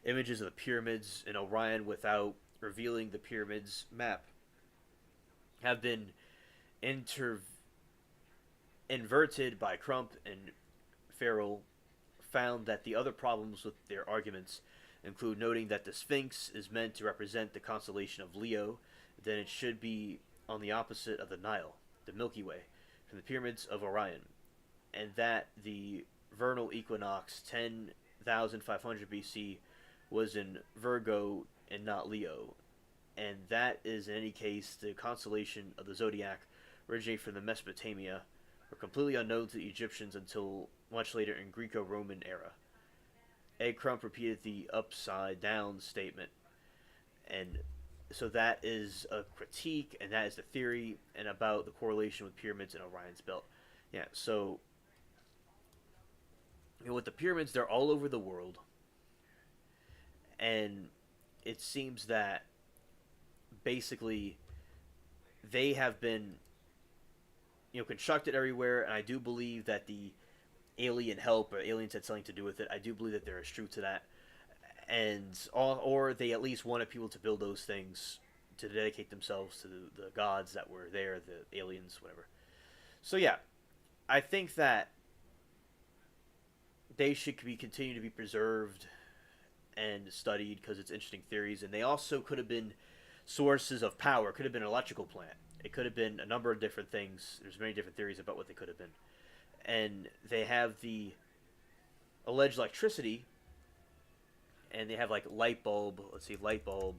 images of the pyramids in Orion without revealing the pyramids map have been inverted by Crump and Farrell. Found that the other problems with their arguments include noting that the Sphinx is meant to represent the constellation of Leo, then it should be on the opposite of the Nile, the Milky Way, from the pyramids of Orion, and that the vernal equinox 10,500 BC was in Virgo and not Leo, and that is in any case the constellation of the zodiac originating from the Mesopotamia, were completely unknown to the Egyptians until much later in Greco-Roman era. A. Crump repeated the upside down statement, and so that is a critique, and that is the theory, and about the correlation with pyramids and Orion's belt. Yeah, so with the pyramids, they're all over the world, and it seems that basically they have been constructed everywhere, and I do believe that the alien help or aliens had something to do with it. I do believe that there is truth to that, or they at least wanted people to build those things to dedicate themselves to the gods that were there, the aliens, whatever. So yeah, I think that they should continue to be preserved and studied because it's interesting theories, and they also could have been sources of power. It could have been an electrical plant. It could have been a number of different things. There's many different theories about what they could have been. And they have the alleged electricity, and they have like light bulb. Let's see, light bulb,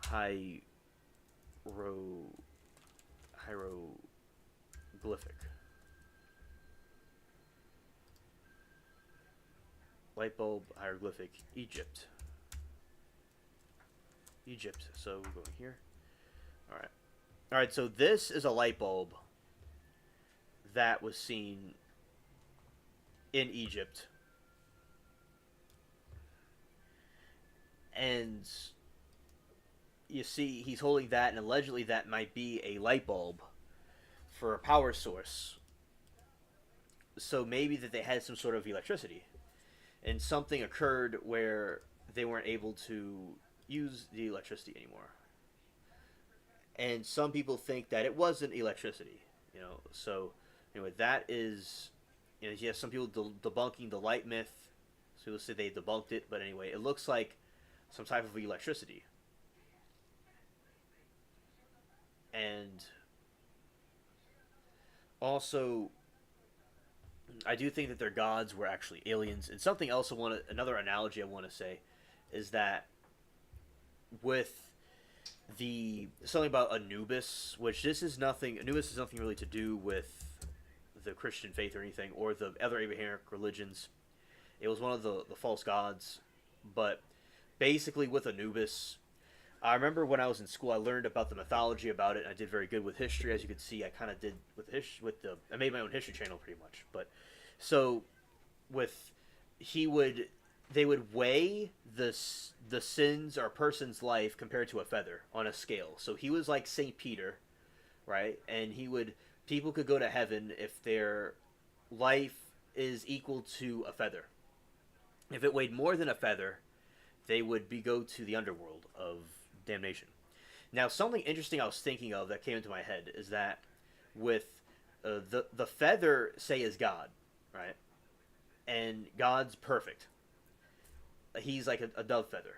hieroglyphic. Light bulb hieroglyphic Egypt. So we're going here. All right. So this is a light bulb that was seen in Egypt, and you see he's holding that, and allegedly that might be a light bulb for a power source. So maybe that they had some sort of electricity, and something occurred where they weren't able to use the electricity anymore. And some people think that it wasn't electricity, So anyway, that is, you have some people debunking the light myth. So people say they debunked it, but anyway, it looks like some type of electricity. And also, I do think that their gods were actually aliens. And something else another analogy I want to say is that with something about Anubis, which Anubis has nothing really to do with the Christian faith or anything, or the other Abrahamic religions. It was one of the false gods. But basically with Anubis, I remember when I was in school, I learned about the mythology about it, and I did very good with history. As you can see, I kind of did I made my own history channel pretty much. But so they would weigh the sins or a person's life compared to a feather on a scale. So he was like Saint Peter, right? And people could go to heaven if their life is equal to a feather. If it weighed more than a feather, they would go to the underworld of damnation. Now, something interesting I was thinking of that came into my head is that with the feather, say, is God, right? And God's perfect. He's like a dove feather.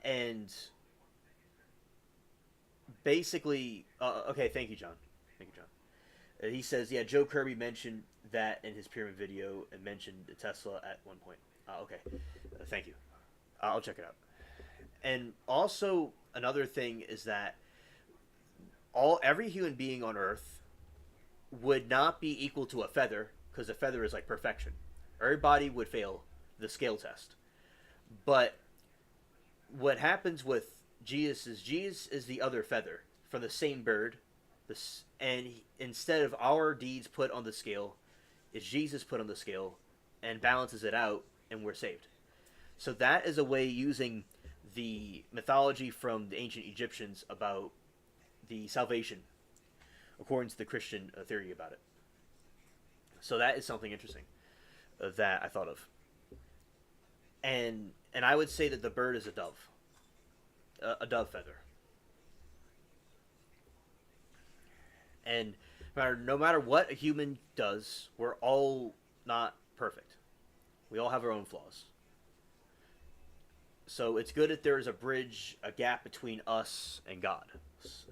And basically, okay, thank you, John. He says, yeah, Joe Kirby mentioned that in his pyramid video and mentioned Tesla at one point. Okay, thank you. I'll check it out. And also, another thing is that every human being on Earth would not be equal to a feather, because a feather is like perfection. Everybody would fail the scale test. But what happens with Jesus is the other feather from the same bird, and instead of our deeds put on the scale, is Jesus put on the scale and balances it out, and we're saved. So that is a way using the mythology from the ancient Egyptians about the salvation, according to the Christian theory about it. So that is something interesting that I thought of. And I would say that the bird is a dove feather. And no matter what a human does, we're all not perfect. We all have our own flaws. So it's good that there is a bridge, a gap between us and God.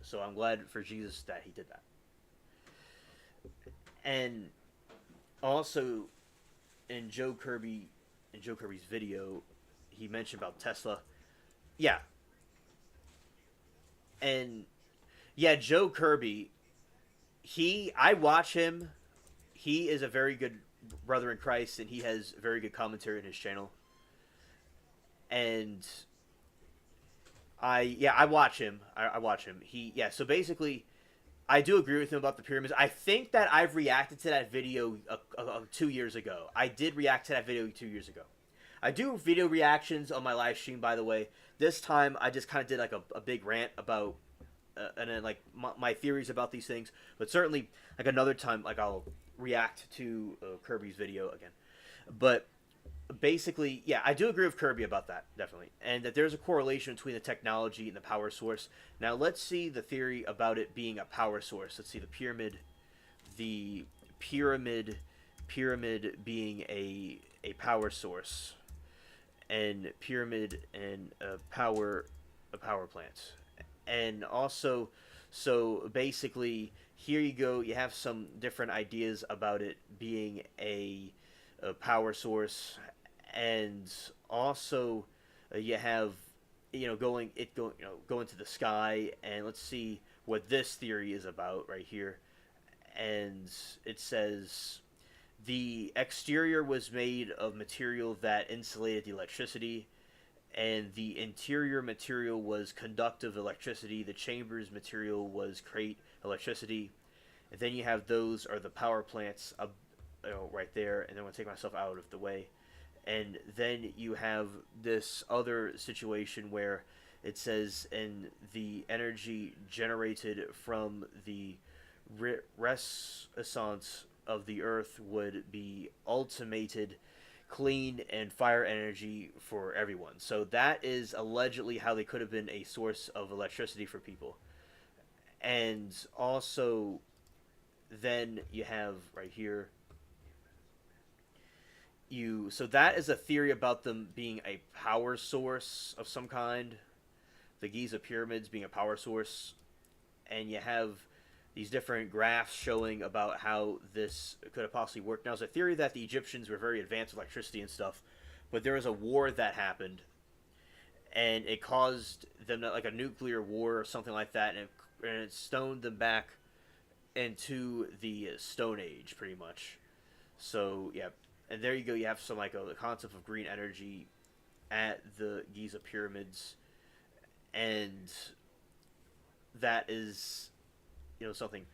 So I'm glad for Jesus that he did that. And also in Joe Kirby's video, he mentioned about Tesla. Yeah. And yeah, Joe Kirby, I watch him. He is a very good brother in Christ, and he has very good commentary on his channel. And I watch him. I watch him. So basically, I do agree with him about the pyramids. I think that I've reacted to that video 2 years ago. I did react to that video 2 years ago. I do video reactions on my live stream, by the way. This time, I just kind of did like a big rant about, and then like my theories about these things. But certainly, like another time, like I'll react to Kirby's video again. But basically, yeah, I do agree with Kirby about that, definitely. And that there's a correlation between the technology and the power source. Now, let's see the theory about it being a power source. Let's see the pyramid being a power source, and pyramid and a power plant. And also, so basically, here you go, you have some different ideas about it being a power source. And also, you have, going to the sky. And let's see what this theory is about right here. And it says the exterior was made of material that insulated the electricity, and the interior material was conductive electricity. The chamber's material was create electricity. And then you have those are the power plants right there. And then I'm going to take myself out of the way. And then you have this other situation where it says, and the energy generated from the renaissance of the earth would be ultimated clean and fire energy for everyone. So that is allegedly how they could have been a source of electricity for people. And also, then you have right here, so that is a theory about them being a power source of some kind. The Giza pyramids being a power source. And you have these different graphs showing about how this could have possibly worked. Now, it's a theory that the Egyptians were very advanced with electricity and stuff, but there was a war that happened, and it caused them like a nuclear war or something like that, and it stoned them back into the Stone Age, pretty much. So, yeah. And there you go. You have some like a concept of green energy at the Giza pyramids, and that is, something.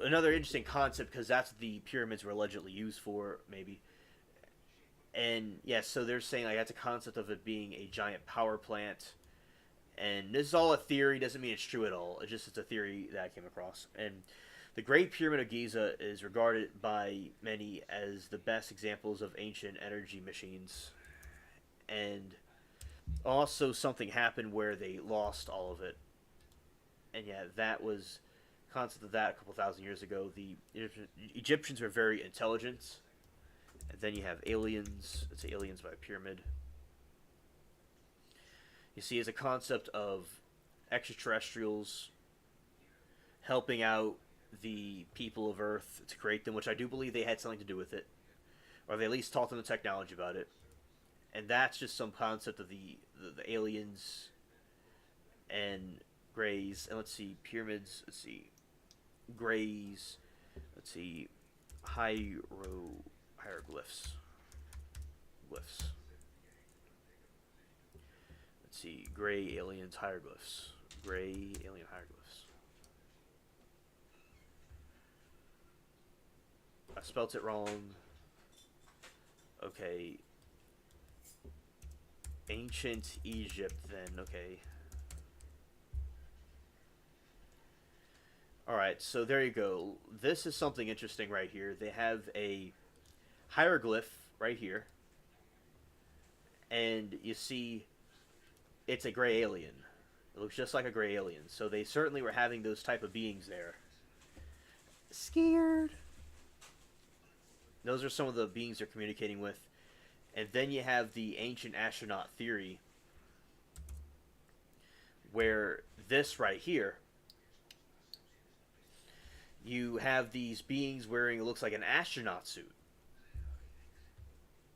Another interesting concept, because that's what the pyramids were allegedly used for, maybe. And yeah, so they're saying like that's a concept of it being a giant power plant, and this is all a theory. Doesn't mean it's true at all. It's a theory that I came across. And the Great Pyramid of Giza is regarded by many as the best examples of ancient energy machines. And also something happened where they lost all of it. And yeah, that was concept of that a couple thousand years ago. The Egyptians were very intelligent. And then you have aliens. It's aliens by a pyramid. You see, it's a concept of extraterrestrials helping out the people of Earth to create them, which I do believe they had something to do with it, or they at least taught them the technology about it. And that's just some concept of the aliens and grays. And let's see, pyramids. Let's see, grays. Let's see, hieroglyphs. Let's see, gray aliens, hieroglyphs. Gray alien hieroglyphs. I spelt it wrong. Okay. Ancient Egypt, then. Okay. Alright, so there you go. This is something interesting right here. They have a hieroglyph right here. And you see it's a gray alien. It looks just like a gray alien. So they certainly were having those type of beings there. Scared. Those are some of the beings they're communicating with. And then you have the ancient astronaut theory, where this right here, you have these beings wearing, it looks like an astronaut suit.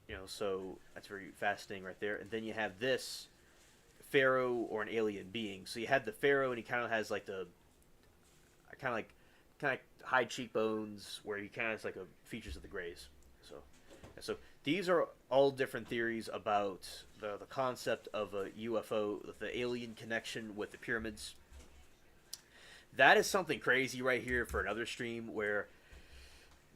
You know, so that's very fascinating right there. And then you have this pharaoh or an alien being. So you have the pharaoh, and he kind of has like the kind of high cheekbones, where he kind of has like a features of the Greys. So these are all different theories about the concept of a UFO, the alien connection with the pyramids. That is something crazy right here for another stream, where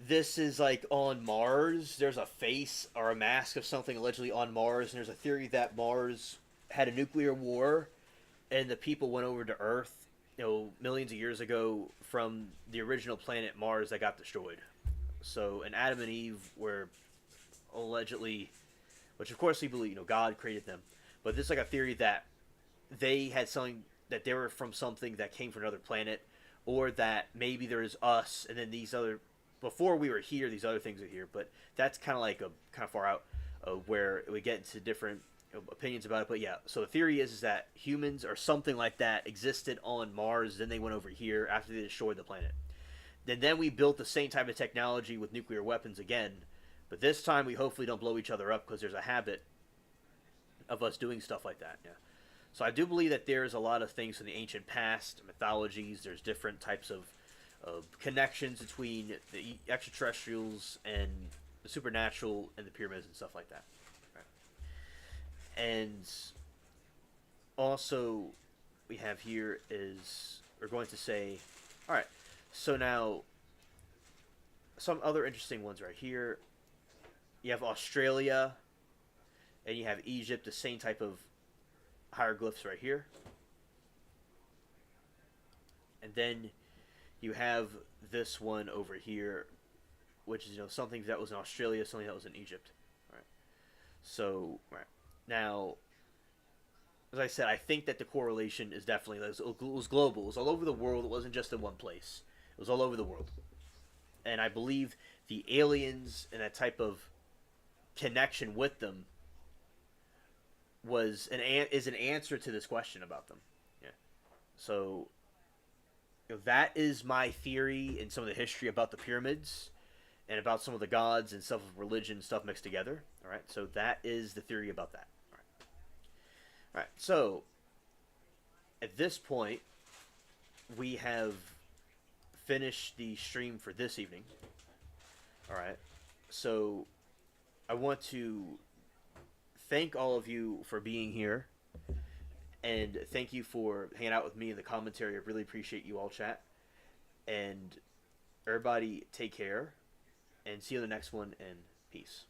this is like on Mars. There's a face or a mask of something allegedly on Mars, and there's a theory that Mars had a nuclear war, and the people went over to Earth, you know, millions of years ago from the original planet Mars that got destroyed. So, and Adam and Eve were allegedly, which of course we believe, you know, God created them, but this is like a theory that they had something, that they were from something that came from another planet, or that maybe there is us, and then these other, before we were here, these other things are here. But that's kind of like a kind of far out, where we get into different opinions about it. But yeah, so the theory is that humans or something like that existed on Mars, then they went over here after they destroyed the planet. Then we built the same type of technology with nuclear weapons again, but this time we hopefully don't blow each other up, because there's a habit of us doing stuff like that. Yeah. So I do believe that there's a lot of things from the ancient past, mythologies. There's different types of connections between the extraterrestrials and the supernatural and the pyramids and stuff like that. Right. And also, we have here is, we're going to say, all right, so now some other interesting ones right here. You have Australia, and you have Egypt, the same type of hieroglyphs right here. And then you have this one over here, which is, you know, something that was in Australia, something that was in Egypt. All right. So, right. Now, as I said, I think that the correlation is definitely, it was global. It was all over the world. It wasn't just in one place. It was all over the world. And I believe the aliens and that type of connection with them is an answer to this question about them. Yeah. So, you know, that is my theory and some of the history about the pyramids and about some of the gods and stuff of religion stuff mixed together. All right. So that is the theory about that. All right. All right. So at this point, we have finished the stream for this evening. All right. So I want to thank all of you for being here, and thank you for hanging out with me in the commentary. I really appreciate you all, chat. And everybody, take care, and see you in the next one, and peace.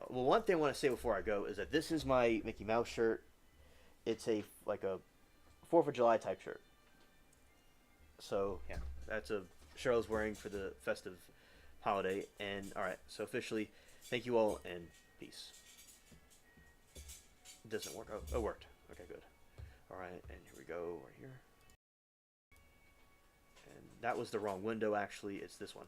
Well, one thing I want to say before I go is that this is my Mickey Mouse shirt. It's a 4th of July type shirt. So yeah, that's a shirt I was wearing for the festive holiday. And all right, so officially, thank you all, and peace. It doesn't work. Oh, it worked. Okay, good. All right, and here we go right here. And that was the wrong window, actually. It's this one.